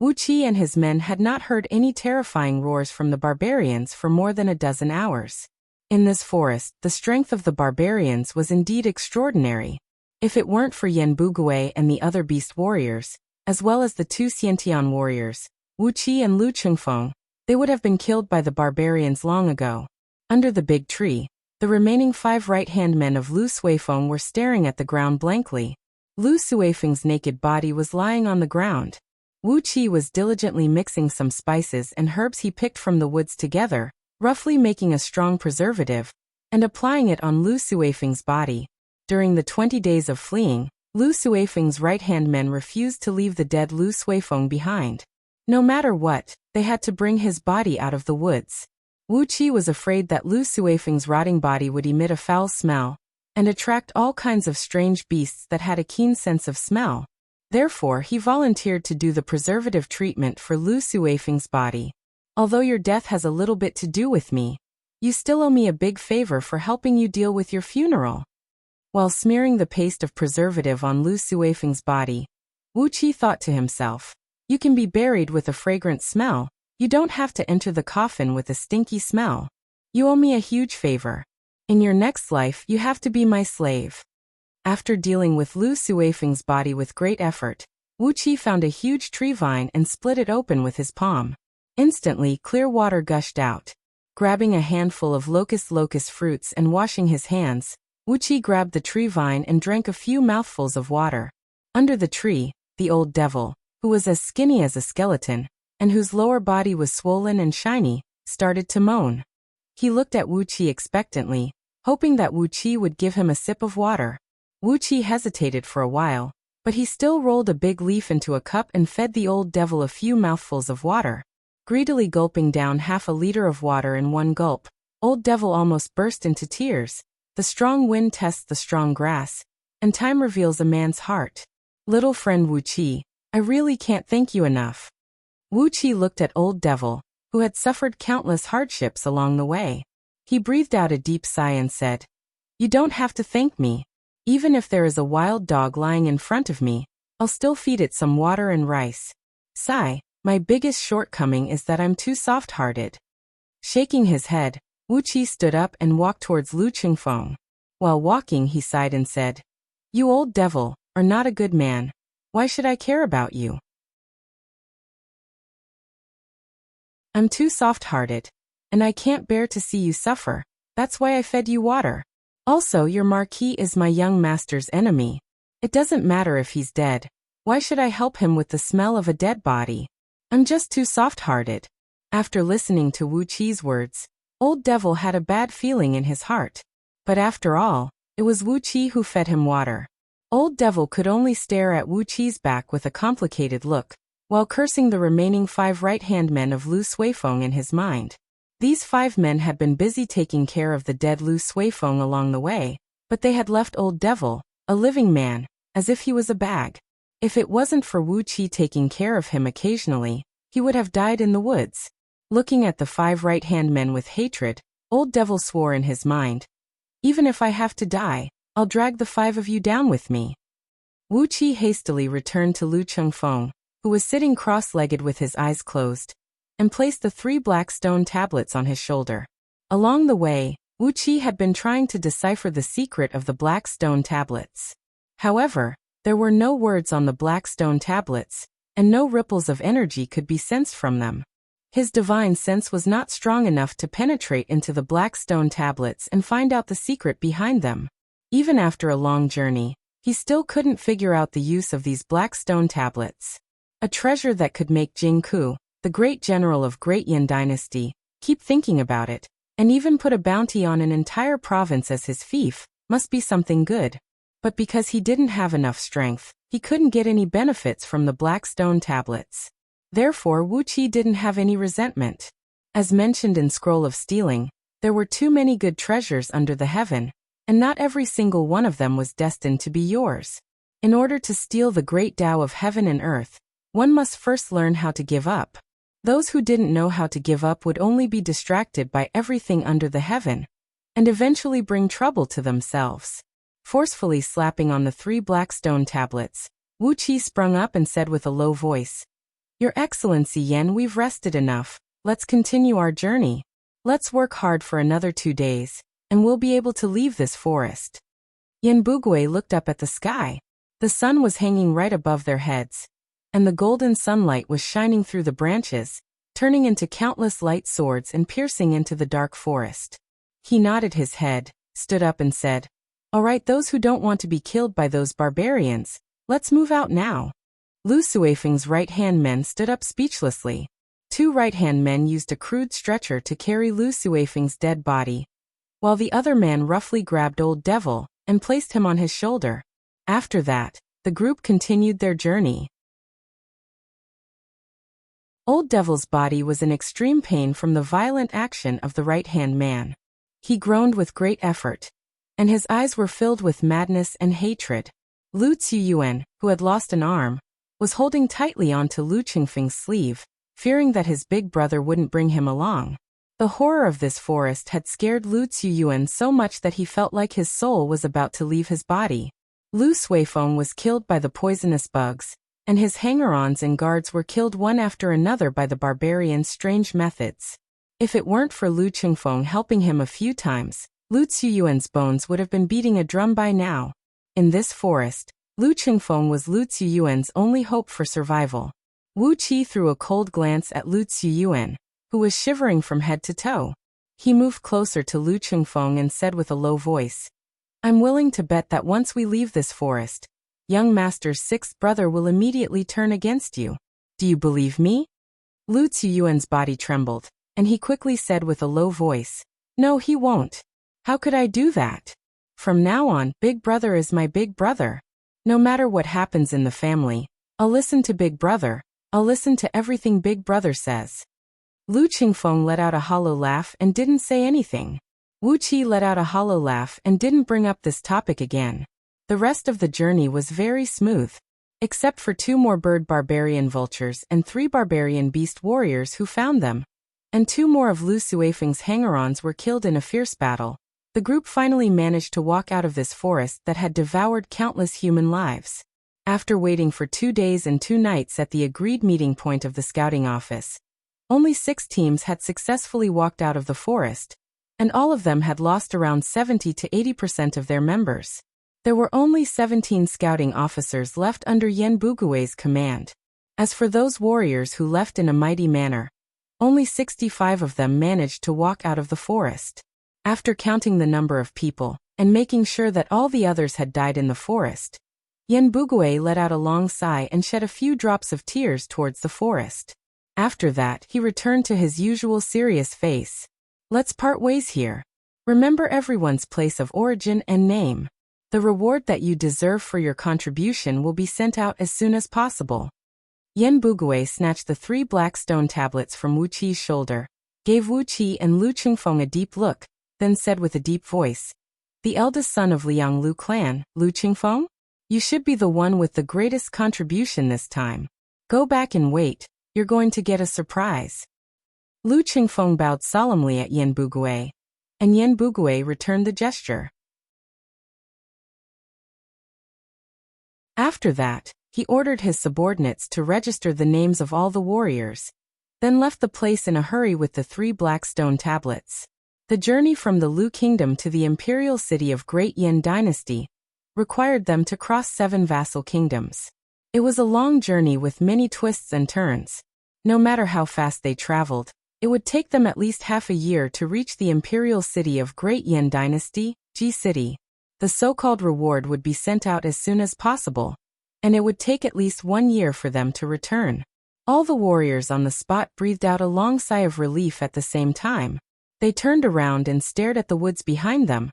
Wuxia and his men had not heard any terrifying roars from the barbarians for more than a dozen hours. In this forest, the strength of the barbarians was indeed extraordinary. If it weren't for Yan Bugui and the other beast warriors, as well as the 2 Xiantian warriors, Wuxia and Lu Qingfeng, they would have been killed by the barbarians long ago. Under the big tree, the remaining 5 right-hand men of Lu Suifeng were staring at the ground blankly. Lu Suifeng's naked body was lying on the ground. Wuxia was diligently mixing some spices and herbs he picked from the woods together, roughly making a strong preservative, and applying it on Lu Suifeng's body. During the 20 days of fleeing, Lu Suifeng's right-hand men refused to leave the dead Lu Suifeng behind. No matter what, they had to bring his body out of the woods. Wuxia was afraid that Lu Suifeng's rotting body would emit a foul smell and attract all kinds of strange beasts that had a keen sense of smell. Therefore, he volunteered to do the preservative treatment for Lu Suifeng's body. "Although your death has a little bit to do with me, you still owe me a big favor for helping you deal with your funeral." While smearing the paste of preservative on Lu Suifeng's body, Wuxia thought to himself, "You can be buried with a fragrant smell. You don't have to enter the coffin with a stinky smell. You owe me a huge favor. In your next life, you have to be my slave." After dealing with Lu Suifeng's body with great effort, Wuxia found a huge tree vine and split it open with his palm. Instantly, clear water gushed out. Grabbing a handful of locust fruits and washing his hands, Wuxia grabbed the tree vine and drank a few mouthfuls of water. Under the tree, the old devil, who was as skinny as a skeleton, and whose lower body was swollen and shiny, started to moan. He looked at Wuxia expectantly, hoping that Wuxia would give him a sip of water. Wuxia hesitated for a while, but he still rolled a big leaf into a cup and fed the old devil a few mouthfuls of water. Greedily gulping down half a liter of water in one gulp, old devil almost burst into tears. The strong wind tests the strong grass, and time reveals a man's heart. Little friend Wuxia, I really can't thank you enough. Wuxia looked at Old Devil, who had suffered countless hardships along the way. He breathed out a deep sigh and said, You don't have to thank me. Even if there is a wild dog lying in front of me, I'll still feed it some water and rice. Sigh, my biggest shortcoming is that I'm too soft-hearted. Shaking his head, Wuxia stood up and walked towards Lu Qingfeng. While walking, he sighed and said, You old devil, are not a good man. Why should I care about you? I'm too soft-hearted, and I can't bear to see you suffer. That's why I fed you water. Also, your marquis is my young master's enemy. It doesn't matter if he's dead. Why should I help him with the smell of a dead body? I'm just too soft-hearted. After listening to Wuqi's words, Old Devil had a bad feeling in his heart. But after all, it was Wuqi who fed him water. Old Devil could only stare at Wuqi's back with a complicated look, while cursing the remaining 5 right-hand men of Lu Suifeng in his mind. These 5 men had been busy taking care of the dead Lu Suifeng along the way, but they had left Old Devil, a living man, as if he was a bag. If it wasn't for Wuqi taking care of him occasionally, he would have died in the woods. Looking at the 5 right-hand men with hatred, Old Devil swore in his mind, Even if I have to die, I'll drag the 5 of you down with me. Wuqi hastily returned to Lu Qingfeng, who was sitting cross-legged with his eyes closed, and placed the 3 black stone tablets on his shoulder. Along the way, Wuqi had been trying to decipher the secret of the black stone tablets. However, there were no words on the black stone tablets, and no ripples of energy could be sensed from them. His divine sense was not strong enough to penetrate into the black stone tablets and find out the secret behind them. Even after a long journey, he still couldn't figure out the use of these black stone tablets. A treasure that could make Jing Ku, the great general of Great Yin Dynasty, keep thinking about it, and even put a bounty on an entire province as his fief, must be something good. But because he didn't have enough strength, he couldn't get any benefits from the black stone tablets. Therefore, Wuqi didn't have any resentment. As mentioned in Scroll of Stealing, there were too many good treasures under the heaven, and not every single one of them was destined to be yours. In order to steal the great Tao of heaven and earth, one must first learn how to give up. Those who didn't know how to give up would only be distracted by everything under the heaven, and eventually bring trouble to themselves. Forcefully slapping on the 3 black stone tablets, Wuqi sprung up and said with a low voice, Your Excellency Yen, we've rested enough. Let's continue our journey. Let's work hard for another 2 days, and we'll be able to leave this forest. Yen Bugui looked up at the sky. The sun was hanging right above their heads, and the golden sunlight was shining through the branches, turning into countless light swords and piercing into the dark forest. He nodded his head, stood up and said, All right, those who don't want to be killed by those barbarians, let's move out now. Lu Suifeng's right-hand men stood up speechlessly. 2 right-hand men used a crude stretcher to carry Lu Suifeng's dead body, while the other man roughly grabbed Old Devil and placed him on his shoulder. After that, the group continued their journey. Old Devil's body was in extreme pain from the violent action of the right-hand man. He groaned with great effort, and his eyes were filled with madness and hatred. Lu Ziyuan, who had lost an arm, was holding tightly onto Lu Qingfeng's sleeve, fearing that his big brother wouldn't bring him along. The horror of this forest had scared Lu Ziyuan so much that he felt like his soul was about to leave his body. Lu Suifeng was killed by the poisonous bugs, and his hanger-ons and guards were killed one after another by the barbarians' strange methods. If it weren't for Lu Qingfeng helping him a few times, Lu Ziyuan's bones would have been beating a drum by now. In this forest, Lu Qingfeng was Lu Ziyuan's only hope for survival. Wu Qi threw a cold glance at Lu Ziyuan, who was shivering from head to toe. He moved closer to Lu Qingfeng and said with a low voice, I'm willing to bet that once we leave this forest, young master's 6th brother will immediately turn against you. Do you believe me? Lu Ziyuan's body trembled, and he quickly said with a low voice, No, he won't. How could I do that? From now on, Big Brother is my big brother. No matter what happens in the family, I'll listen to Big Brother. I'll listen to everything Big Brother says. Lu Qingfeng let out a hollow laugh and didn't say anything. Wu Qi let out a hollow laugh and didn't bring up this topic again. The rest of the journey was very smooth, except for 2 more bird barbarian vultures and 3 barbarian beast warriors who found them. And 2 more of Lu Suifeng's hangers-ons were killed in a fierce battle. The group finally managed to walk out of this forest that had devoured countless human lives. After waiting for 2 days and 2 nights at the agreed meeting point of the scouting office, only 6 teams had successfully walked out of the forest, and all of them had lost around 70 to 80% of their members. There were only 17 scouting officers left under Yen Bugui's command. As for those warriors who left in a mighty manner, only 65 of them managed to walk out of the forest. After counting the number of people, and making sure that all the others had died in the forest, Yen Bugui let out a long sigh and shed a few drops of tears towards the forest. After that, he returned to his usual serious face. Let's part ways here. Remember everyone's place of origin and name. The reward that you deserve for your contribution will be sent out as soon as possible. Yen Bugui snatched the 3 black stone tablets from Wu Qi's shoulder, gave Wu Qi and Lu Qingfeng a deep look, then said with a deep voice, "The eldest son of Liang Lu clan, Lu Qingfeng? You should be the one with the greatest contribution this time. Go back and wait, you're going to get a surprise." Lu Qingfeng bowed solemnly at Yen Bugui, and Yen Bugui returned the gesture. After that, he ordered his subordinates to register the names of all the warriors, then left the place in a hurry with the 3 black stone tablets. The journey from the Lu Kingdom to the imperial city of Great Yen Dynasty required them to cross 7 vassal kingdoms. It was a long journey with many twists and turns. No matter how fast they traveled, it would take them at least half a year to reach the imperial city of Great Yen Dynasty, Ji City. The so-called reward would be sent out as soon as possible, and it would take at least 1 year for them to return. All the warriors on the spot breathed out a long sigh of relief at the same time. They turned around and stared at the woods behind them,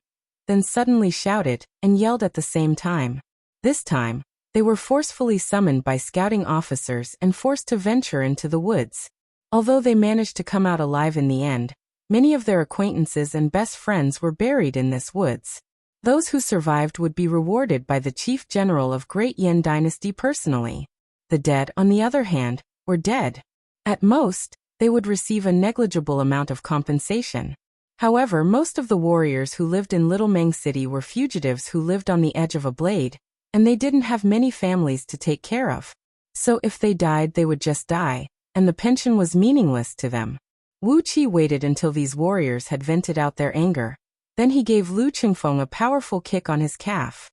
then suddenly shouted and yelled at the same time. This time, they were forcefully summoned by scouting officers and forced to venture into the woods. Although they managed to come out alive in the end, many of their acquaintances and best friends were buried in this woods. Those who survived would be rewarded by the chief general of Great Yen Dynasty personally. The dead, on the other hand, were dead. At most, they would receive a negligible amount of compensation. However, most of the warriors who lived in Little Meng City were fugitives who lived on the edge of a blade, and they didn't have many families to take care of. So if they died, they would just die, and the pension was meaningless to them. Wu Qi waited until these warriors had vented out their anger. Then he gave Lu Qingfeng a powerful kick on his calf.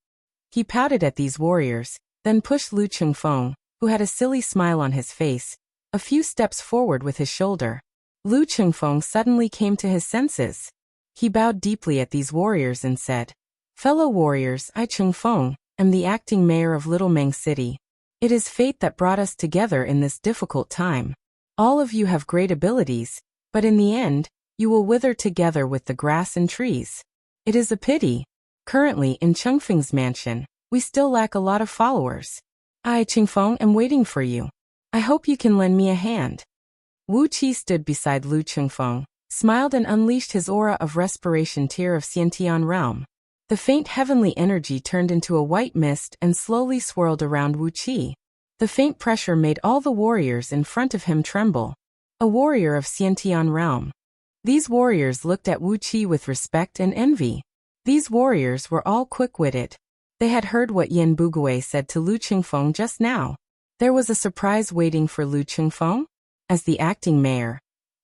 He pouted at these warriors, then pushed Lu Qingfeng, who had a silly smile on his face, a few steps forward with his shoulder. Lu Qingfeng suddenly came to his senses. He bowed deeply at these warriors and said, "Fellow warriors, I Qingfeng am the acting mayor of Little Meng City. It is fate that brought us together in this difficult time. All of you have great abilities, but in the end, you will wither together with the grass and trees. It is a pity. Currently in Chengfeng's mansion, we still lack a lot of followers. I, Qingfeng, am waiting for you. I hope you can lend me a hand." Wu Qi stood beside Lu Qingfeng, smiled and unleashed his aura of respiration tear of Xiantian realm. The faint heavenly energy turned into a white mist and slowly swirled around Wu Qi. The faint pressure made all the warriors in front of him tremble. A warrior of Xiantian realm. These warriors looked at Wu Qi with respect and envy. These warriors were all quick-witted. They had heard what Yen Bugui said to Lu Qingfeng just now. There was a surprise waiting for Lu Qingfeng? As the acting mayor,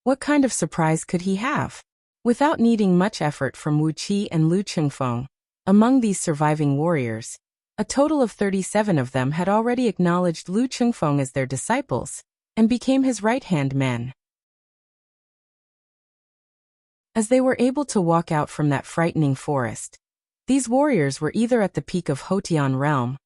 what kind of surprise could he have? Without needing much effort from Wu Qi and Lu Qingfeng, among these surviving warriors, a total of 37 of them had already acknowledged Lu Qingfeng as their disciples, and became his right-hand men. As they were able to walk out from that frightening forest, these warriors were either at the peak of Hotian realm,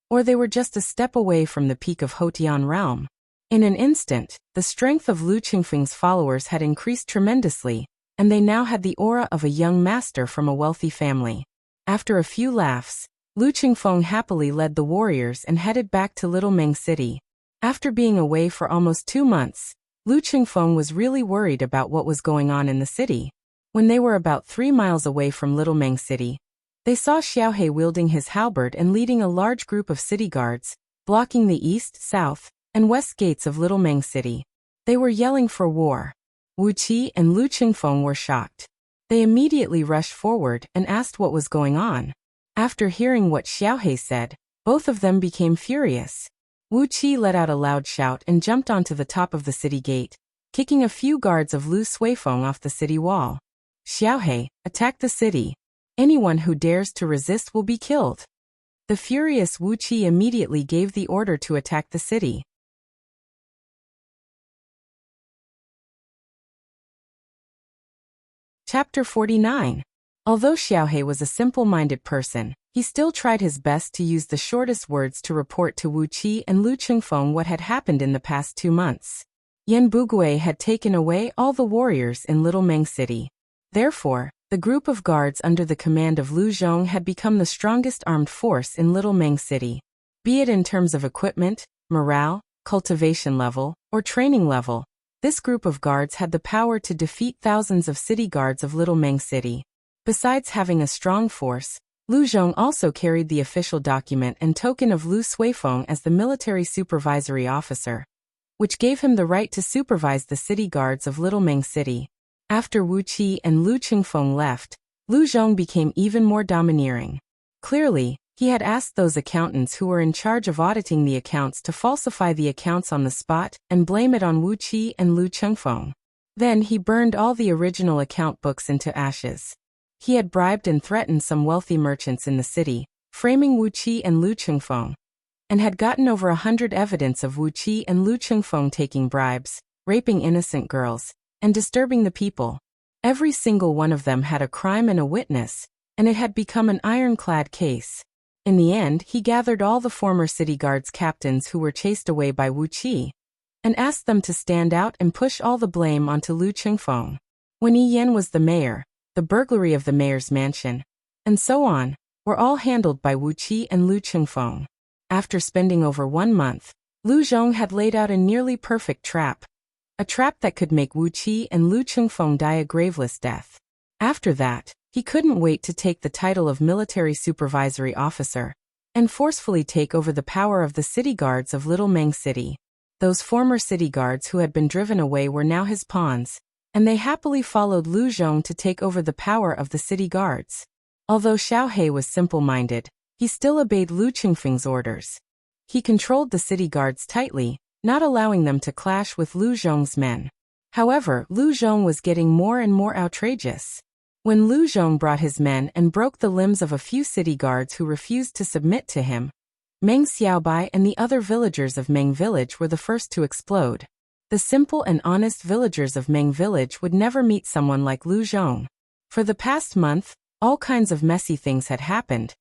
or they were just a step away from the peak of Hotian realm. In an instant, the strength of Lu Qingfeng's followers had increased tremendously, and they now had the aura of a young master from a wealthy family. After a few laughs, Lu Qingfeng happily led the warriors and headed back to Little Meng City. After being away for almost 2 months, Lu Qingfeng was really worried about what was going on in the city. When they were about 3 miles away from Little Meng City, They saw Xiaohe wielding his halberd and leading a large group of city guards, blocking the east, south, and west gates of Little Meng City. They were yelling for war. Wu Qi and Lu Qingfeng were shocked. They immediately rushed forward and asked what was going on. After hearing what Xiaohe said, both of them became furious. Wu Qi let out a loud shout and jumped onto the top of the city gate, kicking a few guards of Lu Suifeng off the city wall. Xiaohe, attack the city. Anyone who dares to resist will be killed. The furious Wu Qi immediately gave the order to attack the city. Chapter 49. Although Xiaohe was a simple-minded person, he still tried his best to use the shortest words to report to Wu Qi and Lu Qingfeng what had happened in the past 2 months. Yan Bugui had taken away all the warriors in Little Meng City. Therefore, the group of guards under the command of Lu Zhong had become the strongest armed force in Little Meng City. Be it in terms of equipment, morale, cultivation level, or training level, this group of guards had the power to defeat thousands of city guards of Little Meng City. Besides having a strong force, Lu Zhong also carried the official document and token of Lu Suifeng as the military supervisory officer, which gave him the right to supervise the city guards of Little Meng City. After Wu Qi and Lu Qingfeng left, Lu Zhong became even more domineering. Clearly, he had asked those accountants who were in charge of auditing the accounts to falsify the accounts on the spot and blame it on Wu Qi and Lu Qingfeng. Then he burned all the original account books into ashes. He had bribed and threatened some wealthy merchants in the city, framing Wu Qi and Lu Qingfeng, and had gotten over 100 evidence of Wu Qi and Lu Qingfeng taking bribes, raping innocent girls, and disturbing the people. Every single one of them had a crime and a witness, and it had become an ironclad case. In the end, he gathered all the former city guards captains who were chased away by Wu Qi, and asked them to stand out and push all the blame onto Lu Qingfeng. When Yi Yan was the mayor, the burglary of the mayor's mansion, and so on, were all handled by Wu Qi and Lu Qingfeng. After spending over 1 month, Lu Zhong had laid out a nearly perfect trap. A trap that could make Wu Qi and Lu Qingfeng die a graveless death. After that, he couldn't wait to take the title of military supervisory officer and forcefully take over the power of the city guards of Little Meng City. Those former city guards who had been driven away were now his pawns, and they happily followed Lu Zhong to take over the power of the city guards. Although Xiaohe was simple-minded, he still obeyed Lu Qingfeng's orders. He controlled the city guards tightly, not allowing them to clash with Lu Zhong's men. However, Lu Zhong was getting more and more outrageous. When Lu Zhong brought his men and broke the limbs of a few city guards who refused to submit to him, Meng Xiaobai and the other villagers of Meng Village were the first to explode. The simple and honest villagers of Meng Village would never meet someone like Lu Zhong. For the past month, all kinds of messy things had happened,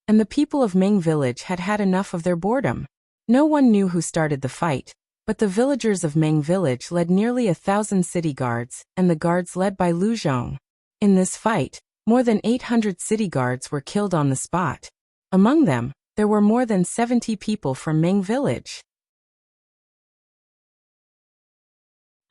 and the people of Meng Village had had enough of their boredom. No one knew who started the fight, but the villagers of Meng Village led nearly 1,000 city guards, and the guards led by Lu Zhong. In this fight, more than 800 city guards were killed on the spot. Among them, there were more than 70 people from Meng Village.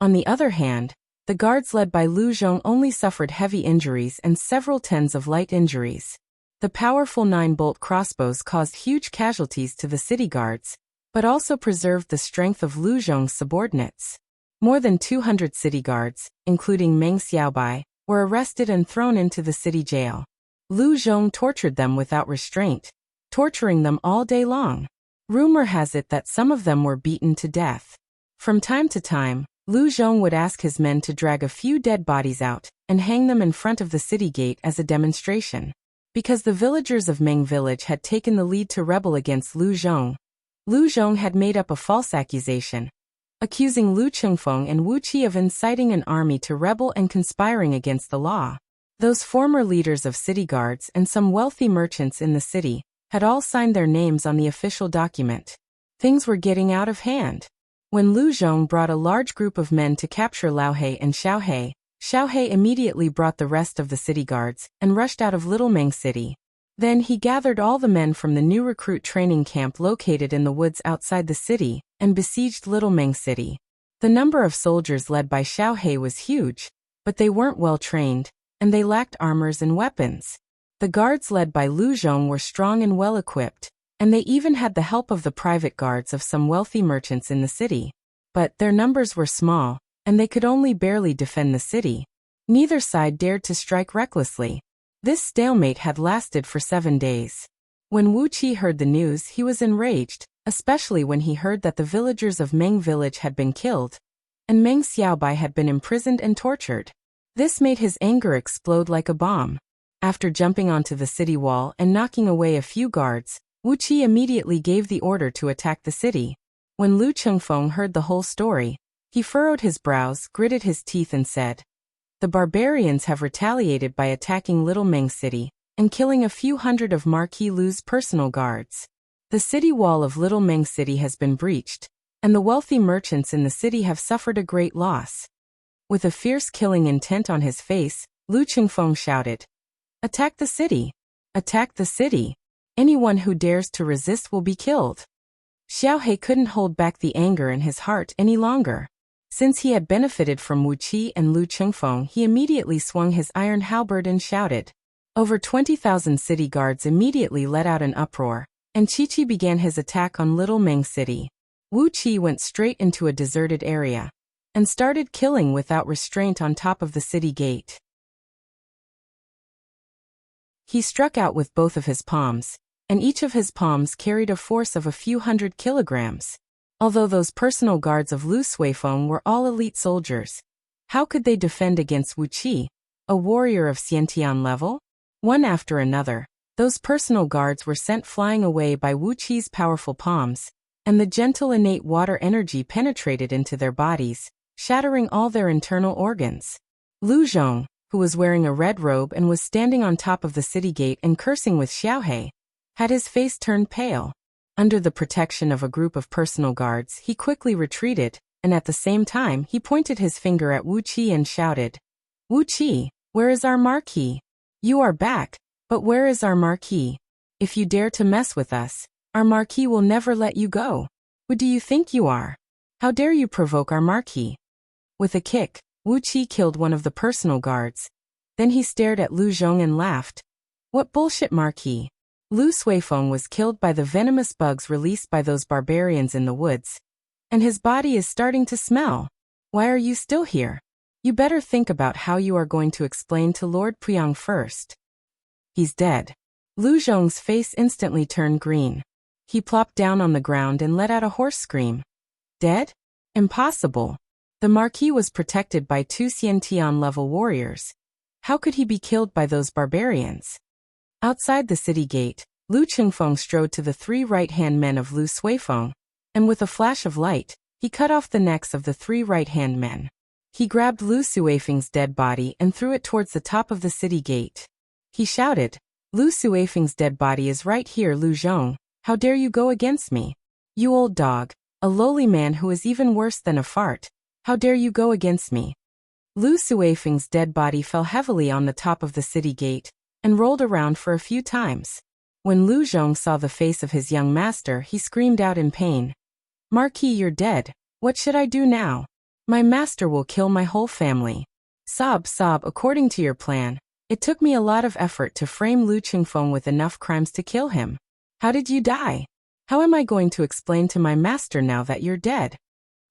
On the other hand, the guards led by Lu Zhong only suffered heavy injuries and several tens of light injuries. The powerful 9-bolt crossbows caused huge casualties to the city guards, but also preserved the strength of Lu Zhong's subordinates. More than 200 city guards, including Meng Xiaobai, were arrested and thrown into the city jail. Lu Zhong tortured them without restraint, torturing them all day long. Rumor has it that some of them were beaten to death. From time to time, Lu Zhong would ask his men to drag a few dead bodies out and hang them in front of the city gate as a demonstration. Because the villagers of Meng Village had taken the lead to rebel against Lu Zhong had made up a false accusation, accusing Lu Qingfeng and Wu Qi of inciting an army to rebel and conspiring against the law. Those former leaders of city guards and some wealthy merchants in the city had all signed their names on the official document. Things were getting out of hand. When Lu Zhong brought a large group of men to capture Laohe and Xiaohe, Xiaohe immediately brought the rest of the city guards and rushed out of Little Meng City. Then he gathered all the men from the new recruit training camp located in the woods outside the city and besieged Little Meng City. The number of soldiers led by Xiaohe was huge, but they weren't well trained, and they lacked armors and weapons. The guards led by Lu Zhong were strong and well-equipped, and they even had the help of the private guards of some wealthy merchants in the city. But their numbers were small, and they could only barely defend the city. Neither side dared to strike recklessly. This stalemate had lasted for 7 days. When Wu Qi heard the news, he was enraged, especially when he heard that the villagers of Meng village had been killed, and Meng Xiaobai had been imprisoned and tortured. This made his anger explode like a bomb. After jumping onto the city wall and knocking away a few guards, Wu Qi immediately gave the order to attack the city. When Lu Chengfeng heard the whole story, he furrowed his brows, gritted his teeth and said, "The barbarians have retaliated by attacking Little Meng City and killing a few hundred of Marquis Lu's personal guards. The city wall of Little Meng City has been breached, and the wealthy merchants in the city have suffered a great loss." With a fierce killing intent on his face, Lu Chengfeng shouted, "Attack the city! Attack the city! Anyone who dares to resist will be killed." Xiao He couldn't hold back the anger in his heart any longer. Since he had benefited from Wu Qi and Lu Chengfeng, he immediately swung his iron halberd and shouted. Over 20,000 city guards immediately let out an uproar, and Qiqi began his attack on Little Meng City. Wu Qi went straight into a deserted area and started killing without restraint on top of the city gate. He struck out with both of his palms, and each of his palms carried a force of a few hundred kilograms. Although those personal guards of Lu Suifeng were all elite soldiers, how could they defend against Wu Qi, a warrior of Xiantian level? One after another, those personal guards were sent flying away by Wu Qi's powerful palms, and the gentle innate water energy penetrated into their bodies, shattering all their internal organs. Lu Zhong, who was wearing a red robe and was standing on top of the city gate and cursing with Xiao He, had his face turned pale. Under the protection of a group of personal guards, he quickly retreated, and at the same time he pointed his finger at Wu Qi and shouted, "Wu Qi, where is our marquis? You are back, but where is our marquis? If you dare to mess with us, our marquis will never let you go. Who do you think you are? How dare you provoke our marquis?" With a kick, Wu Qi killed one of the personal guards. Then he stared at Lu Zhong and laughed. "What bullshit marquis? Lu Suifeng was killed by the venomous bugs released by those barbarians in the woods, and his body is starting to smell. Why are you still here? You better think about how you are going to explain to Lord Priang first. He's dead." Lu Zhong's face instantly turned green. He plopped down on the ground and let out a hoarse scream. Dead? Impossible. The Marquis was protected by 2 Xiantian-level warriors. How could he be killed by those barbarians? Outside the city gate, Lu Chengfeng strode to the 3 right-hand men of Lu Suifeng, and with a flash of light, he cut off the necks of the 3 right-hand men. He grabbed Lu Suifeng's dead body and threw it towards the top of the city gate. He shouted, "Lu Suifeng's dead body is right here, Lu Zhong. How dare you go against me? You old dog, a lowly man who is even worse than a fart. How dare you go against me?" Lu Suifeng's dead body fell heavily on the top of the city gate and rolled around for a few times. When Lu Zhong saw the face of his young master, he screamed out in pain. "Marquis, you're dead. What should I do now? My master will kill my whole family." Sob, sob. "According to your plan, it took me a lot of effort to frame Lu Chengfeng with enough crimes to kill him. How did you die? How am I going to explain to my master now that you're dead?"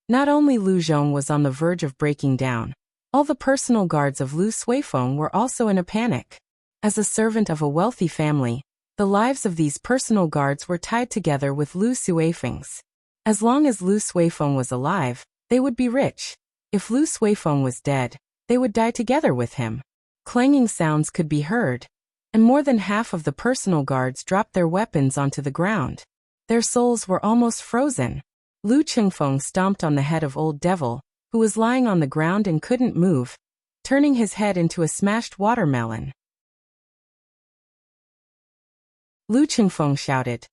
Not only Lu Zhong was on the verge of breaking down, all the personal guards of Lu Suifeng were also in a panic. As a servant of a wealthy family, the lives of these personal guards were tied together with Lu Suifeng's. As long as Lu Suifeng was alive, they would be rich. If Lu Suifeng was dead, they would die together with him. Clanging sounds could be heard, and more than half of the personal guards dropped their weapons onto the ground. Their souls were almost frozen. Lu Chengfeng stomped on the head of Old Devil, who was lying on the ground and couldn't move, turning his head into a smashed watermelon. Lu Chengfeng shouted,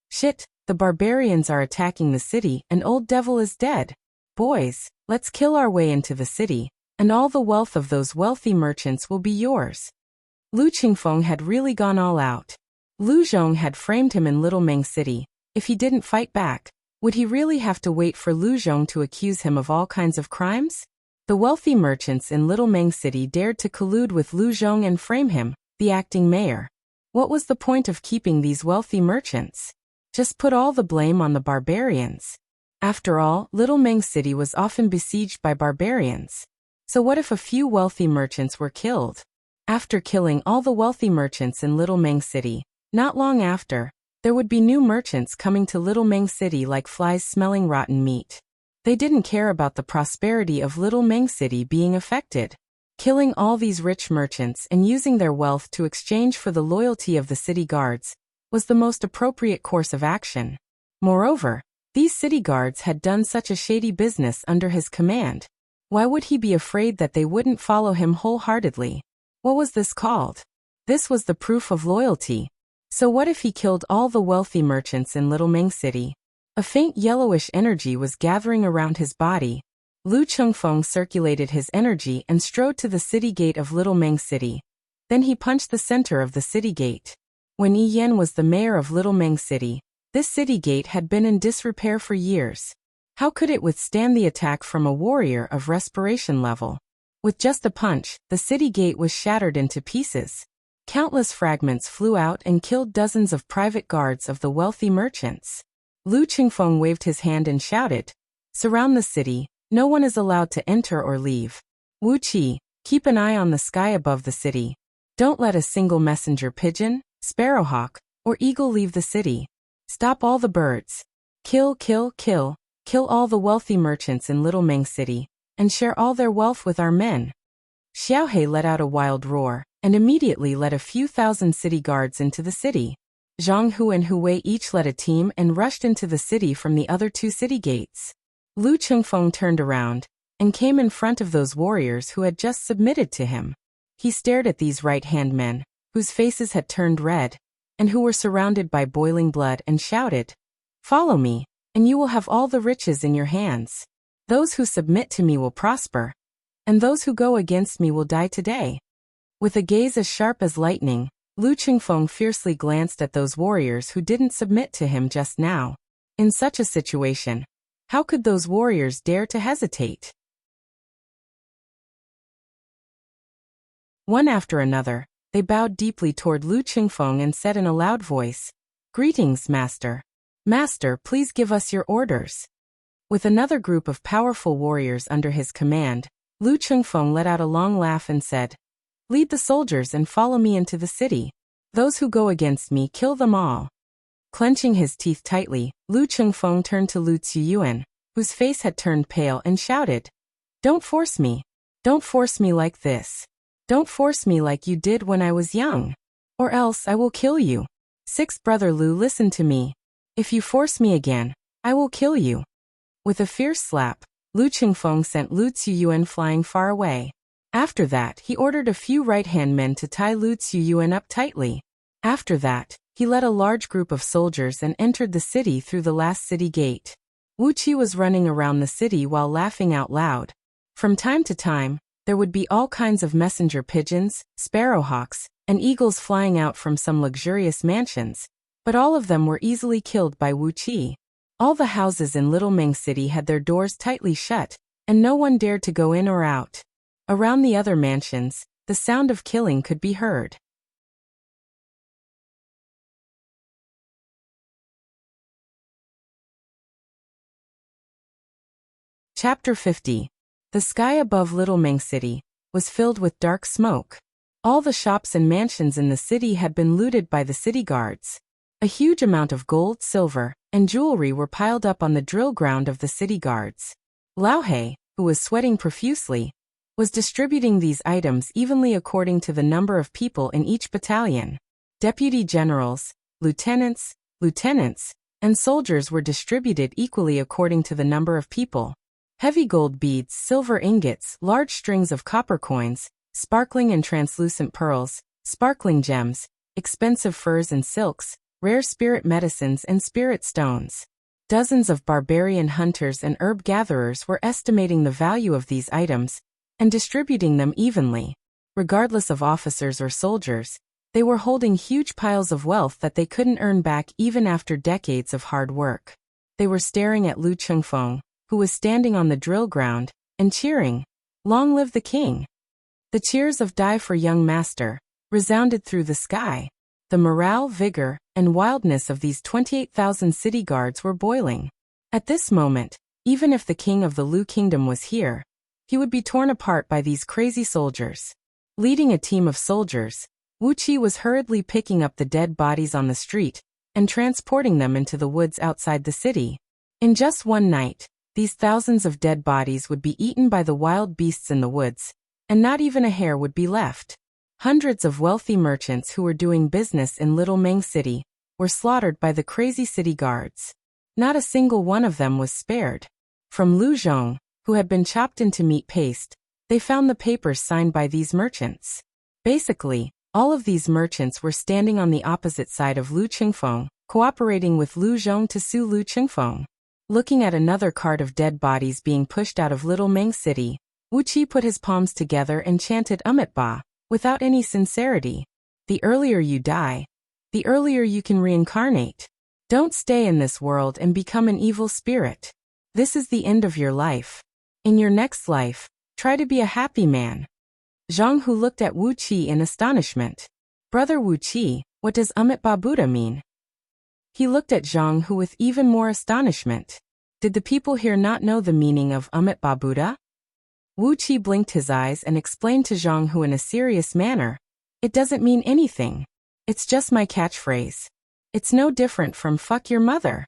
"Shit, the barbarians are attacking the city and Old Devil is dead. Boys, let's kill our way into the city, and all the wealth of those wealthy merchants will be yours." Lu Chengfeng had really gone all out. Lu Zhong had framed him in Little Meng City. If he didn't fight back, would he really have to wait for Lu Zhong to accuse him of all kinds of crimes? The wealthy merchants in Little Meng City dared to collude with Lu Zhong and frame him, the acting mayor. What was the point of keeping these wealthy merchants? Just put all the blame on the barbarians. After all, Little Meng City was often besieged by barbarians. So what if a few wealthy merchants were killed? After killing all the wealthy merchants in Little Meng City, not long after, there would be new merchants coming to Little Meng City like flies smelling rotten meat. They didn't care about the prosperity of Little Meng City being affected. Killing all these rich merchants and using their wealth to exchange for the loyalty of the city guards was the most appropriate course of action. Moreover, these city guards had done such a shady business under his command. Why would he be afraid that they wouldn't follow him wholeheartedly? What was this called? This was the proof of loyalty. So what if he killed all the wealthy merchants in Little Meng City? A faint yellowish energy was gathering around his body. Lu Chengfeng circulated his energy and strode to the city gate of Little Meng City. Then he punched the center of the city gate. When Yi Yan was the mayor of Little Meng City, this city gate had been in disrepair for years. How could it withstand the attack from a warrior of respiration level? With just a punch, the city gate was shattered into pieces. Countless fragments flew out and killed dozens of private guards of the wealthy merchants. Lu Qingfeng waved his hand and shouted, "Surround the city, no one is allowed to enter or leave. Wu Qi, keep an eye on the sky above the city. Don't let a single messenger pigeon, sparrowhawk, or eagle leave the city. Stop all the birds. Kill, kill, kill, kill all the wealthy merchants in Little Meng City, and share all their wealth with our men." Xiaohe let out a wild roar, and immediately led a few thousand city guards into the city. Zhang Hu and Hu Wei each led a team and rushed into the city from the other two city gates. Lu Chengfeng turned around, and came in front of those warriors who had just submitted to him. He stared at these right-hand men, whose faces had turned red, and who were surrounded by boiling blood, and shouted, "Follow me, and you will have all the riches in your hands. Those who submit to me will prosper, and those who go against me will die today." With a gaze as sharp as lightning, Lu Qingfeng fiercely glanced at those warriors who didn't submit to him just now. In such a situation, how could those warriors dare to hesitate? One after another, they bowed deeply toward Lu Qingfeng and said in a loud voice, "Greetings, Master. Master, please give us your orders." With another group of powerful warriors under his command, Lu Qingfeng let out a long laugh and said, "Lead the soldiers and follow me into the city. Those who go against me, kill them all." Clenching his teeth tightly, Lu Qingfeng turned to Lu Ziyuan, whose face had turned pale, and shouted, "Don't force me. Don't force me like this. Don't force me like you did when I was young. Or else I will kill you. Sixth brother Lu, listen to me. If you force me again, I will kill you." With a fierce slap, Lu Qingfeng sent Lu Ziyuan flying far away. After that, he ordered a few right-hand men to tie Lu Ziyuan up tightly. After that, he led a large group of soldiers and entered the city through the last city gate. Wu Qi was running around the city while laughing out loud. From time to time, there would be all kinds of messenger pigeons, sparrowhawks, and eagles flying out from some luxurious mansions, but all of them were easily killed by Wu Qi. All the houses in Little Meng City had their doors tightly shut, and no one dared to go in or out. Around the other mansions, the sound of killing could be heard. Chapter 50. The sky above Little Meng City was filled with dark smoke. All the shops and mansions in the city had been looted by the city guards. A huge amount of gold, silver, and jewelry were piled up on the drill ground of the city guards. Lao He, who was sweating profusely, was distributing these items evenly according to the number of people in each battalion. Deputy generals, lieutenants, and soldiers were distributed equally according to the number of people. Heavy gold beads, silver ingots, large strings of copper coins, sparkling and translucent pearls, sparkling gems, expensive furs and silks, rare spirit medicines and spirit stones. Dozens of barbarian hunters and herb gatherers were estimating the value of these items and distributing them evenly. Regardless of officers or soldiers, they were holding huge piles of wealth that they couldn't earn back even after decades of hard work. They were staring at Lu Chengfeng, who was standing on the drill ground, and cheering, "Long live the king!" The cheers of "Die for young master" resounded through the sky. The morale, vigor, and wildness of these 28,000 city guards were boiling. At this moment, even if the king of the Lu kingdom was here, he would be torn apart by these crazy soldiers. Leading a team of soldiers, Wuxia was hurriedly picking up the dead bodies on the street and transporting them into the woods outside the city. In just one night, these thousands of dead bodies would be eaten by the wild beasts in the woods, and not even a hair would be left. Hundreds of wealthy merchants who were doing business in Little Meng City were slaughtered by the crazy city guards. Not a single one of them was spared. From Lu Zhong, who had been chopped into meat paste, they found the papers signed by these merchants. Basically, all of these merchants were standing on the opposite side of Lu Qingfeng, cooperating with Lu Zhong to sue Lu Qingfeng. Looking at another cart of dead bodies being pushed out of Little Meng City, Wuxia put his palms together and chanted Ba, without any sincerity. The earlier you die, the earlier you can reincarnate. Don't stay in this world and become an evil spirit. This is the end of your life. In your next life, try to be a happy man. Zhang Hu looked at Wuxia in astonishment. Brother Wuxia, what does Ba Buddha mean? He looked at Zhang Hu with even more astonishment. Did the people here not know the meaning of Ba Buddha? Wuxia blinked his eyes and explained to Zhang Hu in a serious manner. It doesn't mean anything. It's just my catchphrase. It's no different from fuck your mother.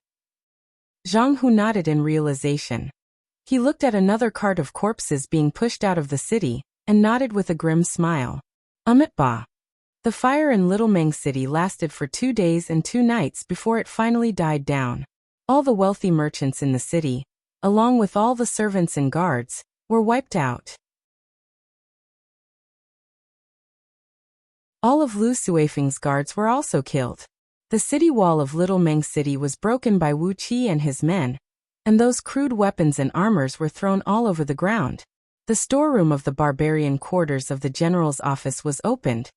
Zhang Hu nodded in realization. He looked at another cart of corpses being pushed out of the city, and nodded with a grim smile. Ba. The fire in Little Meng City lasted for 2 days and 2 nights before it finally died down. All the wealthy merchants in the city, along with all the servants and guards, were wiped out. All of Lu Suifeng's guards were also killed. The city wall of Little Meng City was broken by Wuxia and his men, and those crude weapons and armors were thrown all over the ground. The storeroom of the barbarian quarters of the general's office was opened,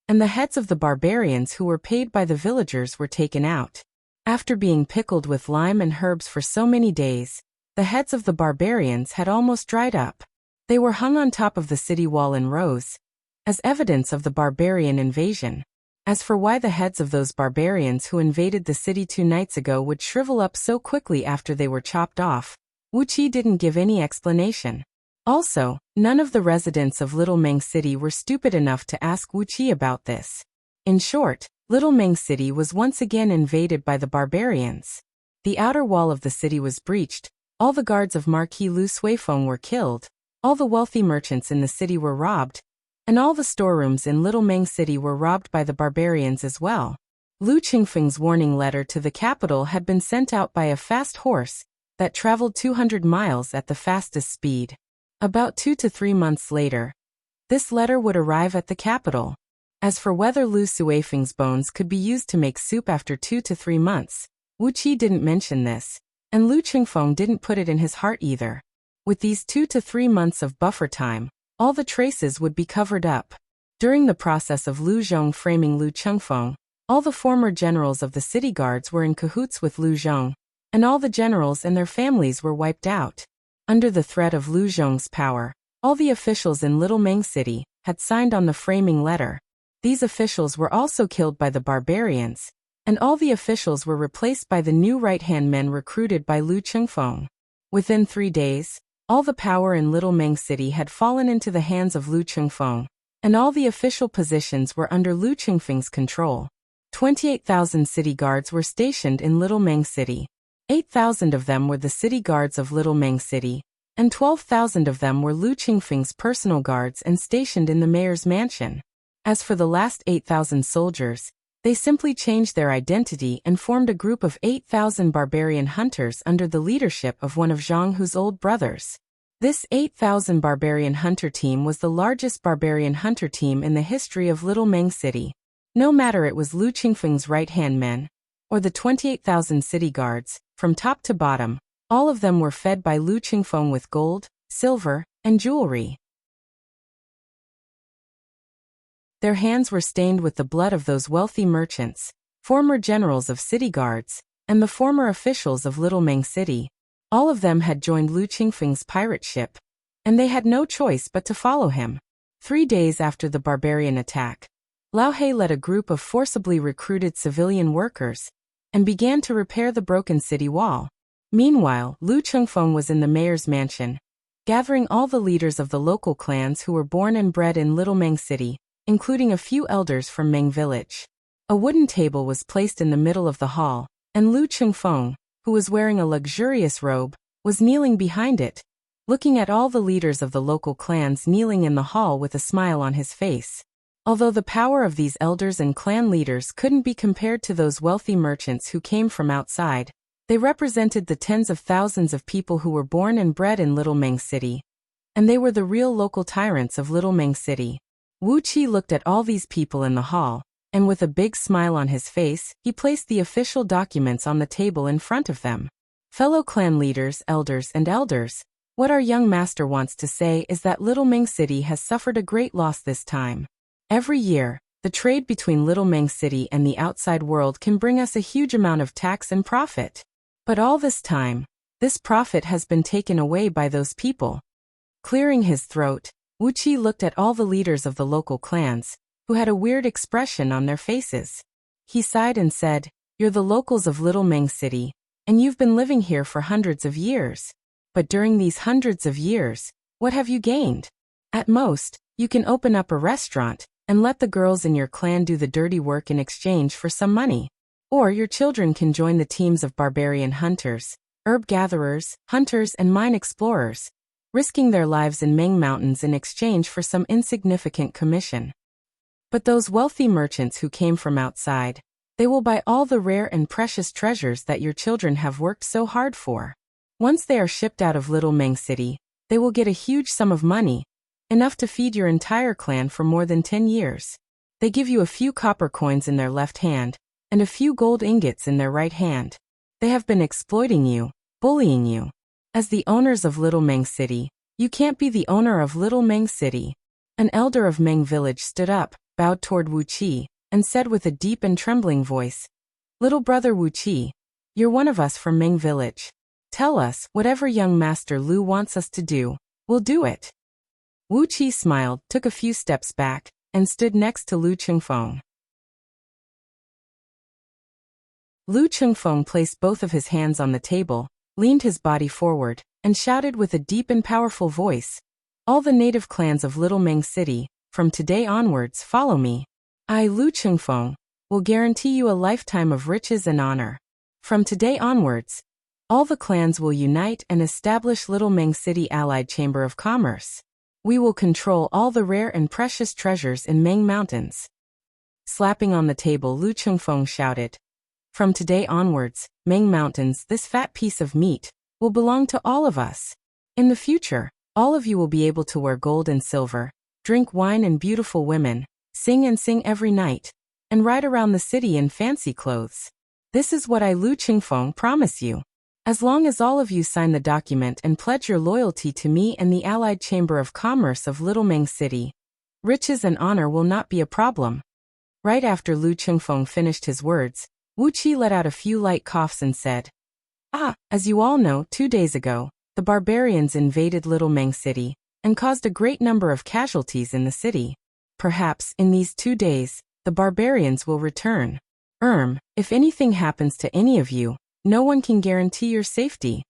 and the heads of the barbarians who were paid by the villagers were taken out. After being pickled with lime and herbs for so many days, the heads of the barbarians had almost dried up. They were hung on top of the city wall in rows, as evidence of the barbarian invasion. As for why the heads of those barbarians who invaded the city 2 nights ago would shrivel up so quickly after they were chopped off, Wuxia didn't give any explanation. Also, none of the residents of Little Meng City were stupid enough to ask Wuxia about this. In short, Little Meng City was once again invaded by the barbarians. The outer wall of the city was breached, all the guards of Marquis Lu Suifeng were killed, all the wealthy merchants in the city were robbed, and all the storerooms in Little Meng City were robbed by the barbarians as well. Lu Qingfeng's warning letter to the capital had been sent out by a fast horse that traveled 200 miles at the fastest speed. About 2 to 3 months later, this letter would arrive at the capital. As for whether Lu Suifeng's bones could be used to make soup after 2 to 3 months, Wuxia didn't mention this, and Lu Qingfeng didn't put it in his heart either. With these 2 to 3 months of buffer time, all the traces would be covered up. During the process of Lu Zhong framing Lu Qingfeng, all the former generals of the city guards were in cahoots with Lu Zhong, and all the generals and their families were wiped out. Under the threat of Lu Zhong's power, all the officials in Little Meng City had signed on the framing letter. These officials were also killed by the barbarians, and all the officials were replaced by the new right-hand men recruited by Lu Qingfeng. Within 3 days, all the power in Little Meng City had fallen into the hands of Lu Qingfeng, and all the official positions were under Lu Qingfeng's control. 28,000 city guards were stationed in Little Meng City. 8,000 of them were the city guards of Little Meng City, and 12,000 of them were Lu Qingfeng's personal guards and stationed in the mayor's mansion. As for the last 8,000 soldiers, they simply changed their identity and formed a group of 8,000 barbarian hunters under the leadership of one of Zhang Hu's old brothers. This 8,000 barbarian hunter team was the largest barbarian hunter team in the history of Little Meng City. No matter it was Lu Qingfeng's right-hand men, or the 28,000 city guards, from top to bottom, all of them were fed by Lu Qingfeng with gold, silver, and jewelry. Their hands were stained with the blood of those wealthy merchants, former generals of city guards, and the former officials of Little Meng City. All of them had joined Lu Qingfeng's pirate ship, and they had no choice but to follow him. 3 days after the barbarian attack, Lao He led a group of forcibly recruited civilian workers and began to repair the broken city wall. Meanwhile, Lu Chengfeng was in the mayor's mansion, gathering all the leaders of the local clans who were born and bred in Little Meng City, including a few elders from Meng Village. A wooden table was placed in the middle of the hall, and Lu Chengfeng, who was wearing a luxurious robe, was kneeling behind it, looking at all the leaders of the local clans kneeling in the hall with a smile on his face. Although the power of these elders and clan leaders couldn't be compared to those wealthy merchants who came from outside, they represented the tens of thousands of people who were born and bred in Little Meng City, and they were the real local tyrants of Little Meng City. Wuxia looked at all these people in the hall, and with a big smile on his face, he placed the official documents on the table in front of them. Fellow clan leaders, elders, what our young master wants to say is that Little Meng City has suffered a great loss this time. Every year, the trade between Little Meng City and the outside world can bring us a huge amount of tax and profit. But all this time, this profit has been taken away by those people. Clearing his throat, Wuxia looked at all the leaders of the local clans, who had a weird expression on their faces. He sighed and said, "You're the locals of Little Meng City, and you've been living here for hundreds of years. But during these hundreds of years, what have you gained? At most, you can open up a restaurant and let the girls in your clan do the dirty work in exchange for some money. Or your children can join the teams of barbarian hunters, herb gatherers, hunters and mine explorers, risking their lives in Meng Mountains in exchange for some insignificant commission. But those wealthy merchants who came from outside, they will buy all the rare and precious treasures that your children have worked so hard for. Once they are shipped out of Little Meng City, they will get a huge sum of money, enough to feed your entire clan for more than 10 years. They give you a few copper coins in their left hand, and a few gold ingots in their right hand. They have been exploiting you, bullying you. As the owners of Little Meng City, you can't be the owner of Little Meng City." An elder of Meng Village stood up, bowed toward Wuxia, and said with a deep and trembling voice, "Little brother Wuxia, you're one of us from Meng Village. Tell us, whatever young master Lu wants us to do, we'll do it." Wuxia smiled, took a few steps back, and stood next to Lu Chengfeng. Lu Chengfeng placed both of his hands on the table, leaned his body forward, and shouted with a deep and powerful voice, "All the native clans of Little Meng City, from today onwards, follow me. I, Lu Chengfeng, will guarantee you a lifetime of riches and honor. From today onwards, all the clans will unite and establish Little Meng City Allied Chamber of Commerce. We will control all the rare and precious treasures in Meng Mountains." Slapping on the table, Lu Chengfeng shouted, "From today onwards, Meng Mountains, this fat piece of meat, will belong to all of us. In the future, all of you will be able to wear gold and silver, drink wine and beautiful women, sing every night, and ride around the city in fancy clothes. This is what I, Lu Chengfeng, promise you. As long as all of you sign the document and pledge your loyalty to me and the Allied Chamber of Commerce of Little Meng City, riches and honor will not be a problem." Right after Lu Chengfeng finished his words, Wuxia let out a few light coughs and said, As you all know, 2 days ago, the barbarians invaded Little Meng City and caused a great number of casualties in the city. Perhaps, in these 2 days, the barbarians will return. If anything happens to any of you, no one can guarantee your safety."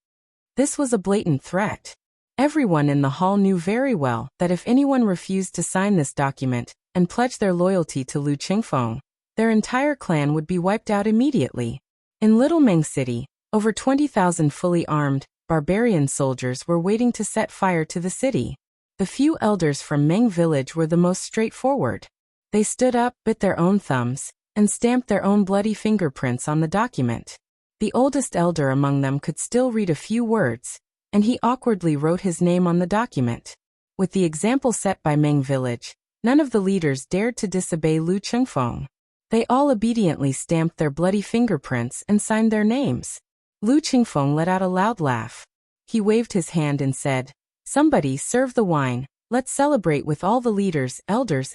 This was a blatant threat. Everyone in the hall knew very well that if anyone refused to sign this document and pledge their loyalty to Lu Chengfeng, their entire clan would be wiped out immediately. In Little Meng City, over 20,000 fully armed, barbarian soldiers were waiting to set fire to the city. The few elders from Meng Village were the most straightforward. They stood up, bit their own thumbs, and stamped their own bloody fingerprints on the document. The oldest elder among them could still read a few words, and he awkwardly wrote his name on the document. With the example set by Meng Village, none of the leaders dared to disobey Lu Chengfeng. They all obediently stamped their bloody fingerprints and signed their names. Lu Chengfeng let out a loud laugh. He waved his hand and said, "Somebody serve the wine, let's celebrate with all the leaders, elders.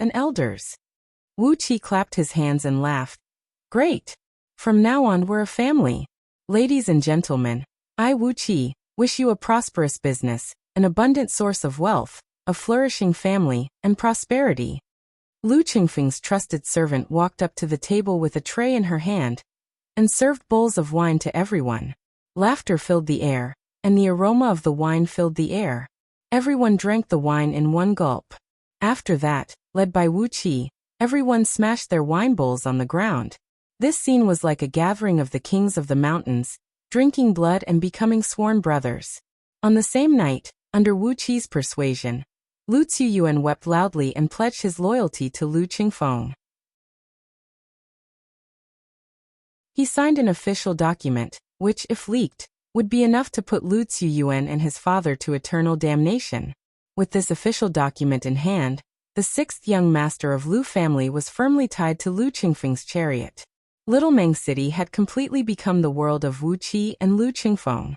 Wuxia clapped his hands and laughed. "Great! From now on we're a family. Ladies and gentlemen, I, Wuxia, wish you a prosperous business, an abundant source of wealth, a flourishing family, and prosperity." Lu Qingfeng's trusted servant walked up to the table with a tray in her hand and served bowls of wine to everyone. Laughter filled the air, and the aroma of the wine filled the air. Everyone drank the wine in one gulp. After that, led by Wuxia, everyone smashed their wine bowls on the ground. This scene was like a gathering of the kings of the mountains, drinking blood and becoming sworn brothers. On the same night, under Wuqia's persuasion, Lu Ziyuan wept loudly and pledged his loyalty to Lu Qingfeng. He signed an official document, which, if leaked, would be enough to put Lu Ziyuan and his father to eternal damnation. With this official document in hand, the sixth young master of Lu family was firmly tied to Lu Qingfeng's chariot. Little Meng City had completely become the world of Wuqia and Lu Qingfeng.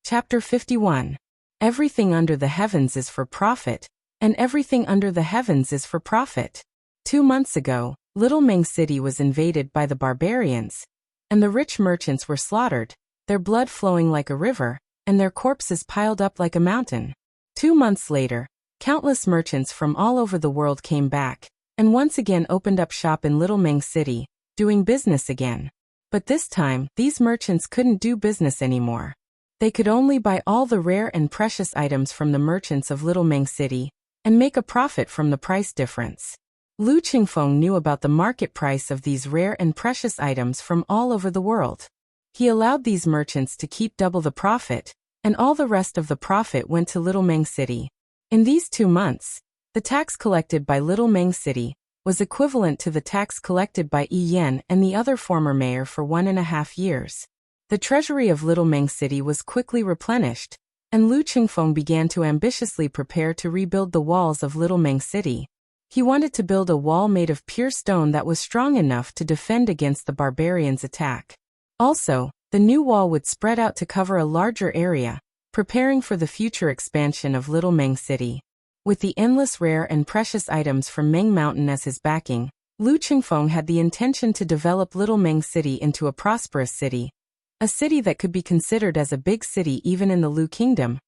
Chapter 51. Everything under the heavens is for profit, and everything under the heavens is for profit. 2 months ago, Little Meng City was invaded by the barbarians, and the rich merchants were slaughtered, their blood flowing like a river, and their corpses piled up like a mountain. 2 months later, countless merchants from all over the world came back, and once again opened up shop in Little Meng City, doing business again. But this time, these merchants couldn't do business anymore. They could only buy all the rare and precious items from the merchants of Little Meng City, and make a profit from the price difference. Lu Qingfeng knew about the market price of these rare and precious items from all over the world. He allowed these merchants to keep double the profit, and all the rest of the profit went to Little Meng City. In these 2 months, the tax collected by Little Meng City was equivalent to the tax collected by Yi Yan and the other former mayor for 1.5 years. The treasury of Little Meng City was quickly replenished, and Lu Qingfeng began to ambitiously prepare to rebuild the walls of Little Meng City. He wanted to build a wall made of pure stone that was strong enough to defend against the barbarians' attack. Also, the new wall would spread out to cover a larger area, preparing for the future expansion of Little Meng City. With the endless rare and precious items from Meng Mountain as his backing, Lu Qingfeng had the intention to develop Little Meng City into a prosperous city, a city that could be considered as a big city even in the Lu Kingdom,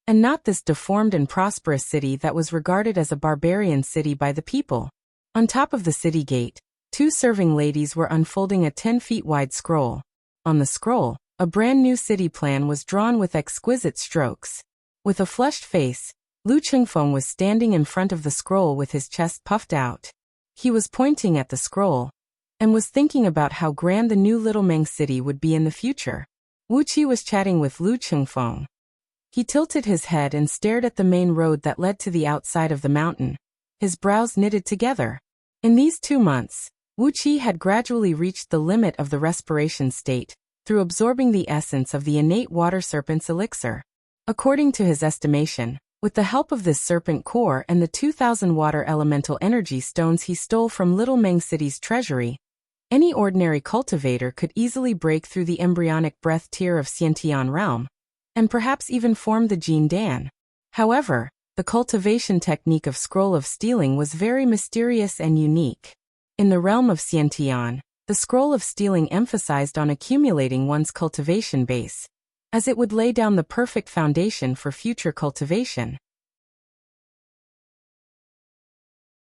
and not this deformed and prosperous city that was regarded as a barbarian city by the people. On top of the city gate, 2 serving ladies were unfolding a 10 feet wide scroll. On the scroll, a brand new city plan was drawn with exquisite strokes. With a flushed face, Lu Qingfeng was standing in front of the scroll with his chest puffed out. He was pointing at the scroll, and was thinking about how grand the new Little Meng City would be in the future. Wuqia was chatting with Lu Qingfeng. He tilted his head and stared at the main road that led to the outside of the mountain, his brows knitted together. In these 2 months, Wuqia had gradually reached the limit of the respiration state, through absorbing the essence of the innate water serpent's elixir. According to his estimation, with the help of this serpent core and the 2,000 water elemental energy stones he stole from Little Meng City's treasury, any ordinary cultivator could easily break through the embryonic breath tier of Xiantian realm, and perhaps even form the Jin Dan. However, the cultivation technique of Scroll of Stealing was very mysterious and unique. In the realm of Xiantian, the Scroll of Stealing emphasized on accumulating one's cultivation base, as it would lay down the perfect foundation for future cultivation.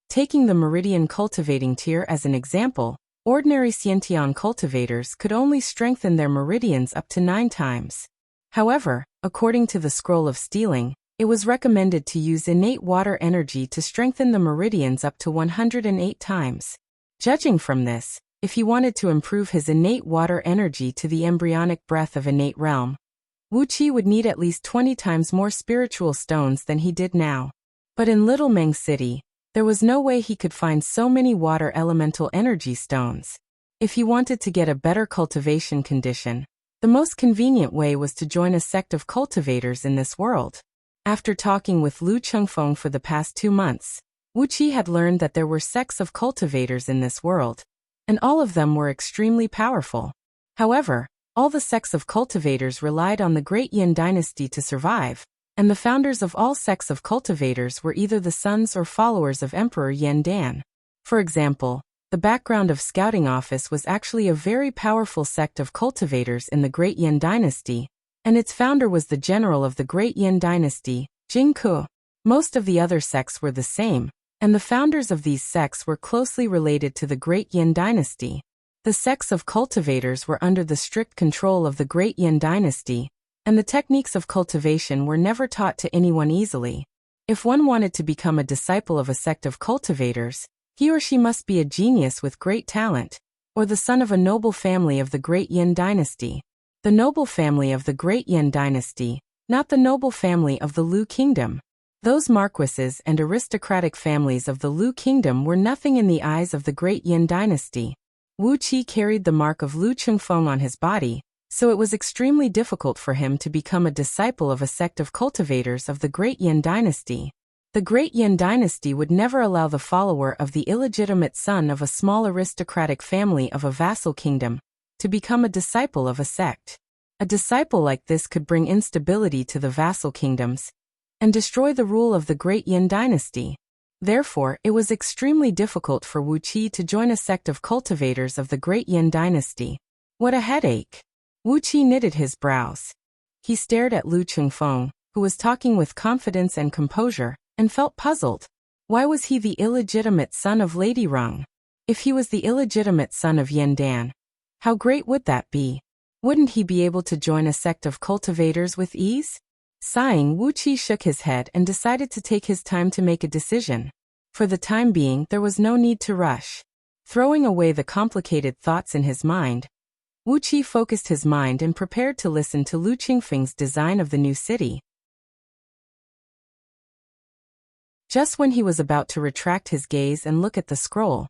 Taking the Meridian cultivating tier as an example, ordinary Xiantian cultivators could only strengthen their meridians up to 9 times. However, according to the Scroll of Stealing, it was recommended to use innate water energy to strengthen the meridians up to 108 times. Judging from this, if he wanted to improve his innate water energy to the embryonic breath of innate realm, Wuqia would need at least 20 times more spiritual stones than he did now. But in Little Meng City, there was no way he could find so many water elemental energy stones. If he wanted to get a better cultivation condition, the most convenient way was to join a sect of cultivators in this world. After talking with Lu Qingfeng for the past 2 months, Wuqia had learned that there were sects of cultivators in this world, and all of them were extremely powerful. However, all the sects of cultivators relied on the Great Yin dynasty to survive, and the founders of all sects of cultivators were either the sons or followers of Emperor Yen Dan. For example, the background of Scouting Office was actually a very powerful sect of cultivators in the Great Yin dynasty, and its founder was the general of the Great Yin Dynasty, Jingke. Most of the other sects were the same, and the founders of these sects were closely related to the Great Yin Dynasty. The sects of cultivators were under the strict control of the Great Yin Dynasty, and the techniques of cultivation were never taught to anyone easily. If one wanted to become a disciple of a sect of cultivators, he or she must be a genius with great talent, or the son of a noble family of the Great Yin Dynasty. The noble family of the Great Yin Dynasty, not the noble family of the Lu Kingdom. Those marquises and aristocratic families of the Lu Kingdom were nothing in the eyes of the Great Yin Dynasty. Wuxia carried the mark of Lu Chengfeng on his body, so it was extremely difficult for him to become a disciple of a sect of cultivators of the Great Yin Dynasty. The Great Yin Dynasty would never allow the follower of the illegitimate son of a small aristocratic family of a vassal kingdom to become a disciple of a sect. A disciple like this could bring instability to the vassal kingdoms and destroy the rule of the Great Yin Dynasty. Therefore, it was extremely difficult for Wuxia to join a sect of cultivators of the Great Yin Dynasty. What a headache! Wuxia knitted his brows. He stared at Lu Chengfeng, who was talking with confidence and composure, and felt puzzled. Why was he the illegitimate son of Lady Rong? If he was the illegitimate son of Yin Dan, how great would that be? Wouldn't he be able to join a sect of cultivators with ease? Sighing, Wuxia shook his head and decided to take his time to make a decision. For the time being, there was no need to rush. Throwing away the complicated thoughts in his mind, Wuxia focused his mind and prepared to listen to Lu Qingfeng's design of the new city. Just when he was about to retract his gaze and look at the scroll,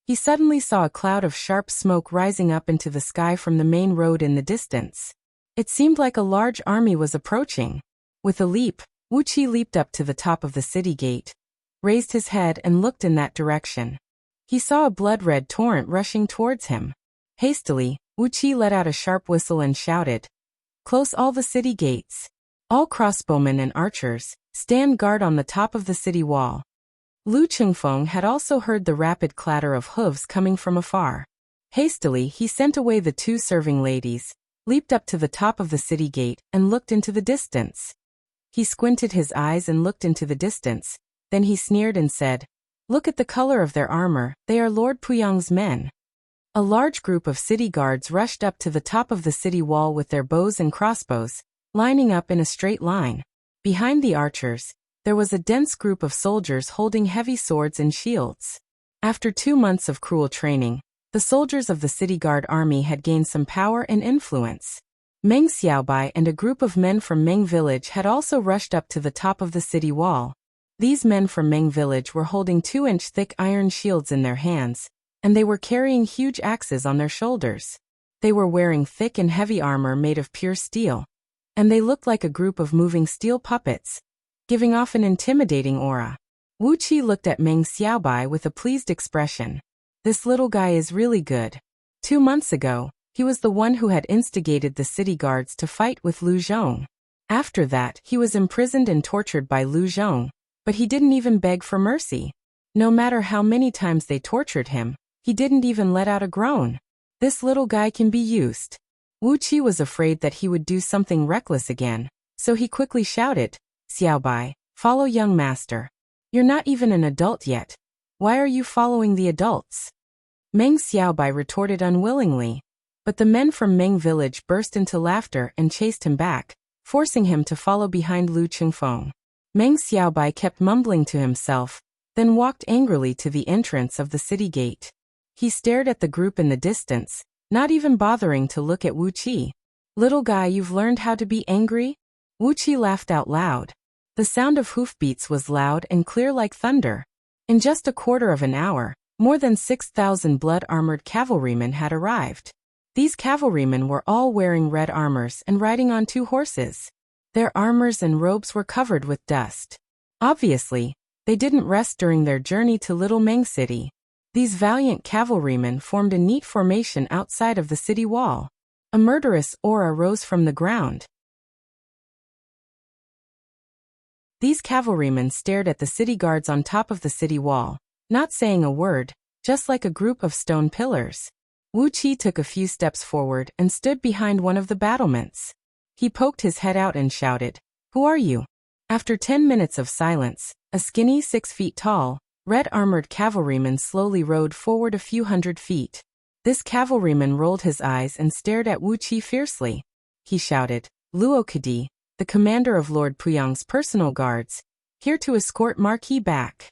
he suddenly saw a cloud of sharp smoke rising up into the sky from the main road in the distance. It seemed like a large army was approaching. With a leap, Wuxia leaped up to the top of the city gate, raised his head and looked in that direction. He saw a blood-red torrent rushing towards him. Hastily, Wuxia let out a sharp whistle and shouted, "Close all the city gates. All crossbowmen and archers, stand guard on the top of the city wall." Lu Chengfeng had also heard the rapid clatter of hooves coming from afar. Hastily, he sent away the two serving ladies, leaped up to the top of the city gate, and looked into the distance. He squinted his eyes and looked into the distance, then he sneered and said, "Look at the color of their armor, they are Lord Puyang's men." A large group of city guards rushed up to the top of the city wall with their bows and crossbows, lining up in a straight line. Behind the archers, there was a dense group of soldiers holding heavy swords and shields. After 2 months of cruel training, the soldiers of the city guard army had gained some power and influence. Meng Xiaobai and a group of men from Meng village had also rushed up to the top of the city wall. These men from Meng village were holding 2-inch thick iron shields in their hands, and they were carrying huge axes on their shoulders. They were wearing thick and heavy armor made of pure steel, and they looked like a group of moving steel puppets, giving off an intimidating aura. Wuxia looked at Meng Xiaobai with a pleased expression. This little guy is really good. 2 months ago, he was the one who had instigated the city guards to fight with Lu Zhong. After that, he was imprisoned and tortured by Lu Zhong, but he didn't even beg for mercy. No matter how many times they tortured him, he didn't even let out a groan. This little guy can be used. Wuxia was afraid that he would do something reckless again, so he quickly shouted, "Xiaobai, follow young master. You're not even an adult yet. Why are you following the adults?" Meng Xiaobai retorted unwillingly, but the men from Meng village burst into laughter and chased him back, forcing him to follow behind Lu Chengfeng. Meng Xiaobai kept mumbling to himself, then walked angrily to the entrance of the city gate. He stared at the group in the distance, not even bothering to look at Wuxia. "Little guy, you've learned how to be angry?" Wuxia laughed out loud. The sound of hoofbeats was loud and clear like thunder. In just a quarter of an hour, more than 6,000 blood-armored cavalrymen had arrived. These cavalrymen were all wearing red armors and riding on 2 horses. Their armors and robes were covered with dust. Obviously, they didn't rest during their journey to Little Meng City. These valiant cavalrymen formed a neat formation outside of the city wall. A murderous aura rose from the ground. These cavalrymen stared at the city guards on top of the city wall, not saying a word, just like a group of stone pillars. Wuxia took a few steps forward and stood behind one of the battlements. He poked his head out and shouted, "Who are you?" After 10 minutes of silence, a skinny 6 feet tall, red-armored cavalryman slowly rode forward a few hundred feet. This cavalryman rolled his eyes and stared at Wuqi fiercely. He shouted, "Luo Kadi, the commander of Lord Puyang's personal guards, here to escort Marquis back."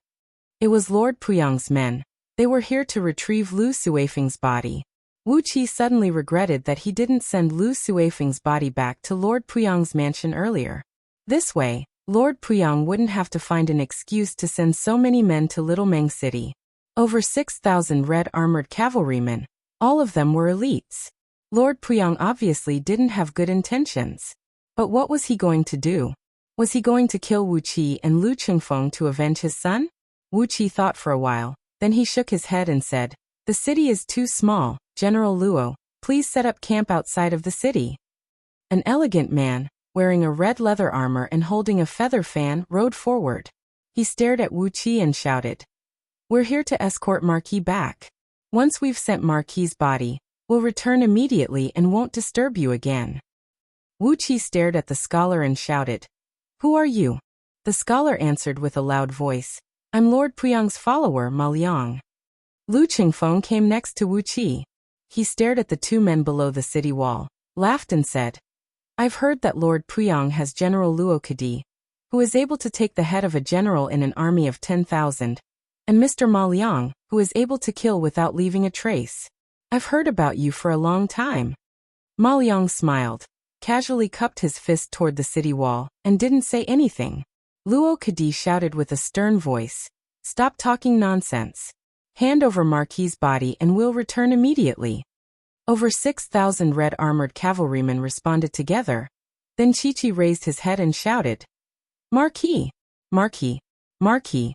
It was Lord Puyang's men. They were here to retrieve Lu Suifeng's body. Wuqi suddenly regretted that he didn't send Lu Suifeng's body back to Lord Puyang's mansion earlier. This way, Lord Puyang wouldn't have to find an excuse to send so many men to Little Meng City. Over 6,000 red-armored cavalrymen. All of them were elites. Lord Puyang obviously didn't have good intentions. But what was he going to do? Was he going to kill Wuqi and Lu Qingfeng to avenge his son? Wuqi thought for a while, then he shook his head and said, "The city is too small, General Luo, please set up camp outside of the city." An elegant man, wearing a red leather armor and holding a feather fan, rode forward. He stared at Wuqi and shouted, "We're here to escort Marquis back. Once we've sent Marquis's body, we'll return immediately and won't disturb you again." Wuqi stared at the scholar and shouted, "Who are you?" The scholar answered with a loud voice, "I'm Lord Puyang's follower, Ma Liang." Lu Qingfeng came next to Wuqi. He stared at the two men below the city wall, laughed and said, "I've heard that Lord Puyang has General Luo Kadi, who is able to take the head of a general in an army of 10,000, and Mr. Ma Liang, who is able to kill without leaving a trace. I've heard about you for a long time." Ma Liang smiled, casually cupped his fist toward the city wall, and didn't say anything. Luo Kadi shouted with a stern voice, "Stop talking nonsense. Hand over Marquis's body and we'll return immediately." Over 6,000 red-armored cavalrymen responded together. Then Chichi raised his head and shouted, "Marquis! Marquis! Marquis!"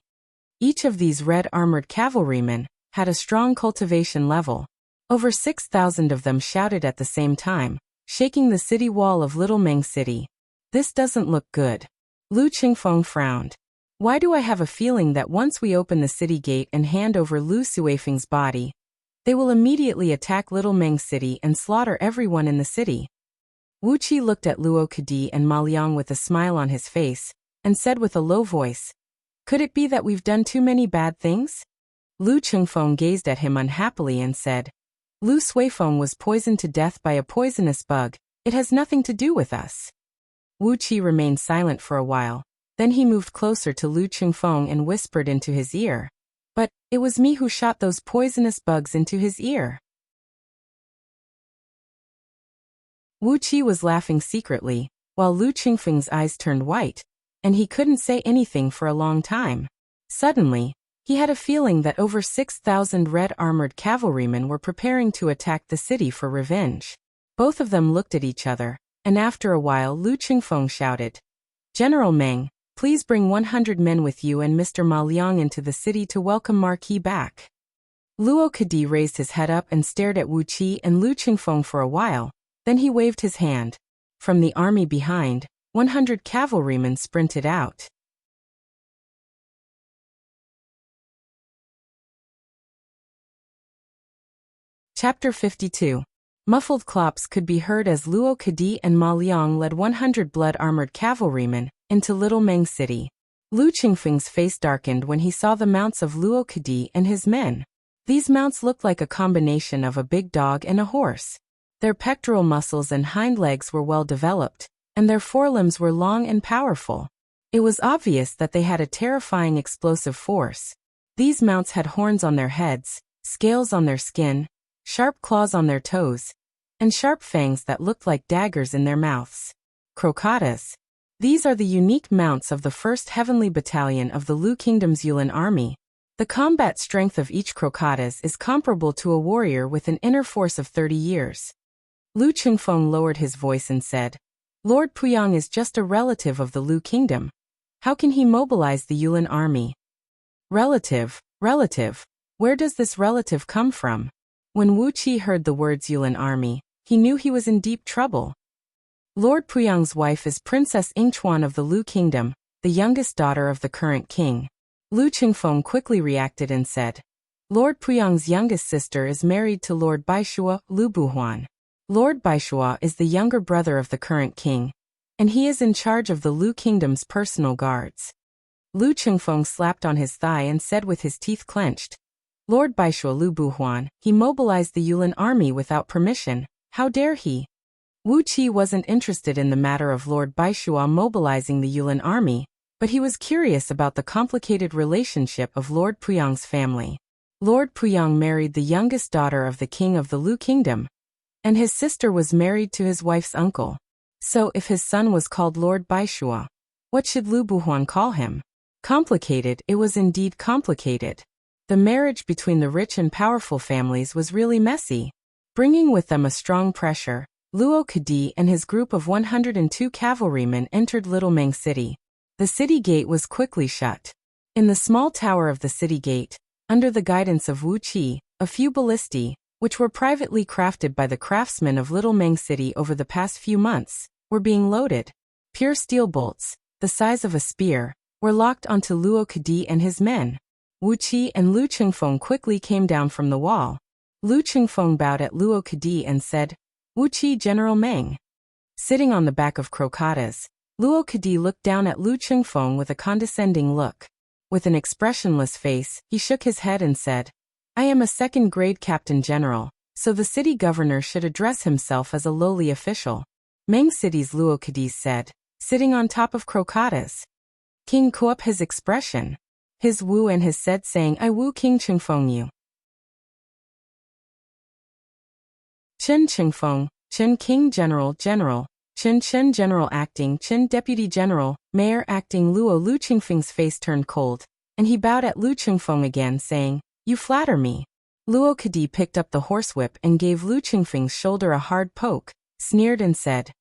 Each of these red-armored cavalrymen had a strong cultivation level. Over 6,000 of them shouted at the same time, shaking the city wall of Little Meng City. "This doesn't look good." Lu Qingfeng frowned. "Why do I have a feeling that once we open the city gate and hand over Lu Suifeng's body, they will immediately attack Little Meng City and slaughter everyone in the city?" Wuqi looked at Luo Kadi and Ma Liang with a smile on his face, and said with a low voice, "Could it be that we've done too many bad things?" Lu Qingfeng gazed at him unhappily and said, "Lu Suifeng was poisoned to death by a poisonous bug. It has nothing to do with us." Wuqi remained silent for a while. Then he moved closer to Lu Qingfeng and whispered into his ear, "But it was me who shot those poisonous bugs into his ear." Wuqi was laughing secretly, while Lu Qingfeng's eyes turned white, and he couldn't say anything for a long time. Suddenly, he had a feeling that over 6,000 red-armored cavalrymen were preparing to attack the city for revenge. Both of them looked at each other, and after a while Lu Qingfeng shouted, "General Meng, please bring 100 men with you and Mr. Ma Liang into the city to welcome Marquis back." Luo Kadi raised his head up and stared at Wuqi and Lu Qingfeng for a while, then he waved his hand. From the army behind, 100 cavalrymen sprinted out. Chapter 52. Muffled clops could be heard as Luo Kadi and Ma Liang led 100 blood-armored cavalrymen into Little Meng City. Lu Qingfeng's face darkened when he saw the mounts of Luo Kadi and his men. These mounts looked like a combination of a big dog and a horse. Their pectoral muscles and hind legs were well developed, and their forelimbs were long and powerful. It was obvious that they had a terrifying explosive force. These mounts had horns on their heads, scales on their skin, sharp claws on their toes, and sharp fangs that looked like daggers in their mouths. Crocatas. These are the unique mounts of the 1st Heavenly Battalion of the Lu Kingdom's Yulin Army. The combat strength of each Crocatas is comparable to a warrior with an inner force of 30 years. Lu Qingfeng lowered his voice and said, "Lord Puyang is just a relative of the Lu Kingdom. How can he mobilize the Yulin Army?" Relative. Where does this relative come from? When Wuqi heard the words Yulin Army, he knew he was in deep trouble. Lord Puyang's wife is Princess Yingchuan of the Lu Kingdom, the youngest daughter of the current king. Lu Qingfeng quickly reacted and said, "Lord Puyang's youngest sister is married to Lord Baishua, Lu Buhuan." Lord Baishua is the younger brother of the current king, and he is in charge of the Lu Kingdom's personal guards. Lu Chengfeng slapped on his thigh and said with his teeth clenched, Lord Baishua Lu Buhuan, he mobilized the Yulin army without permission. How dare he? Wu Qi wasn't interested in the matter of Lord Baishua mobilizing the Yulin army, but he was curious about the complicated relationship of Lord Puyang's family. Lord Puyang married the youngest daughter of the king of the Lu Kingdom, and his sister was married to his wife's uncle. So if his son was called Lord Baishua, what should Lu Buhuan call him? Complicated, it was indeed complicated. The marriage between the rich and powerful families was really messy, bringing with them a strong pressure. Luo Kadi and his group of 102 cavalrymen entered Little Meng City. The city gate was quickly shut. In the small tower of the city gate, under the guidance of Wu Qi, a few ballistae, which were privately crafted by the craftsmen of Little Meng City over the past few months, were being loaded. Pure steel bolts, the size of a spear, were locked onto Luo Kadi and his men. Wu Qi and Lu Chengfeng quickly came down from the wall. Lu Chengfeng bowed at Luo Kadi and said, Wu Qi General Meng. Sitting on the back of Crocatas, Luo Kadi looked down at Lu Chengfeng with a condescending look. With an expressionless face, he shook his head and said, I am a second-grade captain general, so the city governor should address himself as a lowly official. Meng City's Luo Kadi said, sitting on top of Crocatas. King Kuop his expression. His Wu and his said saying I Wu King Chengfeng you. Chen Chengfeng, Chen King General General, Chen General Acting Chen Deputy General, Mayor Acting Luo. Lu Chengfeng's face turned cold, and he bowed at Lu Chengfeng again saying, You flatter me. Luo Kadi picked up the horsewhip and gave Lu Chengfeng's shoulder a hard poke, sneered and said,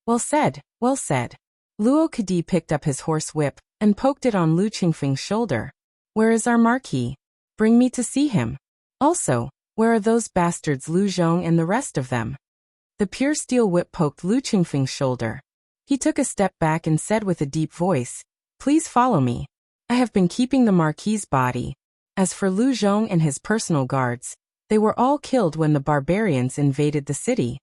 Well said, well said. Luo Kadi picked up his horsewhip and poked it on Lu Chengfeng's shoulder. Where is our marquis? Bring me to see him. Also, where are those bastards Lu Zhong and the rest of them? The pure steel whip poked Lu Chengfeng's shoulder. He took a step back and said with a deep voice, Please follow me. I have been keeping the marquis's body. As for Lu Zhong and his personal guards, they were all killed when the barbarians invaded the city.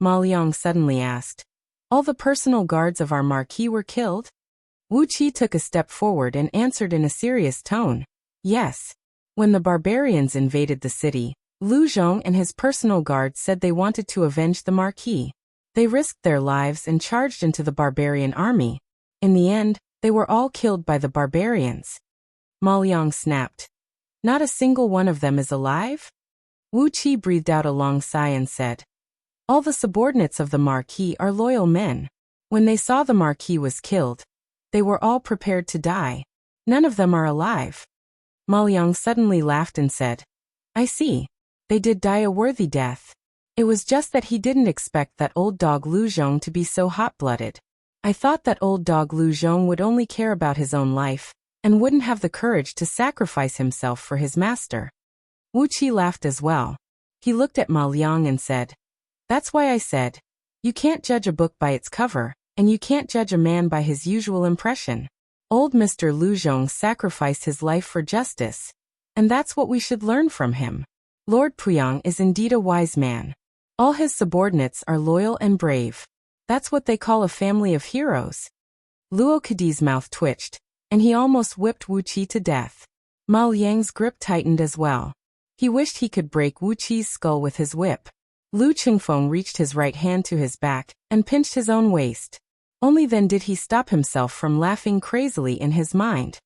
Ma Liang suddenly asked, All the personal guards of our marquis were killed? Wu Qi took a step forward and answered in a serious tone, Yes. When the barbarians invaded the city, Lu Zhong and his personal guards said they wanted to avenge the marquis. They risked their lives and charged into the barbarian army. In the end, they were all killed by the barbarians. Ma Liang snapped, Not a single one of them is alive? Wu Qi breathed out a long sigh and said, All the subordinates of the marquis are loyal men. When they saw the marquis was killed, they were all prepared to die. None of them are alive. Ma Liang suddenly laughed and said, I see. They did die a worthy death. It was just that he didn't expect that old dog Lu Zhong to be so hot-blooded. I thought that old dog Lu Zhong would only care about his own life, and wouldn't have the courage to sacrifice himself for his master. Wu Qi laughed as well. He looked at Ma Liang and said, That's why I said, you can't judge a book by its cover, and you can't judge a man by his usual impression. Old Mr. Lu Zhong sacrificed his life for justice, and that's what we should learn from him. Lord Puyang is indeed a wise man. All his subordinates are loyal and brave. That's what they call a family of heroes. Luo Kadi's mouth twitched, and he almost whipped Wu Qi to death. Ma Liang's grip tightened as well. He wished he could break Wu Qi's skull with his whip. Lu Chengfeng reached his right hand to his back and pinched his own waist. Only then did he stop himself from laughing crazily in his mind.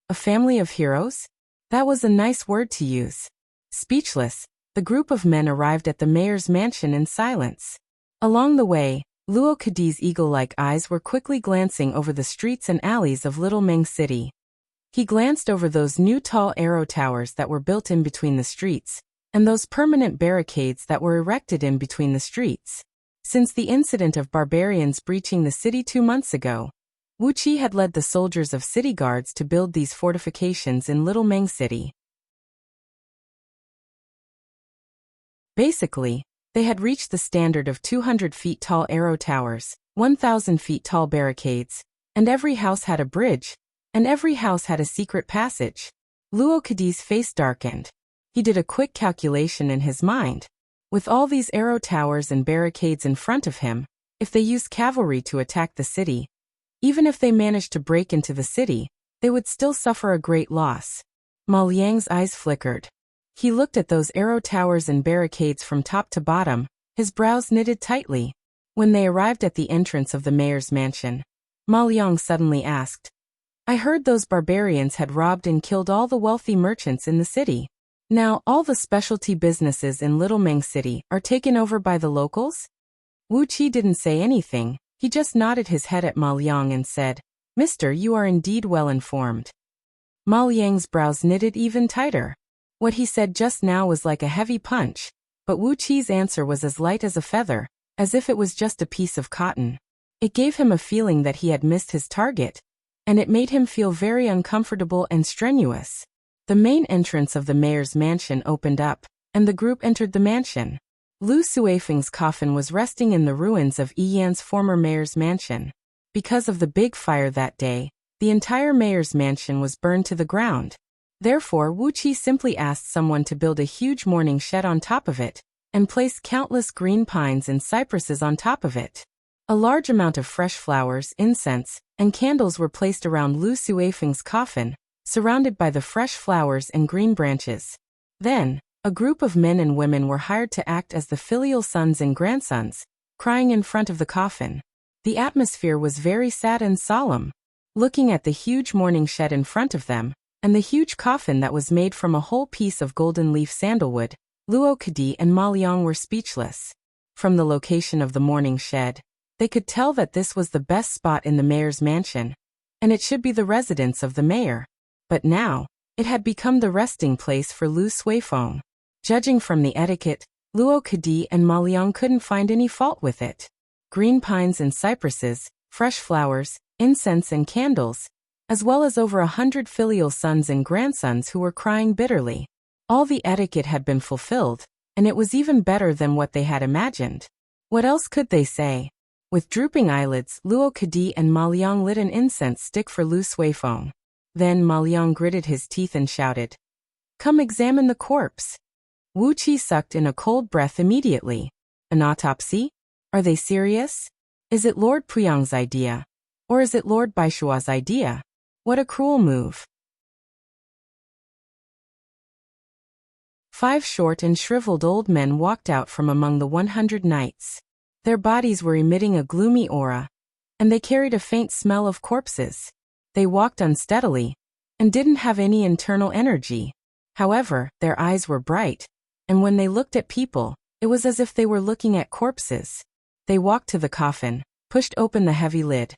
A family of heroes? That was a nice word to use. Speechless, the group of men arrived at the mayor's mansion in silence. Along the way, Luo Kadi's eagle-like eyes were quickly glancing over the streets and alleys of Little Meng City. He glanced over those new tall arrow towers that were built in between the streets, and those permanent barricades that were erected in between the streets. Since the incident of barbarians breaching the city 2 months ago, Wu Qi had led the soldiers of city guards to build these fortifications in Little Meng City. Basically, they had reached the standard of 200 feet tall arrow towers, 1,000 feet tall barricades, and every house had a bridge, and every house had a secret passage. Luo Kadi's face darkened. He did a quick calculation in his mind. With all these arrow towers and barricades in front of him, if they used cavalry to attack the city, even if they managed to break into the city, they would still suffer a great loss. Ma Liang's eyes flickered. He looked at those arrow towers and barricades from top to bottom, his brows knitted tightly. When they arrived at the entrance of the mayor's mansion, Ma Liang suddenly asked, "I heard those barbarians had robbed and killed all the wealthy merchants in the city. Now all the specialty businesses in Little Meng City are taken over by the locals?" Wu Qi didn't say anything, he just nodded his head at Ma Liang and said, "Mister, you are indeed well informed." Ma Liang's brows knitted even tighter. What he said just now was like a heavy punch, but Wu Qi's answer was as light as a feather, as if it was just a piece of cotton. It gave him a feeling that he had missed his target, and it made him feel very uncomfortable and strenuous. The main entrance of the mayor's mansion opened up, and the group entered the mansion. Lu Suifeng's coffin was resting in the ruins of Yi Yan's former mayor's mansion. Because of the big fire that day, the entire mayor's mansion was burned to the ground. Therefore, Wu Qi simply asked someone to build a huge mourning shed on top of it, and place countless green pines and cypresses on top of it. A large amount of fresh flowers, incense, and candles were placed around Lu Suifeng's coffin, surrounded by the fresh flowers and green branches. Then, a group of men and women were hired to act as the filial sons and grandsons, crying in front of the coffin. The atmosphere was very sad and solemn. Looking at the huge mourning shed in front of them, and the huge coffin that was made from a whole piece of golden leaf sandalwood, Luo Kadi and Ma Liang were speechless. From the location of the mourning shed, they could tell that this was the best spot in the mayor's mansion, and it should be the residence of the mayor. But now, it had become the resting place for Lu Suifeng. Judging from the etiquette, Luo Kadi and Ma Liang couldn't find any fault with it. Green pines and cypresses, fresh flowers, incense and candles, as well as over 100 filial sons and grandsons who were crying bitterly. All the etiquette had been fulfilled, and it was even better than what they had imagined. What else could they say? With drooping eyelids, Luo Kadi and Ma Liang lit an incense stick for Lu Suifeng. Then Ma Liang gritted his teeth and shouted, "Come examine the corpse." Wu Qi sucked in a cold breath immediately. An autopsy? Are they serious? Is it Lord Puyang's idea? Or is it Lord Baishua's idea? What a cruel move. 5 short and shriveled old men walked out from among the 100 knights. Their bodies were emitting a gloomy aura, and they carried a faint smell of corpses. They walked unsteadily, and didn't have any internal energy. However, their eyes were bright, and when they looked at people, it was as if they were looking at corpses. They walked to the coffin, pushed open the heavy lid,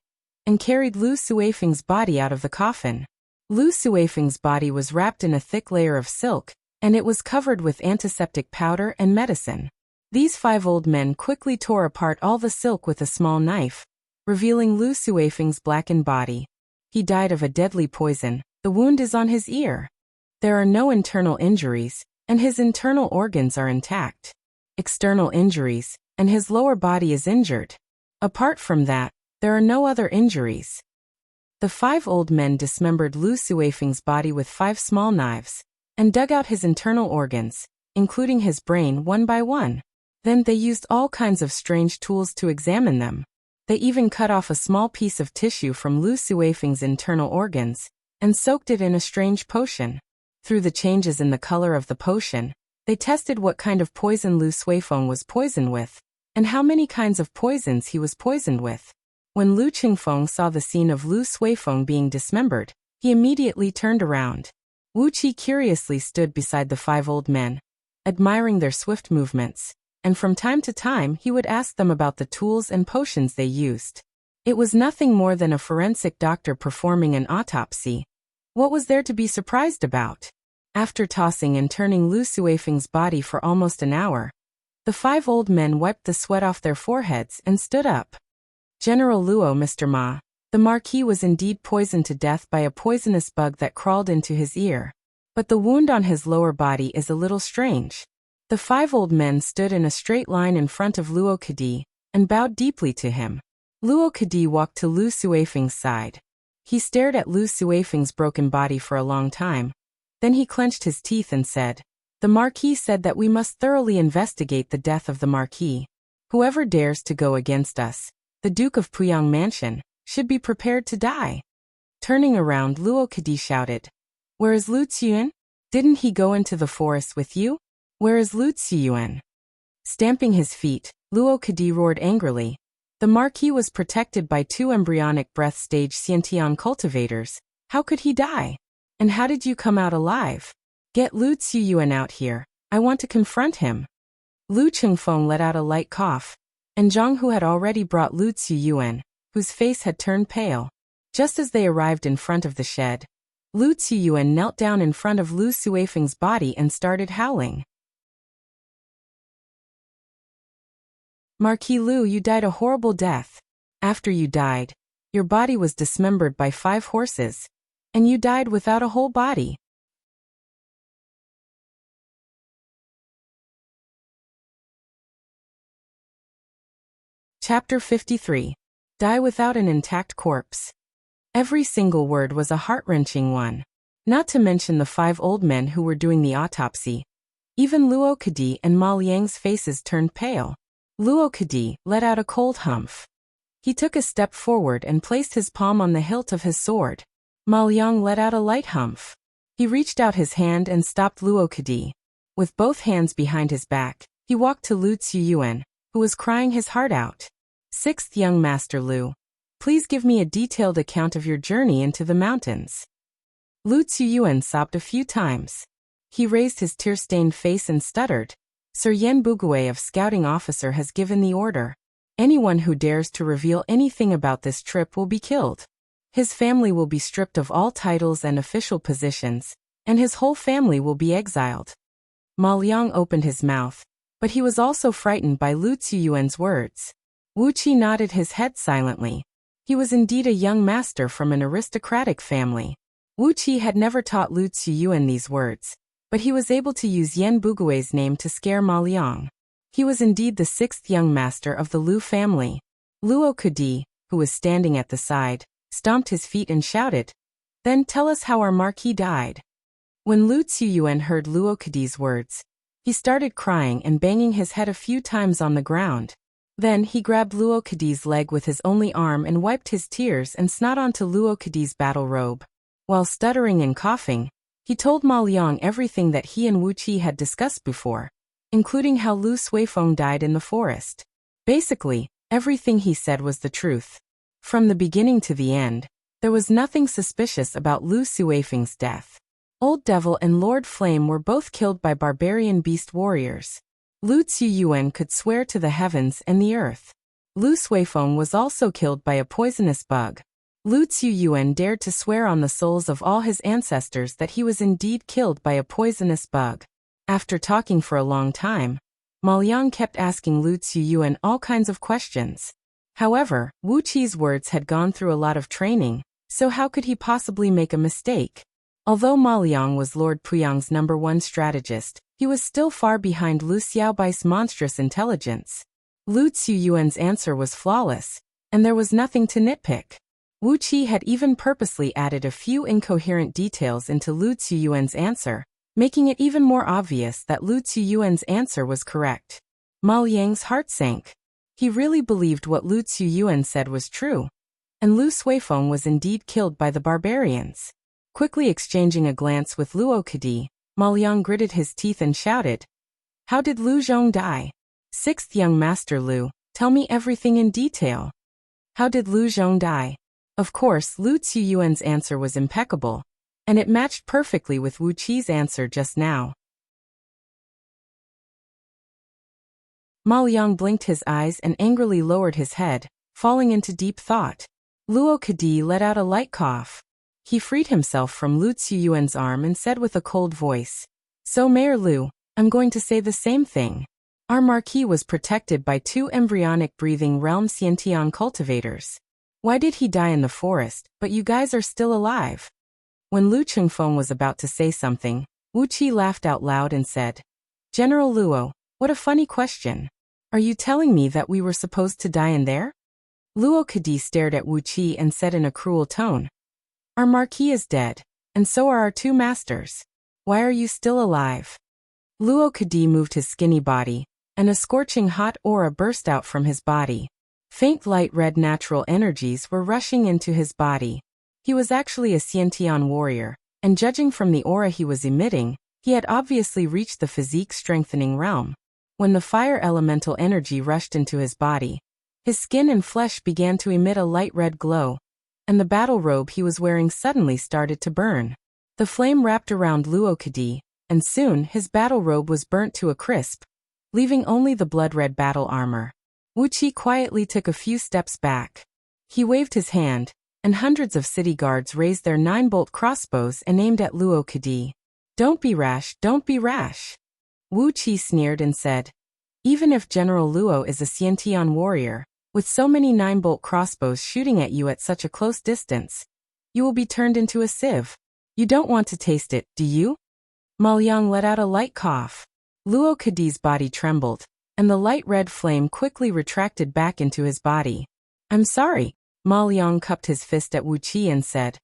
and carried Lu Suifeng's body out of the coffin. Lu Suifeng's body was wrapped in a thick layer of silk, and it was covered with antiseptic powder and medicine. These 5 old men quickly tore apart all the silk with a small knife, revealing Lu Suifeng's blackened body. He died of a deadly poison. The wound is on his ear. There are no internal injuries, and his internal organs are intact. External injuries, and his lower body is injured. Apart from that, there are no other injuries. The 5 old men dismembered Lu Suifeng's body with 5 small knives, and dug out his internal organs, including his brain, one by one. Then they used all kinds of strange tools to examine them. They even cut off a small piece of tissue from Lu Suifeng's internal organs, and soaked it in a strange potion. Through the changes in the color of the potion, they tested what kind of poison Lu Suifeng was poisoned with, and how many kinds of poisons he was poisoned with. When Lu Qingfeng saw the scene of Lu Suifeng being dismembered, he immediately turned around. Wu Qi curiously stood beside the 5 old men, admiring their swift movements, and from time to time he would ask them about the tools and potions they used. It was nothing more than a forensic doctor performing an autopsy. What was there to be surprised about? After tossing and turning Lu Suifeng's body for almost an hour, the 5 old men wiped the sweat off their foreheads and stood up. "General Luo, Mr. Ma, the Marquis was indeed poisoned to death by a poisonous bug that crawled into his ear. But the wound on his lower body is a little strange." The 5 old men stood in a straight line in front of Luo Kadi, and bowed deeply to him. Luo Kadi walked to Lu Suifeng's side. He stared at Lu Suifeng's broken body for a long time. Then he clenched his teeth and said, The Marquis said that we must thoroughly investigate the death of the Marquis. Whoever dares to go against us, the Duke of Puyang Mansion, should be prepared to die. Turning around, Luo Kadi shouted, "Where is Lu Ziyuan? Didn't he go into the forest with you? Where is Lu Ziyuan?" Stamping his feet, Luo Kadi roared angrily. The Marquis was protected by 2 embryonic breath stage Xiantian cultivators. How could he die? And how did you come out alive? Get Lu Ziyuan out here. I want to confront him. Lu Chengfeng let out a light cough, and Zhang Hu had already brought Lu Ziyuan, whose face had turned pale. Just as they arrived in front of the shed, Lu Ziyuan knelt down in front of Lu Suifeng's body and started howling. "Marquis Lu, you died a horrible death. After you died, your body was dismembered by 5 horses, and you died without a whole body." Chapter 53. Die without an intact corpse. Every single word was a heart-wrenching one. Not to mention the 5 old men who were doing the autopsy. Even Luo Kadi and Ma Liang's faces turned pale. Luo Kadi let out a cold humph. He took a step forward and placed his palm on the hilt of his sword. Ma Liang let out a light humph. He reached out his hand and stopped Luo Kadi. With both hands behind his back, he walked to Lu Ziyuan, who was crying his heart out. "Sixth young Master Lu, please give me a detailed account of your journey into the mountains." Lu Ziyuan sobbed a few times. He raised his tear-stained face and stuttered. "Sir Yan Bugui of Scouting Officer has given the order. Anyone who dares to reveal anything about this trip will be killed. His family will be stripped of all titles and official positions, and his whole family will be exiled." Ma Liang opened his mouth, but he was also frightened by Lu Ziyuan's words. Wuxia nodded his head silently. He was indeed a young master from an aristocratic family. Wuxia had never taught Lu Ziyuan these words, but he was able to use Yan Bugui's name to scare Ma Liang. He was indeed the 6th young master of the Lu family. Luo Kadi, who was standing at the side, stomped his feet and shouted, "Then tell us how our Marquis died." When Lu Ziyuan heard Luo Kadi's words, he started crying and banging his head a few times on the ground. Then he grabbed Luo Kadi's leg with his only arm and wiped his tears and snot onto Luo Kadi's battle robe. While stuttering and coughing, he told Ma Liang everything that he and Wuqi had discussed before, including how Lu Suifeng died in the forest. Basically, everything he said was the truth. From the beginning to the end, there was nothing suspicious about Lu Suifeng's death. Old Devil and Lord Flame were both killed by barbarian beast warriors. Lu Ziyuan could swear to the heavens and the earth. Lu Suifeng was also killed by a poisonous bug. Lu Ziyuan dared to swear on the souls of all his ancestors that he was indeed killed by a poisonous bug. After talking for a long time, Ma Liang kept asking Lu Ziyuan all kinds of questions. However, Wuqi's words had gone through a lot of training, so how could he possibly make a mistake? Although Ma Liang was Lord Puyang's #1 strategist, he was still far behind Lu Xiaobai's monstrous intelligence. Lu Ziyuan's answer was flawless, and there was nothing to nitpick. Wuqi had even purposely added a few incoherent details into Lu Ziyuan's answer, making it even more obvious that Lu Ziyuan's answer was correct. Ma Liang's heart sank. He really believed what Lu Ziyuan said was true, and Lu Suifeng was indeed killed by the barbarians. Quickly exchanging a glance with Luo Kadi, Ma Liang gritted his teeth and shouted, "How did Lu Zhong die? 6th young Master Lu, tell me everything in detail. How did Lu Zhong die?" Of course, Lu Ziyuan's answer was impeccable, and it matched perfectly with Wuqi's answer just now. Ma Liang blinked his eyes and angrily lowered his head, falling into deep thought. Luo Kadi let out a light cough. He freed himself from Lu Ziyuan's arm and said with a cold voice, "So Mayor Lu, I'm going to say the same thing. Our Marquis was protected by 2 embryonic breathing realm Xiantian cultivators. Why did he die in the forest, but you guys are still alive?" When Lu Chengfeng was about to say something, Wuqi laughed out loud and said, "General Luo, what a funny question. Are you telling me that we were supposed to die in there?" Luo Kadi stared at Wuqi and said in a cruel tone, "Our Marquis is dead, and so are our 2 masters. Why are you still alive?" Luo Kadi moved his skinny body, and a scorching hot aura burst out from his body. Faint light red natural energies were rushing into his body. He was actually a Xiantian warrior, and judging from the aura he was emitting, he had obviously reached the physique-strengthening realm. When the fire elemental energy rushed into his body, his skin and flesh began to emit a light red glow, and the battle robe he was wearing suddenly started to burn. The flame wrapped around Luo Kadi, and soon his battle robe was burnt to a crisp, leaving only the blood-red battle armor. Wuxia quietly took a few steps back. He waved his hand, and hundreds of city guards raised their 9-bolt crossbows and aimed at Luo Kadi. "Don't be rash, don't be rash." Wuxia sneered and said, "Even if General Luo is a Xiantian warrior, with so many 9-bolt crossbows shooting at you at such a close distance, you will be turned into a sieve. You don't want to taste it, do you?" Ma Liang let out a light cough. Luo Kadi's body trembled, and the light red flame quickly retracted back into his body. "I'm sorry." Ma Liang cupped his fist at Wuxia and said,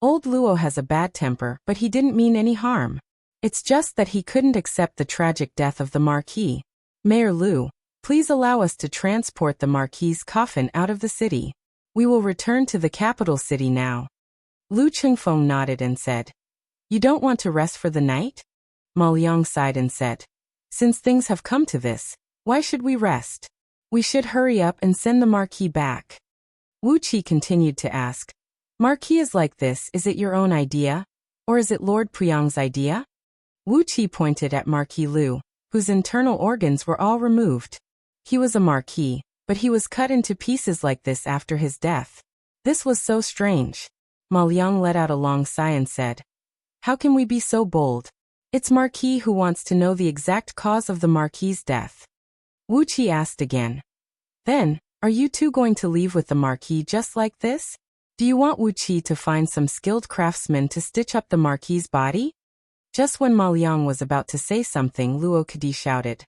"Old Luo has a bad temper, but he didn't mean any harm. It's just that he couldn't accept the tragic death of the Marquis. Mayor Lu, please allow us to transport the Marquis's coffin out of the city. We will return to the capital city now." Lu Chengfeng nodded and said, "You don't want to rest for the night?" Ma Liang sighed and said, "Since things have come to this, why should we rest? We should hurry up and send the Marquis back." Wuxia continued to ask, "Marquis is like this, is it your own idea? Or is it Lord Priang's idea?" Wuxia pointed at Marquis Lu, whose internal organs were all removed. He was a marquis, but he was cut into pieces like this after his death. This was so strange. Ma Liang let out a long sigh and said, "How can we be so bold? It's Marquis who wants to know the exact cause of the Marquis's death." Wuxia asked again, "Then, are you two going to leave with the Marquis just like this? Do you want Wuxia to find some skilled craftsman to stitch up the Marquis's body?" Just when Ma Liang was about to say something, Luo Kadi shouted,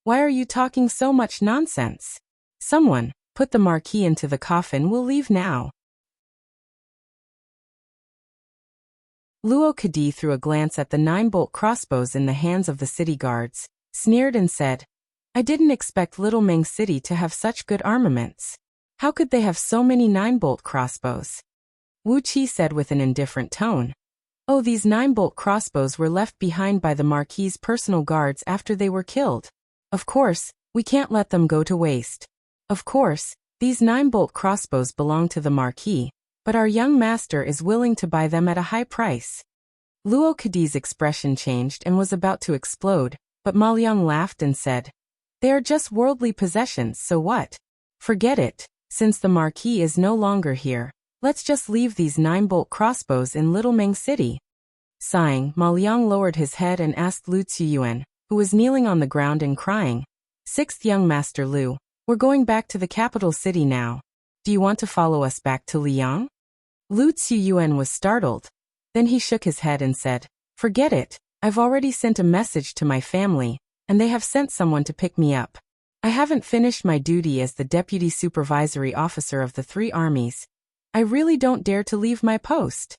"Why are you talking so much nonsense? Someone, put the Marquis into the coffin, we'll leave now." Luo Kadi threw a glance at the 9-bolt crossbows in the hands of the city guards, sneered and said, "I didn't expect Little Meng City to have such good armaments. How could they have so many 9-bolt crossbows?" Wuxia said with an indifferent tone, "Oh, these 9-bolt crossbows were left behind by the Marquis's personal guards after they were killed. Of course, we can't let them go to waste. Of course, these 9-bolt crossbows belong to the Marquis, but our young master is willing to buy them at a high price." Luo Kadi's expression changed and was about to explode, but Ma Liang laughed and said, "They are just worldly possessions, so what? Forget it, since the Marquis is no longer here. Let's just leave these 9-bolt crossbows in Little Meng City." Sighing, Ma Liang lowered his head and asked Lu Ziyuan, who was kneeling on the ground and crying, "Sixth young master Lu, we're going back to the capital city now. Do you want to follow us back to Liang?" Lu Ziyuan was startled. Then he shook his head and said, "Forget it, I've already sent a message to my family, and they have sent someone to pick me up. I haven't finished my duty as the deputy supervisory officer of the 3 armies. I really don't dare to leave my post."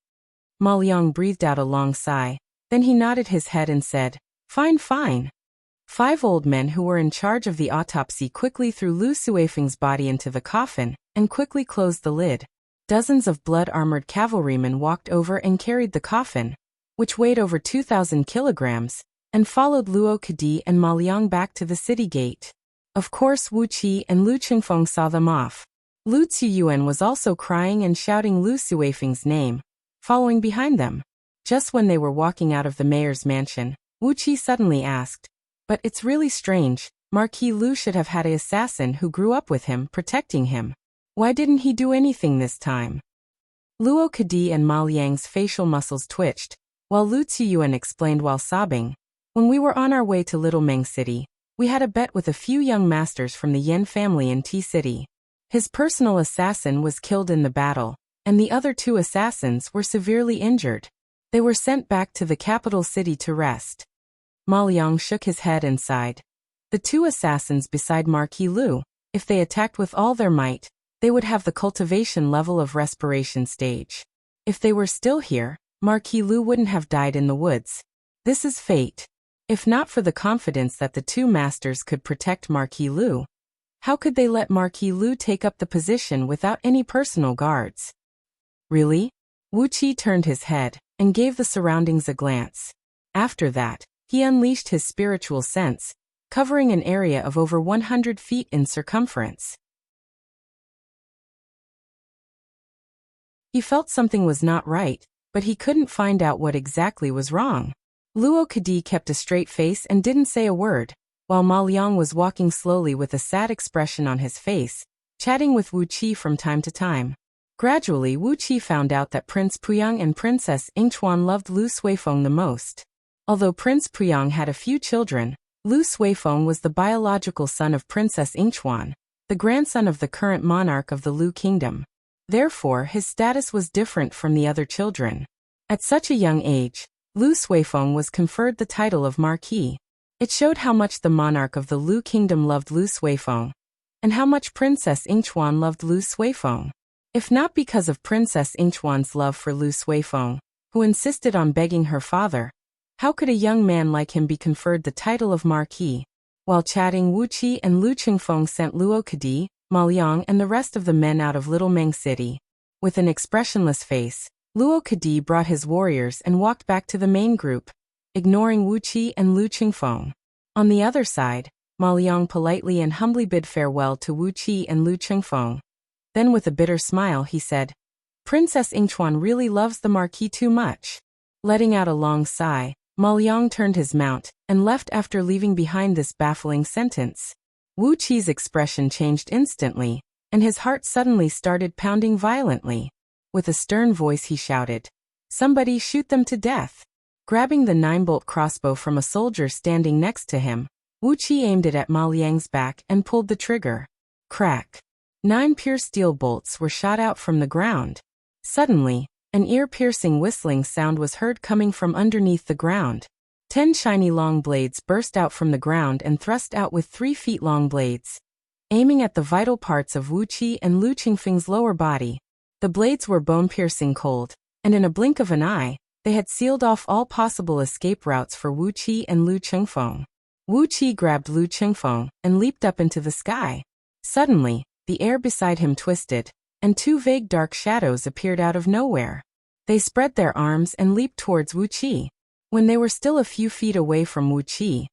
Ma Liang breathed out a long sigh, then he nodded his head and said, "Fine, fine." 5 old men who were in charge of the autopsy quickly threw Lu Suifeng's body into the coffin, and quickly closed the lid. Dozens of blood-armored cavalrymen walked over and carried the coffin, which weighed over 2,000 kilograms, and followed Luo Kadi and Ma Liang back to the city gate. Of course Wuxia and Lu Chengfeng saw them off. Lu Ziyuan was also crying and shouting Lu Suifeng's name, following behind them. Just when they were walking out of the mayor's mansion, Wuxia suddenly asked, "But it's really strange, Marquis Lu should have had an assassin who grew up with him, protecting him. Why didn't he do anything this time?" Luo Kadi and Ma Liang's facial muscles twitched, while Lu Ziyuan explained while sobbing, "When we were on our way to Little Meng City, we had a bet with a few young masters from the Yen family in T-City. His personal assassin was killed in the battle, and the other 2 assassins were severely injured. They were sent back to the capital city to rest." Ma Liang shook his head and sighed. The 2 assassins beside Marquis Lu, if they attacked with all their might, they would have the cultivation level of respiration stage. If they were still here, Marquis Lu wouldn't have died in the woods. This is fate. If not for the confidence that the two masters could protect Marquis Lu, how could they let Marquis Lu take up the position without any personal guards? Really? Wuxia turned his head and gave the surroundings a glance. After that, he unleashed his spiritual sense, covering an area of over 100 feet in circumference. He felt something was not right, but he couldn't find out what exactly was wrong. Luo Kadi kept a straight face and didn't say a word, while Ma Liang was walking slowly with a sad expression on his face, chatting with Wuxia from time to time. Gradually, Wuxia found out that Prince Puyang and Princess Yingchuan loved Lu Suifeng the most. Although Prince Puyang had a few children, Lu Suifeng was the biological son of Princess Yingchuan, the grandson of the current monarch of the Lu Kingdom. Therefore, his status was different from the other children. At such a young age, Lu Suifeng was conferred the title of Marquis. It showed how much the monarch of the Lu Kingdom loved Lu Suifeng, and how much Princess Yingchuan loved Lu Suifeng. If not because of Princess Yingchuan's love for Lu Suifeng, who insisted on begging her father, how could a young man like him be conferred the title of Marquis? While chatting, Wuxia and Lu Qingfeng sent Luo Kadi, Ma Liang and the rest of the men out of Little Meng City. With an expressionless face, Luo Kadi brought his warriors and walked back to the main group, ignoring Wuxia and Lu Qingfeng. On the other side, Ma Liang politely and humbly bid farewell to Wuxia and Lu Qingfeng. Then with a bitter smile he said, "Princess Yingchuan really loves the Marquis too much." Letting out a long sigh, Ma Liang turned his mount and left after leaving behind this baffling sentence. Wuqia's expression changed instantly, and his heart suddenly started pounding violently. With a stern voice he shouted, "Somebody shoot them to death." Grabbing the 9-bolt crossbow from a soldier standing next to him, Wuxia aimed it at Ma Liang's back and pulled the trigger. Crack! 9 pure steel bolts were shot out from the ground. Suddenly, an ear-piercing whistling sound was heard coming from underneath the ground. 10 shiny long blades burst out from the ground and thrust out with 3 feet long blades, aiming at the vital parts of Wuxia and Lu Qingfeng's lower body. The blades were bone-piercing cold, and in a blink of an eye, they had sealed off all possible escape routes for Wuxia and Lu Qingfeng. Wuxia grabbed Lu Qingfeng and leaped up into the sky. Suddenly, the air beside him twisted, and 2 vague dark shadows appeared out of nowhere. They spread their arms and leaped towards Wuxia. When they were still a few feet away from Wuxia,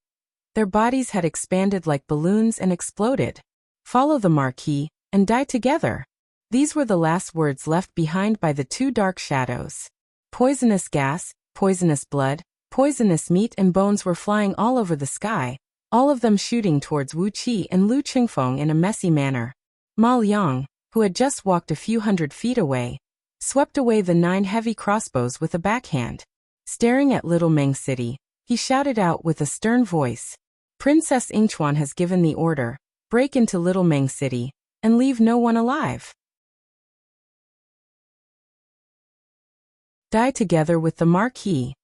their bodies had expanded like balloons and exploded. "Follow the Marquis, and die together." These were the last words left behind by the 2 dark shadows. Poisonous gas, poisonous blood, poisonous meat and bones were flying all over the sky, all of them shooting towards Wuxia and Lu Qingfeng in a messy manner. Ma Liang, who had just walked a few hundred feet away, swept away the 9 heavy crossbows with a backhand. Staring at Little Meng City, he shouted out with a stern voice, "Princess Yingchuan has given the order, break into Little Meng City, and leave no one alive. Die together with the Marquis."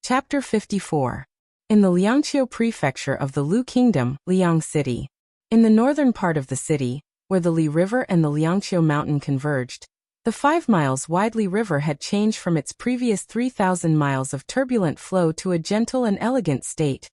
Chapter 54. In the Liangqiu prefecture of the Lu Kingdom, Liang City. In the northern part of the city, where the Li River and the Liangqiu Mountain converged, the 5 miles wide Li River had changed from its previous 3,000 miles of turbulent flow to a gentle and elegant state,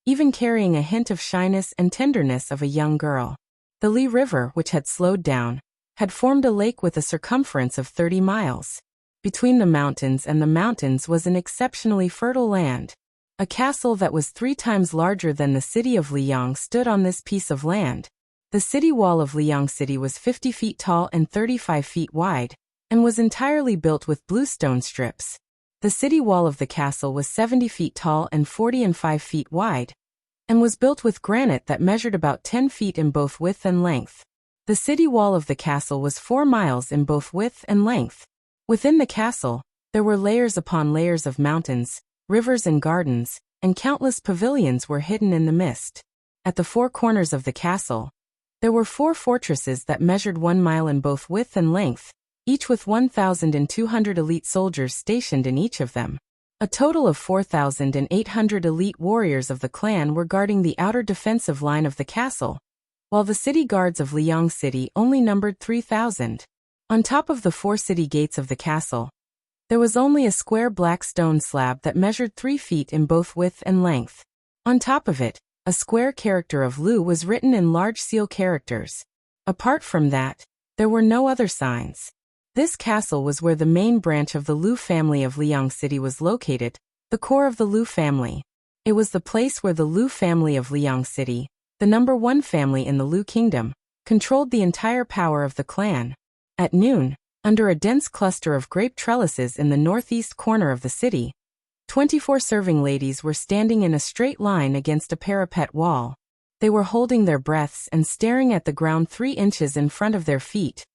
even carrying a hint of shyness and tenderness of a young girl. The Li River, which had slowed down, had formed a lake with a circumference of 30 miles. Between the mountains and the mountains was an exceptionally fertile land. A castle that was 3 times larger than the city of Liang stood on this piece of land. The city wall of Liang City was 50 feet tall and 35 feet wide, and was entirely built with bluestone strips. The city wall of the castle was 70 feet tall and 45 feet wide, and was built with granite that measured about 10 feet in both width and length. The city wall of the castle was 4 miles in both width and length. Within the castle, there were layers upon layers of mountains, rivers and gardens, and countless pavilions were hidden in the mist. At the 4 corners of the castle, there were 4 fortresses that measured 1 mile in both width and length, each with 1,200 elite soldiers stationed in each of them. A total of 4,800 elite warriors of the clan were guarding the outer defensive line of the castle, while the city guards of Liang City only numbered 3,000. On top of the 4 city gates of the castle, there was only a square black stone slab that measured 3 feet in both width and length. On top of it, a square character of Lu was written in large seal characters. Apart from that, there were no other signs. This castle was where the main branch of the Lu family of Liang City was located, the core of the Lu family. It was the place where the Lu family of Liang City, the #1 family in the Lu kingdom, controlled the entire power of the clan. At noon, under a dense cluster of grape trellises in the northeast corner of the city, 24 serving ladies were standing in a straight line against a parapet wall. They were holding their breaths and staring at the ground 3 inches in front of their feet,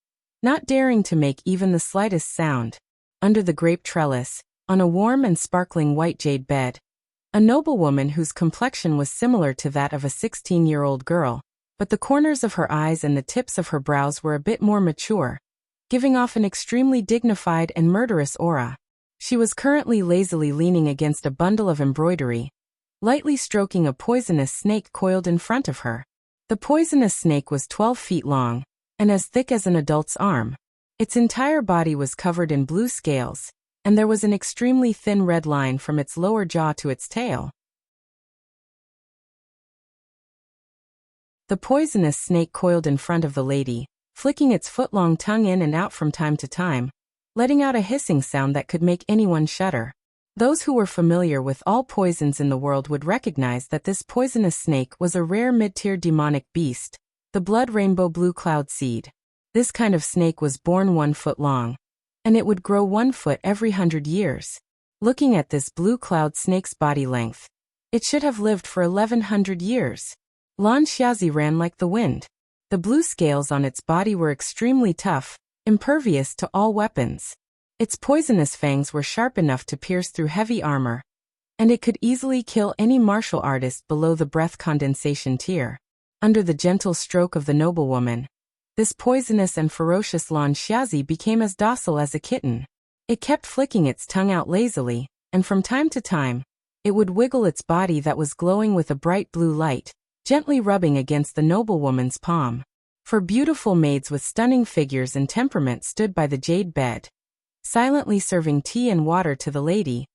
not daring to make even the slightest sound. Under the grape trellis, on a warm and sparkling white jade bed, a noblewoman whose complexion was similar to that of a 16-year-old girl, but the corners of her eyes and the tips of her brows were a bit more mature, giving off an extremely dignified and murderous aura. She was currently lazily leaning against a bundle of embroidery, lightly stroking a poisonous snake coiled in front of her. The poisonous snake was 12 feet long, and as thick as an adult's arm. Its entire body was covered in blue scales, and there was an extremely thin red line from its lower jaw to its tail. The poisonous snake coiled in front of the lady, flicking its foot-long tongue in and out from time to time, letting out a hissing sound that could make anyone shudder. Those who were familiar with all poisons in the world would recognize that this poisonous snake was a rare mid-tier demonic beast, the blood rainbow blue cloud seed. This kind of snake was born 1 foot long, and it would grow 1 foot every 100 years. Looking at this blue cloud snake's body length, it should have lived for 1100 years. Lan Xiaozi ran like the wind. The blue scales on its body were extremely tough, impervious to all weapons. Its poisonous fangs were sharp enough to pierce through heavy armor, and it could easily kill any martial artist below the breath condensation tier. Under the gentle stroke of the noblewoman, this poisonous and ferocious Lan Xiaozi became as docile as a kitten. It kept flicking its tongue out lazily, and from time to time, it would wiggle its body that was glowing with a bright blue light, gently rubbing against the noblewoman's palm. 4 beautiful maids with stunning figures and temperament stood by the jade bed, silently serving tea and water to the lady,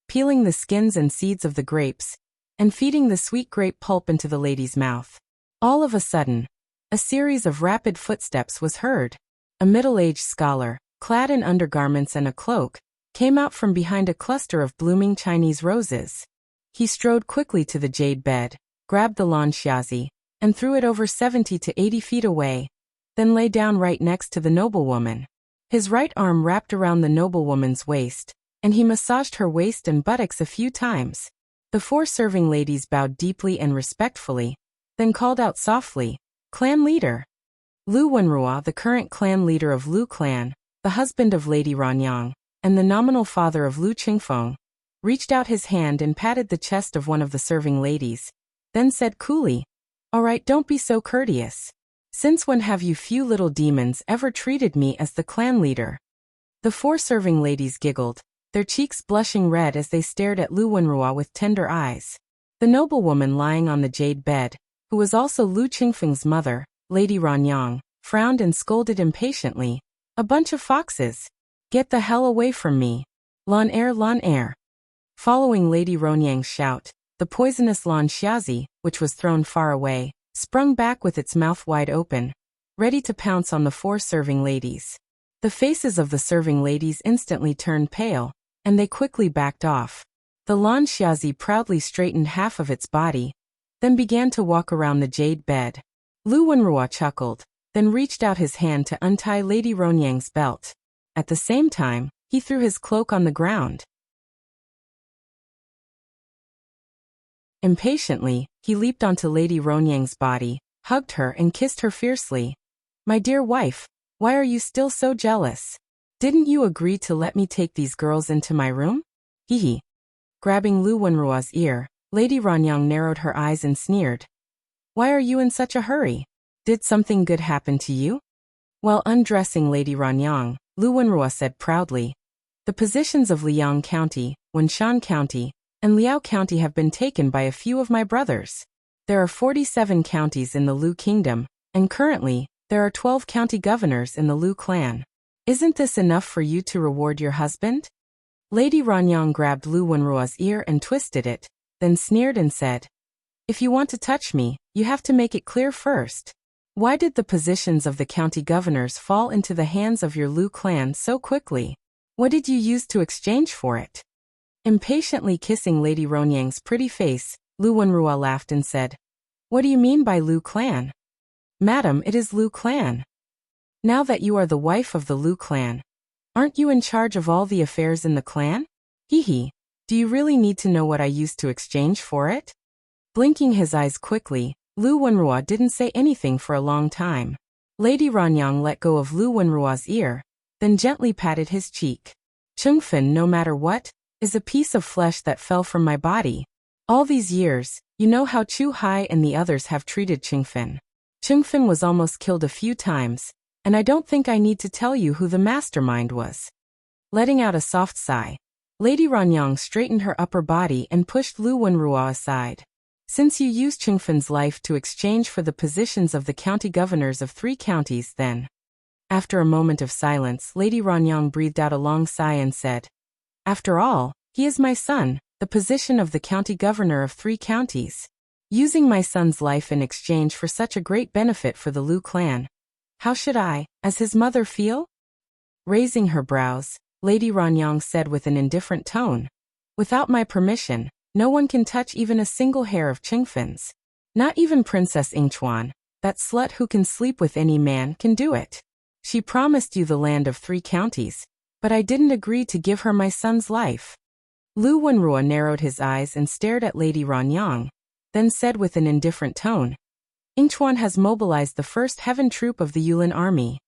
peeling the skins and seeds of the grapes, and feeding the sweet grape pulp into the lady's mouth. All of a sudden, a series of rapid footsteps was heard. A middle-aged scholar, clad in undergarments and a cloak, came out from behind a cluster of blooming Chinese roses. He strode quickly to the jade bed, grabbed the Lan Xiaozi, and threw it over 70 to 80 feet away, then lay down right next to the noblewoman. His right arm wrapped around the noblewoman's waist, and he massaged her waist and buttocks a few times. The 4 serving ladies bowed deeply and respectfully, then called out softly, "Clan leader." Lu Wenrua, the current clan leader of Lu clan, the husband of Lady Ranyang, and the nominal father of Lu Qingfeng, reached out his hand and patted the chest of one of the serving ladies, then said coolly, "All right, don't be so courteous. Since when have you few little demons ever treated me as the clan leader?" The 4 serving ladies giggled, their cheeks blushing red as they stared at Lu Wenrua with tender eyes. The noblewoman lying on the jade bed, who was also Lu Qingfeng's mother, Lady Ranyang, frowned and scolded impatiently, "A bunch of foxes! Get the hell away from me! Lan air!" Following Lady Ronyang's shout, the poisonous Lan Xiaozi, which was thrown far away, sprung back with its mouth wide open, ready to pounce on the 4 serving ladies. The faces of the serving ladies instantly turned pale, and they quickly backed off. The Lan Xiaozi proudly straightened half of its body, then began to walk around the jade bed. Lu Wenrua chuckled, then reached out his hand to untie Lady Ronyang's belt. At the same time, he threw his cloak on the ground. Impatiently, he leaped onto Lady Ronyang's body, hugged her and kissed her fiercely. "My dear wife, why are you still so jealous? Didn't you agree to let me take these girls into my room?" Hee. Grabbing Lu Wenrua's ear, Lady Ranyang narrowed her eyes and sneered. "Why are you in such a hurry? Did something good happen to you?" While undressing Lady Ranyang, Lu Wenrua said proudly, "The positions of Liang County, Wenshan County, and Liao County have been taken by a few of my brothers. There are 47 counties in the Lu Kingdom, and currently, there are 12 county governors in the Lu clan. Isn't this enough for you to reward your husband? Lady Ranyang grabbed Lu Wenruo's ear and twisted it, then sneered and said, If you want to touch me, you have to make it clear first. Why did the positions of the county governors fall into the hands of your Lu clan so quickly? What did you use to exchange for it? Impatiently kissing Lady Ronyang's pretty face, Lu Wenruo laughed and said, What do you mean by Lu clan? Madam, it is Lu clan. Now that you are the wife of the Lu clan, aren't you in charge of all the affairs in the clan? Hee hee, do you really need to know what I used to exchange for it? Blinking his eyes quickly, Lu Wenruo didn't say anything for a long time. Lady Ranyang let go of Lu Wenruo's ear, then gently patted his cheek. Chengfen, no matter what, is a piece of flesh that fell from my body. All these years, you know how Chu Hai and the others have treated Chengfen. Chengfen was almost killed a few times, and I don't think I need to tell you who the mastermind was. Letting out a soft sigh, Lady Ranyang straightened her upper body and pushed Lu Wenruo aside. Since you used Chengfen's life to exchange for the positions of the county governors of 3 counties, then. After a moment of silence, Lady Ranyang breathed out a long sigh and said, After all, he is my son, the position of the county governor of 3 counties. Using my son's life in exchange for such a great benefit for the Lu clan. How should I, as his mother, feel? Raising her brows, Lady Ranyang said with an indifferent tone, Without my permission, no one can touch even a single hair of Chengfen's. Not even Princess Yingchuan, that slut who can sleep with any man, can do it. She promised you the land of 3 counties, but I didn't agree to give her my son's life. Lu Wenruo narrowed his eyes and stared at Lady Ranyang, then said with an indifferent tone, Yingchuan has mobilized the 1st Heaven Troop of the Yulin Army.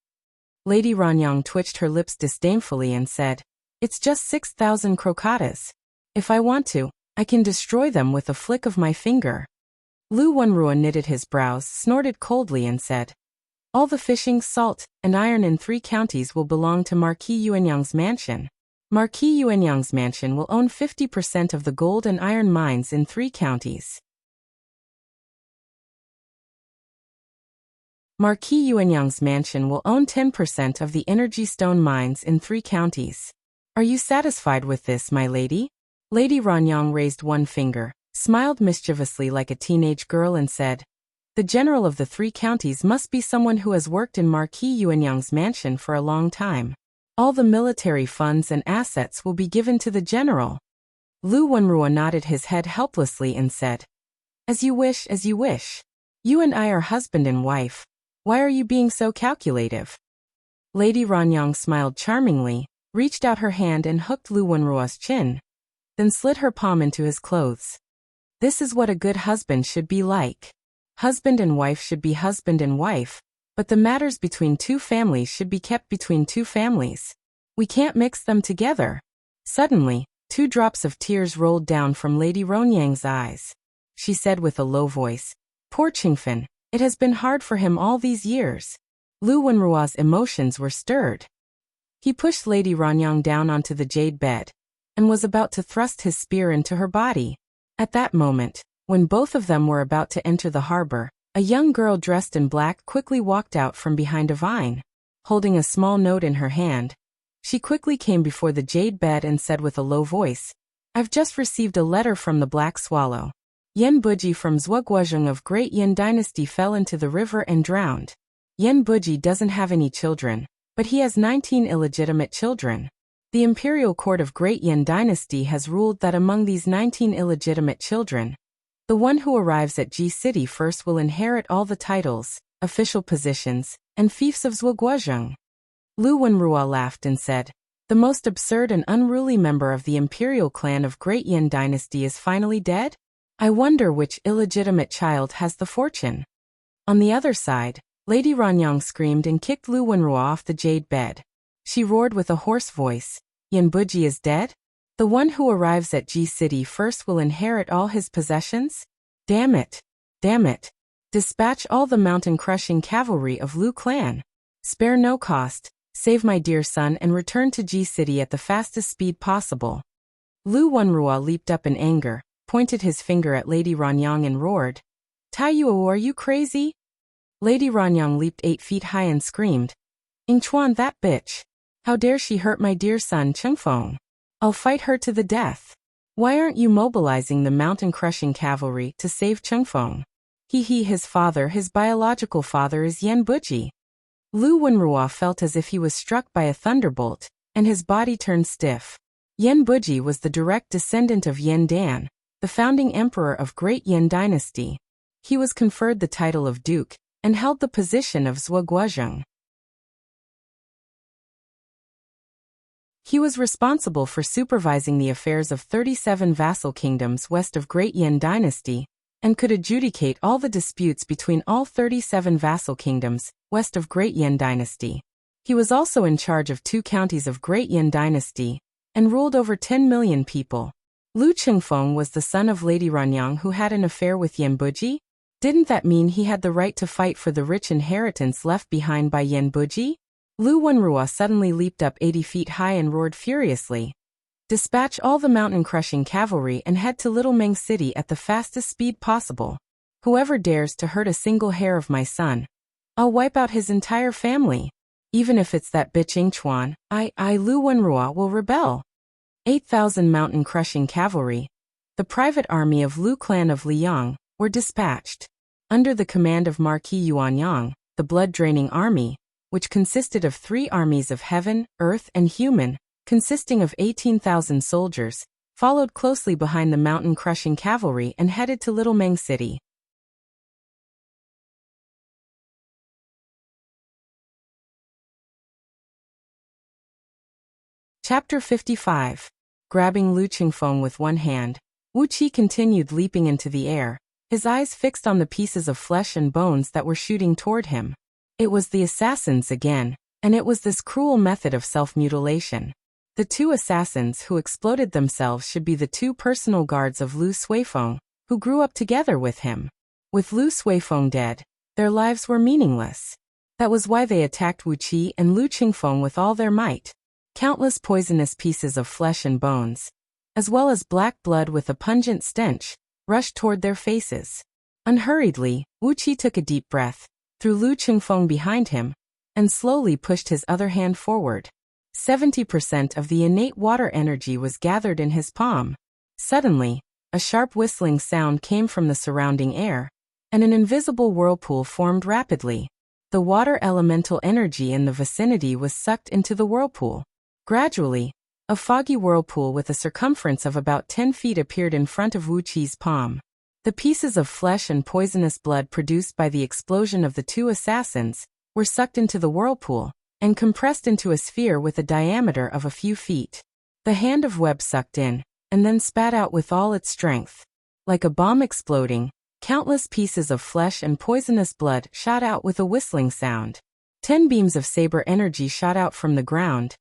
Lady Ranyang twitched her lips disdainfully and said, It's just 6,000 crocatas. If I want to, I can destroy them with a flick of my finger. Lu Wenruo knitted his brows, snorted coldly and said, All the fishing, salt, and iron in 3 counties will belong to Marquis Yuanyang's mansion. Marquis Yuanyang's mansion will own 50% of the gold and iron mines in 3 counties. Marquis Yuanyang's mansion will own 10% of the energy stone mines in 3 counties. Are you satisfied with this, my lady? Lady Ranyang raised one finger, smiled mischievously like a teenage girl and said, The general of the 3 counties must be someone who has worked in Marquis Yuanyang's mansion for a long time. All the military funds and assets will be given to the general. Lu Wenruo nodded his head helplessly and said, As you wish, as you wish. You and I are husband and wife. Why are you being so calculative? Lady Ranyang smiled charmingly, reached out her hand and hooked Lu Wenruo's chin, then slid her palm into his clothes. This is what a good husband should be like. Husband and wife should be husband and wife, but the matters between 2 families should be kept between 2 families. We can't mix them together. Suddenly, 2 drops of tears rolled down from Lady Ronyang's eyes. She said with a low voice, Poor Chengfen, it has been hard for him all these years. Lu Wenruo's emotions were stirred. He pushed Lady Ranyang down onto the jade bed, and was about to thrust his spear into her body. At that moment, when both of them were about to enter the harbor, a young girl dressed in black quickly walked out from behind a vine. Holding a small note in her hand, she quickly came before the jade bed and said with a low voice, I've just received a letter from the Black Swallow. Yan Buji from Zhuguozheng of Great Yan Dynasty fell into the river and drowned. Yan Buji doesn't have any children, but he has 19 illegitimate children. The Imperial Court of Great Yan Dynasty has ruled that among these 19 illegitimate children, the one who arrives at Ji City first will inherit all the titles, official positions, and fiefs of Zhuguozheng. Lu Wenruo laughed and said, The most absurd and unruly member of the Imperial clan of Great Yan Dynasty is finally dead? I wonder which illegitimate child has the fortune. On the other side, Lady Ranyang screamed and kicked Lu Wenruo off the jade bed. She roared with a hoarse voice, Yan Buji is dead? The one who arrives at Ji City first will inherit all his possessions? Damn it! Damn it! Dispatch all the mountain-crushing cavalry of Lu clan. Spare no cost, save my dear son and return to Ji City at the fastest speed possible. Lu Wenruo leaped up in anger, pointed his finger at Lady Ranyang and roared, Taiyuo, are you crazy? Lady Ranyang leaped 8 feet high and screamed, Yingchuan, that bitch. How dare she hurt my dear son Chengfeng? I'll fight her to the death. Why aren't you mobilizing the mountain-crushing cavalry to save Chengfeng? His father, his biological father, is Yan Buji. Lu Wenrua felt as if he was struck by a thunderbolt, and his body turned stiff. Yan Buji was the direct descendant of Yan Dan, the founding emperor of Great Yan Dynasty. He was conferred the title of duke, and held the position of Zhuguozheng. He was responsible for supervising the affairs of 37 vassal kingdoms west of Great Yan Dynasty, and could adjudicate all the disputes between all 37 vassal kingdoms west of Great Yan Dynasty. He was also in charge of 2 counties of Great Yan Dynasty, and ruled over 10 million people. Lu Chengfeng was the son of Lady Ranyang who had an affair with Yan Buji? Didn't that mean he had the right to fight for the rich inheritance left behind by Yan Buji? Lu Wenrua suddenly leaped up 80 feet high and roared furiously. Dispatch all the mountain-crushing cavalry and head to Little Meng City at the fastest speed possible. Whoever dares to hurt a single hair of my son, I'll wipe out his entire family. Even if it's that bitch Ingchuan, Lu Wenrua will rebel. 8,000 mountain-crushing cavalry, the private army of Lu clan of Liang, were dispatched. Under the command of Marquis Yuanyang, the blood-draining army, which consisted of 3 armies of heaven, earth, and human, consisting of 18,000 soldiers, followed closely behind the mountain-crushing cavalry and headed to Little Meng City. Chapter 55. Grabbing Lu Chengfeng with one hand, Wu Qi continued leaping into the air, his eyes fixed on the pieces of flesh and bones that were shooting toward him. It was the assassins again, and it was this cruel method of self-mutilation. The 2 assassins who exploded themselves should be the 2 personal guards of Lu Suifeng, who grew up together with him. With Lu Suifeng dead, their lives were meaningless. That was why they attacked Wu Qi and Lu Chengfeng with all their might. Countless poisonous pieces of flesh and bones, as well as black blood with a pungent stench, rushed toward their faces. Unhurriedly, Wu Qi took a deep breath, threw Lu Chengfeng behind him, and slowly pushed his other hand forward. 70% of the innate water energy was gathered in his palm. Suddenly, a sharp whistling sound came from the surrounding air, and an invisible whirlpool formed rapidly. The water elemental energy in the vicinity was sucked into the whirlpool. Gradually, a foggy whirlpool with a circumference of about 10 feet appeared in front of Wu Qi's palm. The pieces of flesh and poisonous blood produced by the explosion of the 2 assassins were sucked into the whirlpool and compressed into a sphere with a diameter of a few feet. The hand of web sucked in, and then spat out with all its strength. Like a bomb exploding, countless pieces of flesh and poisonous blood shot out with a whistling sound. 10 beams of saber energy shot out from the ground,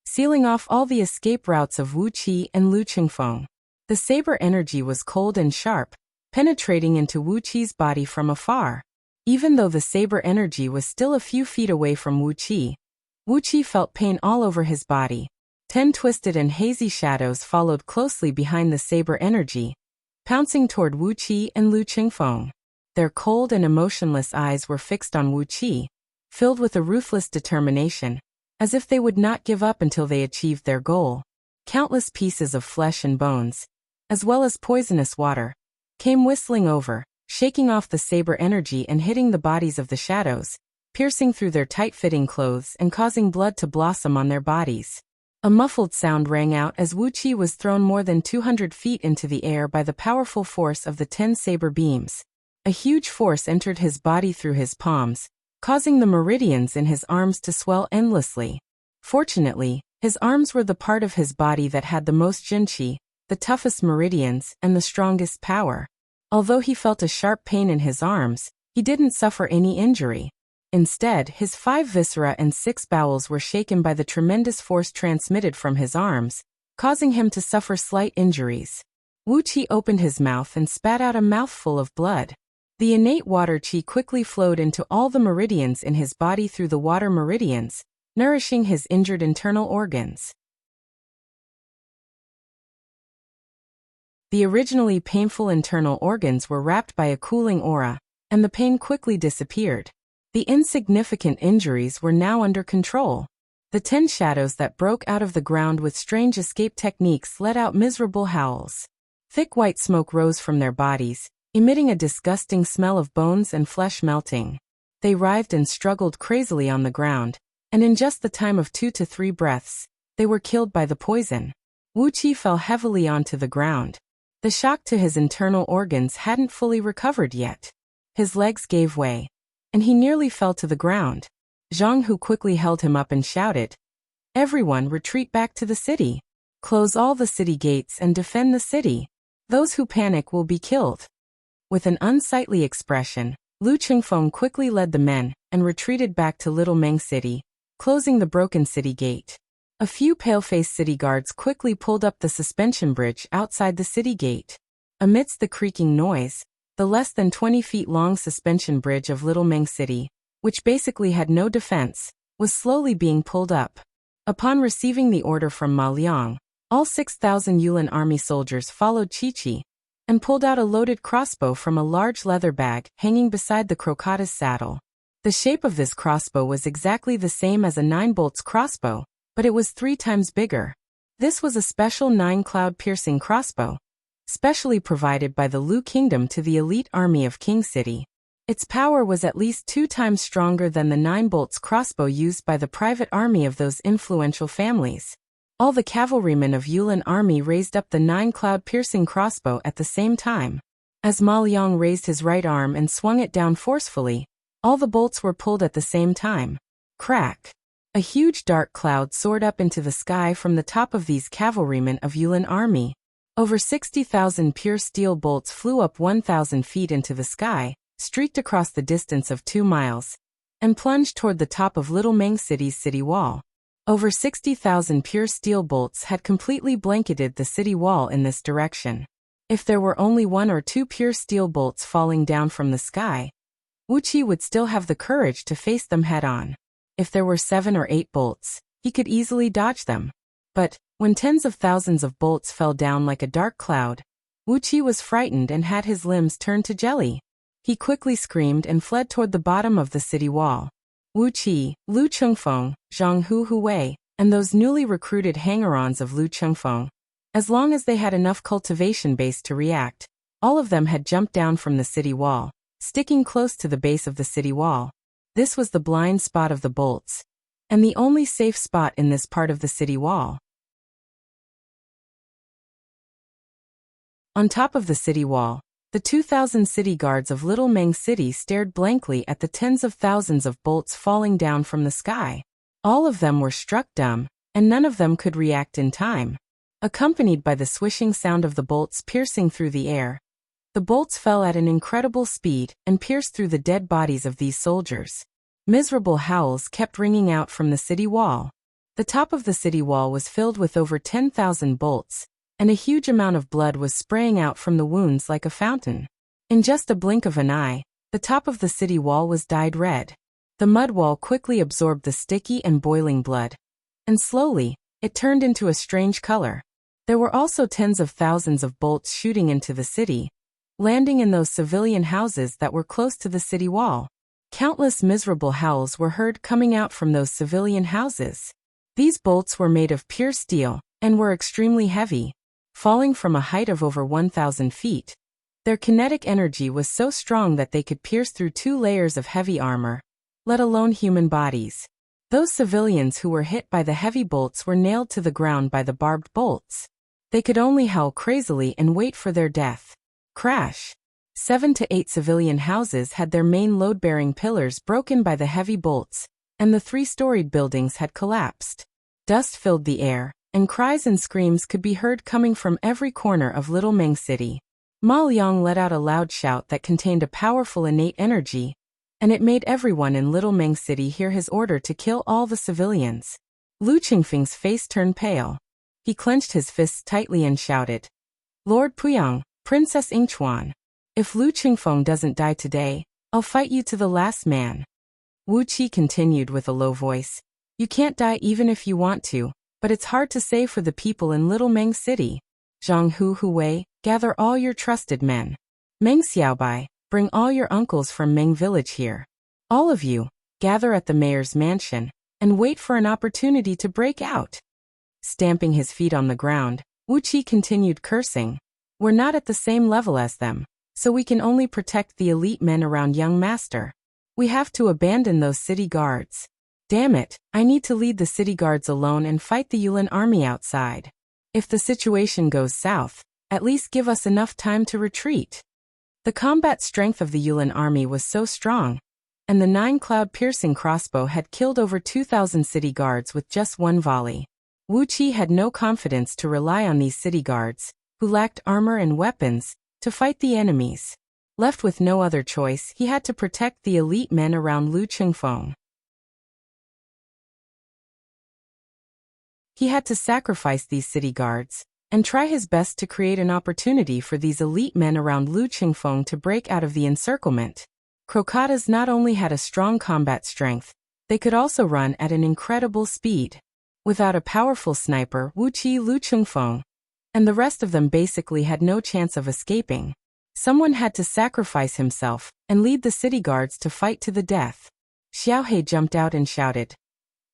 sealing off all the escape routes of Wu Qi and Lu Chengfeng. The saber energy was cold and sharp, penetrating into Wu Qi's body from afar. Even though the saber energy was still a few feet away from Wu Qi felt pain all over his body. 10 twisted and hazy shadows followed closely behind the saber energy, pouncing toward Wu Qi and Lu Chengfeng. Their cold and emotionless eyes were fixed on Wu Qi, filled with a ruthless determination, as if they would not give up until they achieved their goal. Countless pieces of flesh and bones, as well as poisonous water, came whistling over, shaking off the saber energy and hitting the bodies of the shadows, piercing through their tight-fitting clothes and causing blood to blossom on their bodies. A muffled sound rang out as Wu Qi was thrown more than 200 feet into the air by the powerful force of the 10 saber beams. A huge force entered his body through his palms, causing the meridians in his arms to swell endlessly. Fortunately, his arms were the part of his body that had the most jinqi, the toughest meridians, and the strongest power. Although he felt a sharp pain in his arms, he didn't suffer any injury. Instead, his 5 viscera and 6 bowels were shaken by the tremendous force transmitted from his arms, causing him to suffer slight injuries. Wu Qi opened his mouth and spat out a mouthful of blood. The innate water qi quickly flowed into all the meridians in his body through the water meridians, nourishing his injured internal organs. The originally painful internal organs were wrapped by a cooling aura, and the pain quickly disappeared. The insignificant injuries were now under control. The 10 shadows that broke out of the ground with strange escape techniques let out miserable howls. Thick white smoke rose from their bodies, emitting a disgusting smell of bones and flesh melting. They writhed and struggled crazily on the ground, and in just the time of 2 to 3 breaths, they were killed by the poison. Wuxia fell heavily onto the ground. The shock to his internal organs hadn't fully recovered yet. His legs gave way, and he nearly fell to the ground. Zhang Hu quickly held him up and shouted, "Everyone retreat back to the city. Close all the city gates and defend the city. Those who panic will be killed." With an unsightly expression, Lu Qingfeng quickly led the men and retreated back to Little Meng City, closing the broken city gate. A few pale-faced city guards quickly pulled up the suspension bridge outside the city gate. Amidst the creaking noise, the less than 20 feet long suspension bridge of Little Meng City, which basically had no defense, was slowly being pulled up. Upon receiving the order from Ma Liang, all 6,000 Yulin army soldiers followed Chi-Chi and pulled out a loaded crossbow from a large leather bag hanging beside the crocodile's saddle. The shape of this crossbow was exactly the same as a 9-bolts crossbow, but it was 3 times bigger. This was a special 9-cloud piercing crossbow, specially provided by the Lu Kingdom to the elite army of King City. Its power was at least 2 times stronger than the 9-bolts crossbow used by the private army of those influential families. All the cavalrymen of Yulin army raised up the 9-cloud piercing crossbow at the same time. As Ma Liang raised his right arm and swung it down forcefully, all the bolts were pulled at the same time. Crack! A huge dark cloud soared up into the sky from the top of these cavalrymen of Yulin army. Over 60,000 pure steel bolts flew up 1,000 feet into the sky, streaked across the distance of 2 miles, and plunged toward the top of Little Meng City's city wall. Over 60,000 pure steel bolts had completely blanketed the city wall in this direction. If there were only 1 or 2 pure steel bolts falling down from the sky, Wuxia would still have the courage to face them head-on. If there were 7 or 8 bolts, he could easily dodge them. But, when tens of thousands of bolts fell down like a dark cloud, Wuxia was frightened and had his limbs turned to jelly. He quickly screamed and fled toward the bottom of the city wall. Wuxia, Lu Qingfeng, Zhang Hu, and those newly recruited hanger-ons of Lu Qingfeng, as long as they had enough cultivation base to react, all of them had jumped down from the city wall, sticking close to the base of the city wall. This was the blind spot of the bolts, and the only safe spot in this part of the city wall. On top of the city wall, the 2,000 city guards of Little Meng City stared blankly at the tens of thousands of bolts falling down from the sky. All of them were struck dumb, and none of them could react in time. Accompanied by the swishing sound of the bolts piercing through the air, the bolts fell at an incredible speed and pierced through the dead bodies of these soldiers. Miserable howls kept ringing out from the city wall. The top of the city wall was filled with over 10,000 bolts, and a huge amount of blood was spraying out from the wounds like a fountain. In just a blink of an eye, the top of the city wall was dyed red. The mud wall quickly absorbed the sticky and boiling blood, and slowly, it turned into a strange color. There were also tens of thousands of bolts shooting into the city, landing in those civilian houses that were close to the city wall. Countless miserable howls were heard coming out from those civilian houses. These bolts were made of pure steel, and were extremely heavy. Falling from a height of over 1,000 feet, their kinetic energy was so strong that they could pierce through 2 layers of heavy armor, let alone human bodies. Those civilians who were hit by the heavy bolts were nailed to the ground by the barbed bolts. They could only howl crazily and wait for their death. Crash! 7 to 8 civilian houses had their main load-bearing pillars broken by the heavy bolts, and the 3-storied buildings had collapsed. Dust filled the air, and cries and screams could be heard coming from every corner of Little Meng City. Ma Liang let out a loud shout that contained a powerful innate energy, and it made everyone in Little Meng City hear his order to kill all the civilians. Lu Qingfeng's face turned pale. He clenched his fists tightly and shouted, "Lord Puyang, Princess Yingchuan, if Lu Qingfeng doesn't die today, I'll fight you to the last man." Wuxia continued with a low voice, "You can't die even if you want to, but it's hard to say for the people in Little Meng City. Zhang Hu, gather all your trusted men. Meng Xiaobai, bring all your uncles from Meng Village here. All of you, gather at the mayor's mansion, and wait for an opportunity to break out. Stamping his feet on the ground, Wuxia continued cursing. We're not at the same level as them, so we can only protect the elite men around young master. We have to abandon those city guards. Damn it, I need to lead the city guards alone and fight the Yulin army outside. If the situation goes south, at least give us enough time to retreat. The combat strength of the Yulin army was so strong, and the 9-cloud-piercing crossbow had killed over 2,000 city guards with just one volley. Wuxia had no confidence to rely on these city guards, who lacked armor and weapons, to fight the enemies. Left with no other choice, he had to protect the elite men around Lu Chengfeng. He had to sacrifice these city guards, and try his best to create an opportunity for these elite men around Lu Chengfeng to break out of the encirclement. Crocatas not only had a strong combat strength, they could also run at an incredible speed. Without a powerful sniper, Wuxia, Lu Chengfeng, and the rest of them basically had no chance of escaping. Someone had to sacrifice himself and lead the city guards to fight to the death. Xiaohe jumped out and shouted,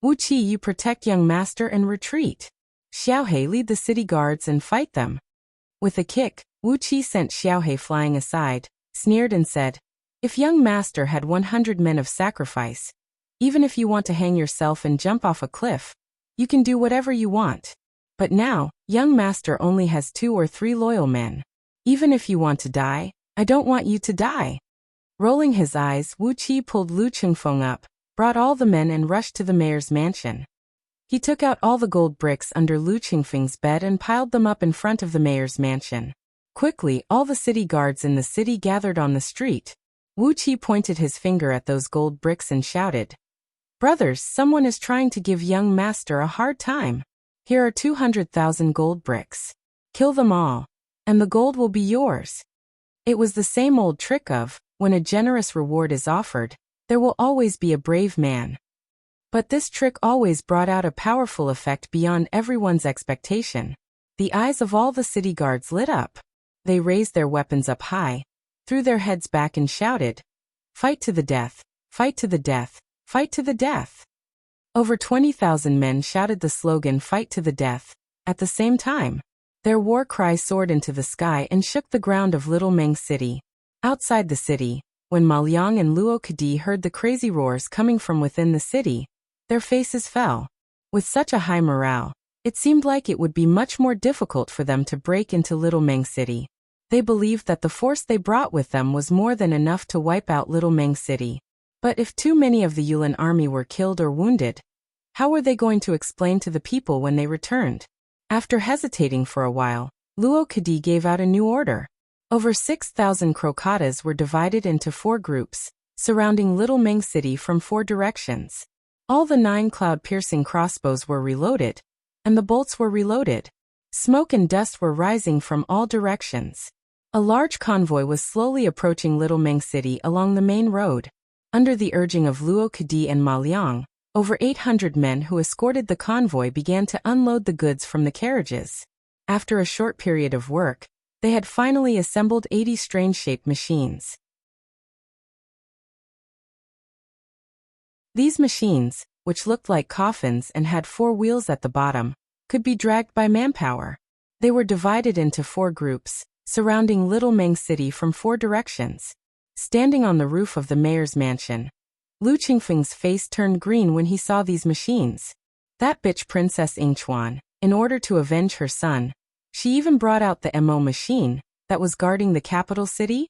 Wuxia, you protect young master and retreat. Xiaohe, lead the city guards and fight them. With a kick, Wuxia sent Xiaohe flying aside, sneered and said, if young master had 100 men of sacrifice, even if you want to hang yourself and jump off a cliff, you can do whatever you want. But now, young master only has 2 or 3 loyal men. Even if you want to die, I don't want you to die. Rolling his eyes, Wuxia pulled Lu Chengfeng up, brought all the men and rushed to the mayor's mansion. He took out all the gold bricks under Lu Chengfeng's bed and piled them up in front of the mayor's mansion. Quickly, all the city guards in the city gathered on the street. Wuxia pointed his finger at those gold bricks and shouted, brothers, someone is trying to give young master a hard time. Here are 200,000 gold bricks. Kill them all, and the gold will be yours. It was the same old trick of, when a generous reward is offered, there will always be a brave man. But this trick always brought out a powerful effect beyond everyone's expectation. The eyes of all the city guards lit up. They raised their weapons up high, threw their heads back and shouted, fight to the death, fight to the death, fight to the death. Over 20,000 men shouted the slogan fight to the death. At the same time, their war cry soared into the sky and shook the ground of Little Meng City. Outside the city, when Maoliang and Luo Kadi heard the crazy roars coming from within the city, their faces fell. With such a high morale, it seemed like it would be much more difficult for them to break into Little Meng City. They believed that the force they brought with them was more than enough to wipe out Little Meng City. But if too many of the Yulin army were killed or wounded, how were they going to explain to the people when they returned? After hesitating for a while, Luo Kadi gave out a new order. Over 6,000 crocatas were divided into 4 groups, surrounding Little Meng City from 4 directions. All the 9 cloud-piercing crossbows were reloaded, and the bolts were reloaded. Smoke and dust were rising from all directions. A large convoy was slowly approaching Little Meng City along the main road. Under the urging of Luo Kadi and Maoliang, over 800 men who escorted the convoy began to unload the goods from the carriages. After a short period of work, they had finally assembled 80 strange-shaped machines. These machines, which looked like coffins and had 4 wheels at the bottom, could be dragged by manpower. They were divided into 4 groups, surrounding Little Meng City from 4 directions. Standing on the roof of the mayor's mansion, Lu Chengfeng's face turned green when he saw these machines. That bitch Princess Yingchuan, in order to avenge her son, she even brought out the MO machine that was guarding the capital city?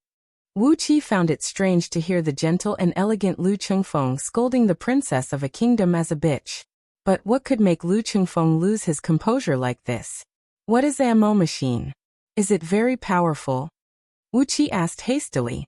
Wuxia found it strange to hear the gentle and elegant Lu Chengfeng scolding the princess of a kingdom as a bitch. But what could make Lu Chengfeng lose his composure like this? What is the MO machine? Is it very powerful? Wuxia asked hastily.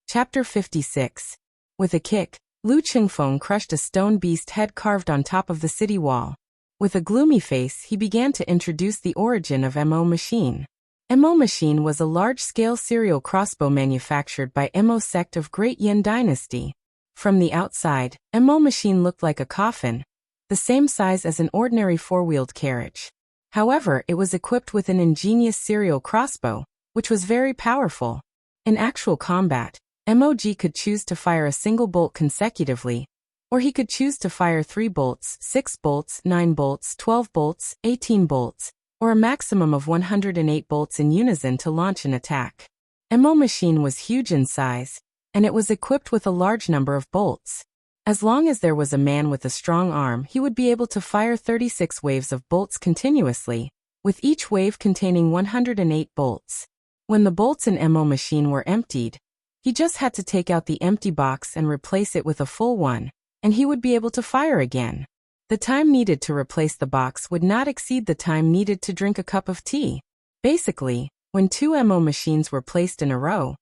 Chapter 56. With a kick, Lu Chengfeng crushed a stone beast head carved on top of the city wall. With a gloomy face, he began to introduce the origin of MO machine. MO machine was a large-scale serial crossbow manufactured by MO sect of Great Yin Dynasty. From the outside, MO machine looked like a coffin, the same size as an ordinary 4-wheeled carriage. However, it was equipped with an ingenious serial crossbow, which was very powerful. In actual combat, MOG could choose to fire a single bolt consecutively, or he could choose to fire 3 bolts, 6 bolts, 9 bolts, 12 bolts, 18 bolts, or a maximum of 108 bolts in unison to launch an attack. MO machine was huge in size, and it was equipped with a large number of bolts. As long as there was a man with a strong arm, he would be able to fire 36 waves of bolts continuously, with each wave containing 108 bolts. When the bolts in MO machine were emptied, he just had to take out the empty box and replace it with a full one, and he would be able to fire again. The time needed to replace the box would not exceed the time needed to drink a cup of tea. Basically, when 2 MO machines were placed in a row,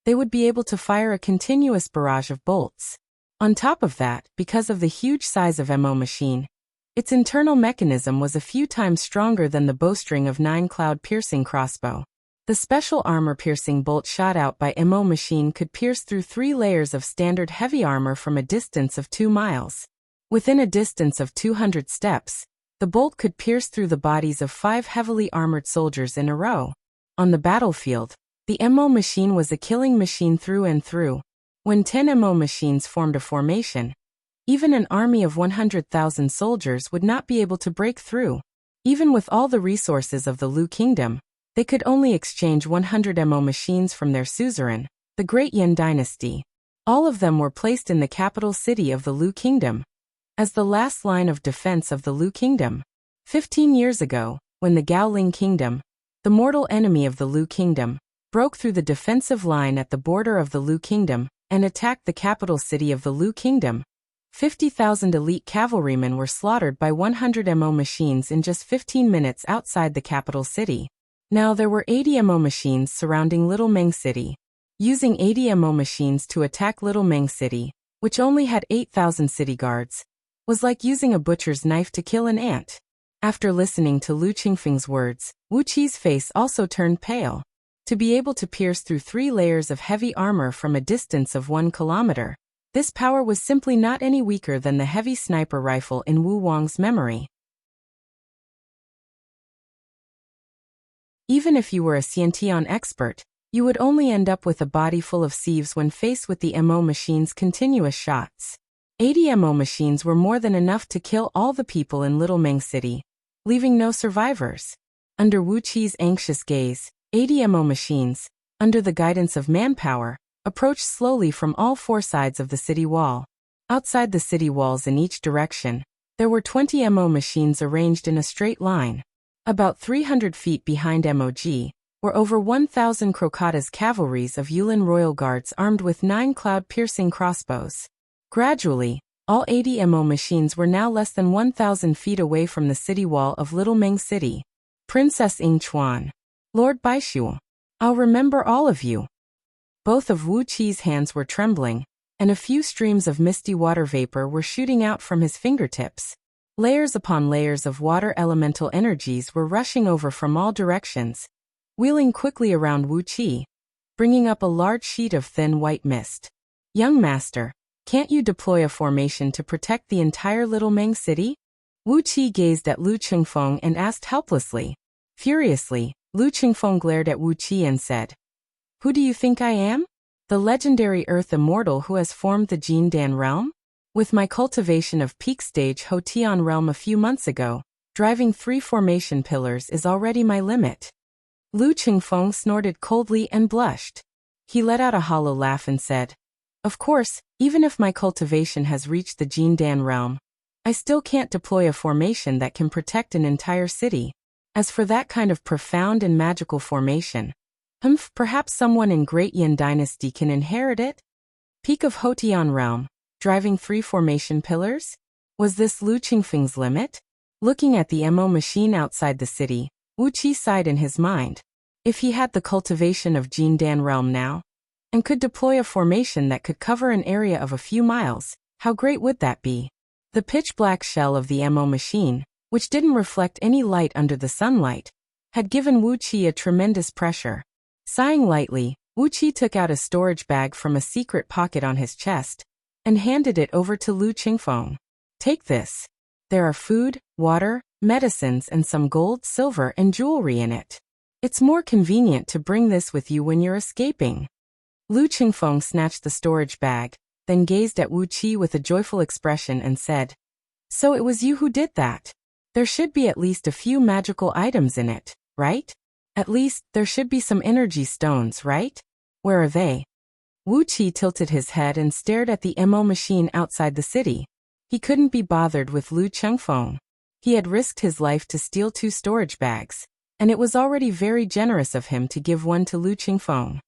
they would be able to fire a continuous barrage of bolts. On top of that, because of the huge size of MO machine, its internal mechanism was a few times stronger than the bowstring of 9 cloud-piercing crossbow. The special armor-piercing bolt shot out by MO machine could pierce through 3 layers of standard heavy armor from a distance of 2 miles. Within a distance of 200 steps, the bolt could pierce through the bodies of 5 heavily armored soldiers in a row. On the battlefield, the MO machine was a killing machine through and through. When 10 MO machines formed a formation, even an army of 100,000 soldiers would not be able to break through. Even with all the resources of the Lu Kingdom, they could only exchange 100 MO machines from their suzerain, the Great Yin Dynasty. All of them were placed in the capital city of the Lu Kingdom, as the last line of defense of the Lu Kingdom. 15 years ago, when the Gaoling Kingdom, the mortal enemy of the Lu Kingdom, broke through the defensive line at the border of the Lu Kingdom and attacked the capital city of the Lu Kingdom, 50,000 elite cavalrymen were slaughtered by 100 MO machines in just 15 minutes outside the capital city. Now there were 80 MO machines surrounding Little Meng City. Using 80 MO machines to attack Little Meng City, which only had 8,000 city guards, was like using a butcher's knife to kill an ant. After listening to Lu Qingfeng's words, Wu Qi's face also turned pale. To be able to pierce through 3 layers of heavy armor from a distance of 1 kilometer, this power was simply not any weaker than the heavy sniper rifle in Wu Wang's memory. Even if you were a Xiantian expert, you would only end up with a body full of sieves when faced with the MO machine's continuous shots. 80 MO machines were more than enough to kill all the people in Little Meng City, leaving no survivors. Under Wu Qi's anxious gaze, 80 MO machines, under the guidance of manpower, approached slowly from all 4 sides of the city wall. Outside the city walls in each direction, there were 20 MO machines arranged in a straight line. About 300 feet behind MOG were over 1,000 Crocata's cavalries of Yulin Royal Guards armed with 9 cloud-piercing crossbows. Gradually, all 80 MO machines were now less than 1,000 feet away from the city wall of Little Meng City. Princess Ying Chuan, Lord Baishu, I'll remember all of you. Both of Wu Qi's hands were trembling, and a few streams of misty water vapor were shooting out from his fingertips. Layers upon layers of water elemental energies were rushing over from all directions, wheeling quickly around Wu Qi, bringing up a large sheet of thin white mist. Young master, can't you deploy a formation to protect the entire Little Meng City? Wu Qi gazed at Lu Qingfeng and asked helplessly. Furiously, Lu Qingfeng glared at Wu Qi and said, "Who do you think I am? The legendary Earth Immortal who has formed the Jin Dan realm? With my cultivation of peak stage Ho Tian realm a few months ago, driving 3 formation pillars is already my limit." Lu Qingfeng snorted coldly and blushed. He let out a hollow laugh and said, "Of course, even if my cultivation has reached the Jin Dan realm, I still can't deploy a formation that can protect an entire city. As for that kind of profound and magical formation, perhaps someone in Great Yin Dynasty can inherit it?" Peak of Ho Tian realm, driving 3 formation pillars? Was this Lu Qingfeng's limit? Looking at the MO machine outside the city, Wu Qi sighed in his mind. If he had the cultivation of Jin Dan realm now, and could deploy a formation that could cover an area of a few miles, how great would that be? The pitch-black shell of the MO machine, which didn't reflect any light under the sunlight, had given Wu Qi a tremendous pressure. Sighing lightly, Wu Qi took out a storage bag from a secret pocket on his chest and handed it over to Lu Qingfeng. "Take this. There are food, water, medicines and some gold, silver and jewelry in it. It's more convenient to bring this with you when you're escaping. Lu Qingfeng snatched the storage bag, then gazed at Wu Qi with a joyful expression and said, "So it was you who did that? There should be at least a few magical items in it, right? At least, there should be some energy stones, right? Where are they?" Wu Qi tilted his head and stared at the MO machine outside the city. He couldn't be bothered with Lu Qingfeng. He had risked his life to steal 2 storage bags, and it was already very generous of him to give one to Lu Qingfeng.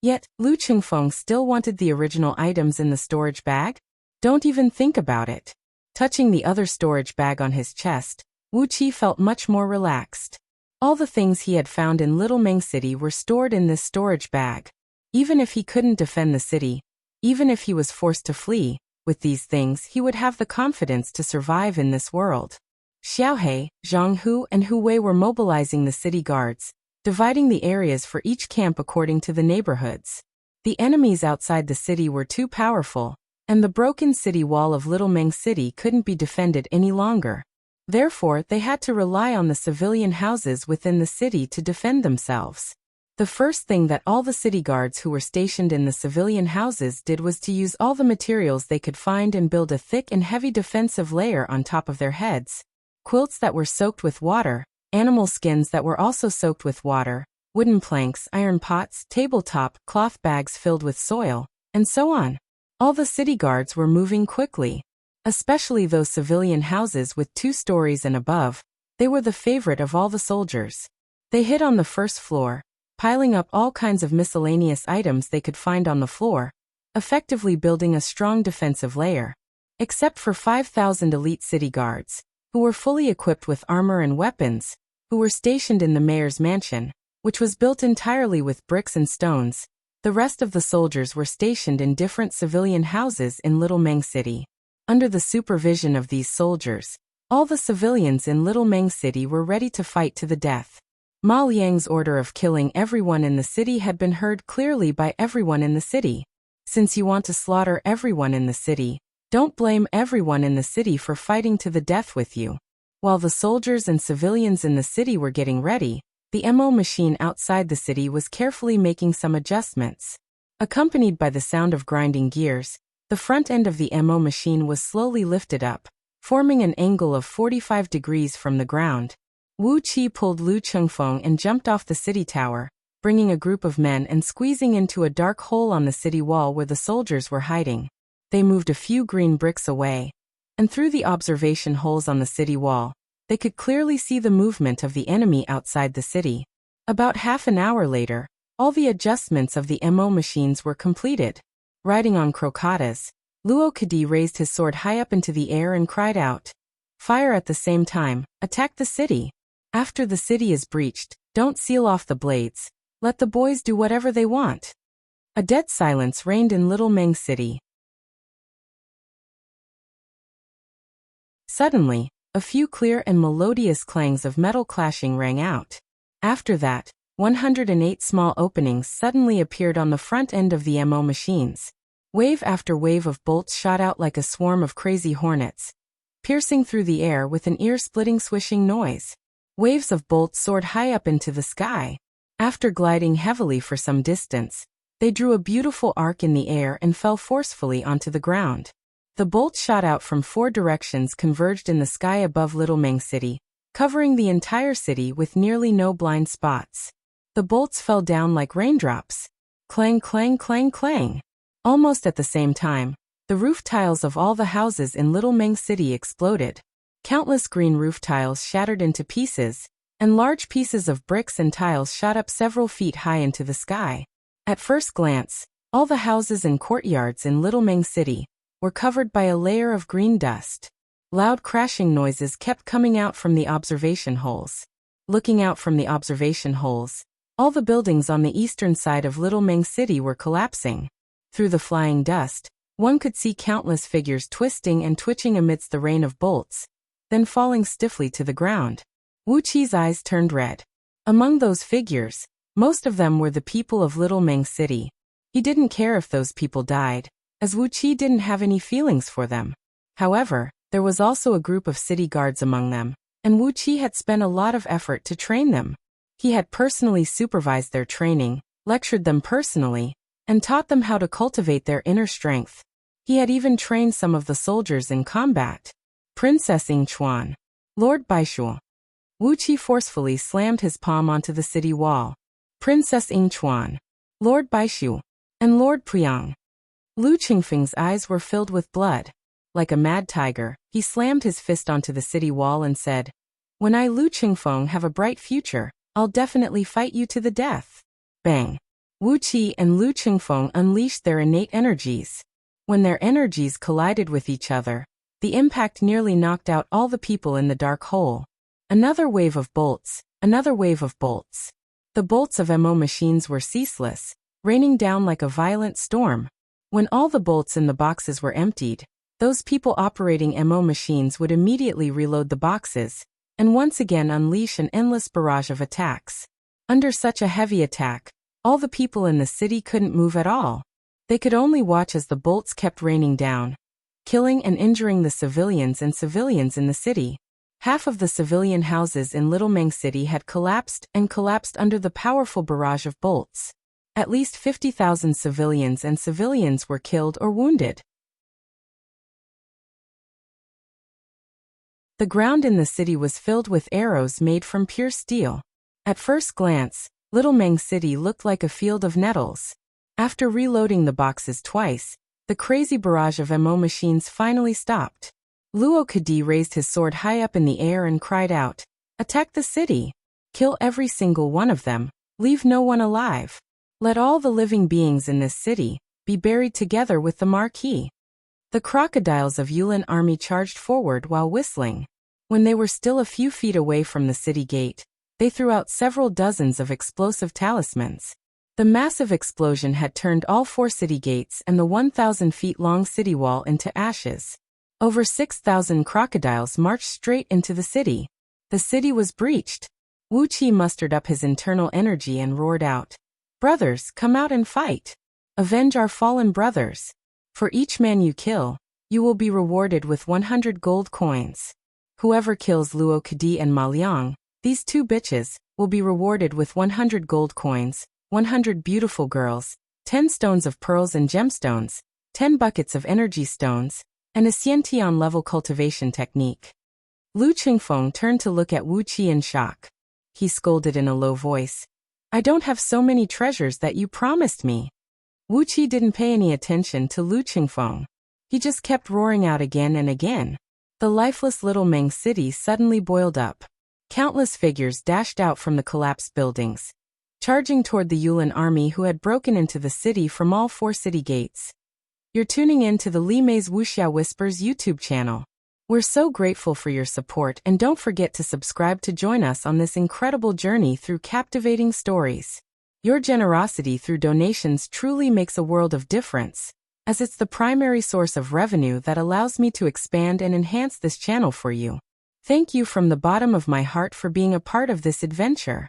Yet, Lu Qingfeng still wanted the original items in the storage bag? Don't even think about it. Touching the other storage bag on his chest, Wu Qi felt much more relaxed. All the things he had found in Little Meng City were stored in this storage bag. Even if he couldn't defend the city, even if he was forced to flee, with these things he would have the confidence to survive in this world. Xiaohe, Zhang Hu and Hu Wei were mobilizing the city guards, dividing the areas for each camp according to the neighborhoods. The enemies outside the city were too powerful, and the broken city wall of Little Meng City couldn't be defended any longer. Therefore, they had to rely on the civilian houses within the city to defend themselves. The first thing that all the city guards who were stationed in the civilian houses did was to use all the materials they could find and build a thick and heavy defensive layer on top of their heads. Quilts that were soaked with water, animal skins that were also soaked with water, wooden planks, iron pots, tabletop, cloth bags filled with soil, and so on. All the city guards were moving quickly. Especially those civilian houses with 2 stories and above. They were the favorite of all the soldiers. They hid on the first floor, piling up all kinds of miscellaneous items they could find on the floor, effectively building a strong defensive layer. Except for 5,000 elite city guards, who were fully equipped with armor and weapons, who were stationed in the mayor's mansion, which was built entirely with bricks and stones. The rest of the soldiers were stationed in different civilian houses in Little Meng City. Under the supervision of these soldiers, all the civilians in Little Meng City were ready to fight to the death. Ma Liang's order of killing everyone in the city had been heard clearly by everyone in the city. Since you want to slaughter everyone in the city, don't blame everyone in the city for fighting to the death with you. While the soldiers and civilians in the city were getting ready, the MO machine outside the city was carefully making some adjustments. Accompanied by the sound of grinding gears, the front end of the MO machine was slowly lifted up, forming an angle of 45 degrees from the ground. Wu Qi pulled Lu Qingfeng and jumped off the city tower, bringing a group of men and squeezing into a dark hole on the city wall where the soldiers were hiding. They moved a few green bricks away, and through the observation holes on the city wall, they could clearly see the movement of the enemy outside the city. About half an hour later, all the adjustments of the MO machines were completed. Riding on crocotas, Luo Kadi raised his sword high up into the air and cried out, "Fire at the same time, attack the city. After the city is breached, don't seal off the blades, let the boys do whatever they want." A dead silence reigned in Little Meng City. Suddenly, a few clear and melodious clangs of metal clashing rang out. After that, 108 small openings suddenly appeared on the front end of the MO machines. Wave after wave of bolts shot out like a swarm of crazy hornets, piercing through the air with an ear-splitting swishing noise. Waves of bolts soared high up into the sky. After gliding heavily for some distance, they drew a beautiful arc in the air and fell forcefully onto the ground. The bolts shot out from 4 directions converged in the sky above Little Meng City, covering the entire city with nearly no blind spots. The bolts fell down like raindrops. Clang, clang, clang, clang. Almost at the same time, the roof tiles of all the houses in Little Meng City exploded. Countless green roof tiles shattered into pieces, and large pieces of bricks and tiles shot up several feet high into the sky. At first glance, all the houses and courtyards in Little Meng City were covered by a layer of green dust. Loud crashing noises kept coming out from the observation holes. Looking out from the observation holes, all the buildings on the eastern side of Little Meng City were collapsing. Through the flying dust, one could see countless figures twisting and twitching amidst the rain of bolts, then falling stiffly to the ground. Wu Qi's eyes turned red. Among those figures, most of them were the people of Little Meng City. He didn't care if those people died, as Wu Qi didn't have any feelings for them. However, there was also a group of city guards among them, and Wuxia had spent a lot of effort to train them. He had personally supervised their training, lectured them personally, and taught them how to cultivate their inner strength. He had even trained some of the soldiers in combat. Princess Yingchuan. Lord Baishu. Wuxia forcefully slammed his palm onto the city wall. Princess Yingchuan. Lord Baishu. And Lord Priang. Lu Qingfeng's eyes were filled with blood. Like a mad tiger, he slammed his fist onto the city wall and said, "When I Lu Qingfeng have a bright future, I'll definitely fight you to the death." Bang! Wuxia and Lu Qingfeng unleashed their innate energies. When their energies collided with each other, the impact nearly knocked out all the people in the dark hole. Another wave of bolts, another wave of bolts. The bolts of MO machines were ceaseless, raining down like a violent storm. When all the bolts in the boxes were emptied, those people operating MO machines would immediately reload the boxes, and once again unleash an endless barrage of attacks. Under such a heavy attack, all the people in the city couldn't move at all. They could only watch as the bolts kept raining down, killing and injuring the civilians in the city. Half of the civilian houses in Little Meng City had collapsed under the powerful barrage of bolts. At least 50,000 civilians were killed or wounded. The ground in the city was filled with arrows made from pure steel. At first glance, Little Meng City looked like a field of nettles. After reloading the boxes twice, the crazy barrage of MO machines finally stopped. Luo Kadi raised his sword high up in the air and cried out, "Attack the city! Kill every single one of them, leave no one alive. Let all the living beings in this city be buried together with the marquis." The crocodiles of Yulin army charged forward while whistling. When they were still a few feet away from the city gate, they threw out several dozens of explosive talismans. The massive explosion had turned all 4 city gates and the 1,000 feet long city wall into ashes. Over 6,000 crocodiles marched straight into the city. The city was breached. Wuxia mustered up his internal energy and roared out, "Brothers, come out and fight! Avenge our fallen brothers! For each man you kill, you will be rewarded with 100 gold coins. Whoever kills Luo Kadi and Ma Liang, these 2 bitches, will be rewarded with 100 gold coins, 100 beautiful girls, 10 stones of pearls and gemstones, 10 buckets of energy stones, and a Xiantian level cultivation technique." Lu Qingfeng turned to look at Wuxia in shock. He scolded in a low voice, "I don't have so many treasures that you promised me." Wuxia didn't pay any attention to Lu Qingfeng. He just kept roaring out again and again. The lifeless Little Meng City suddenly boiled up. Countless figures dashed out from the collapsed buildings, charging toward the Yulin army who had broken into the city from all 4 city gates. You're tuning in to the Li Mei's Wuxia Whispers YouTube channel. We're so grateful for your support, and don't forget to subscribe to join us on this incredible journey through captivating stories. Your generosity through donations truly makes a world of difference, as it's the primary source of revenue that allows me to expand and enhance this channel for you. Thank you from the bottom of my heart for being a part of this adventure.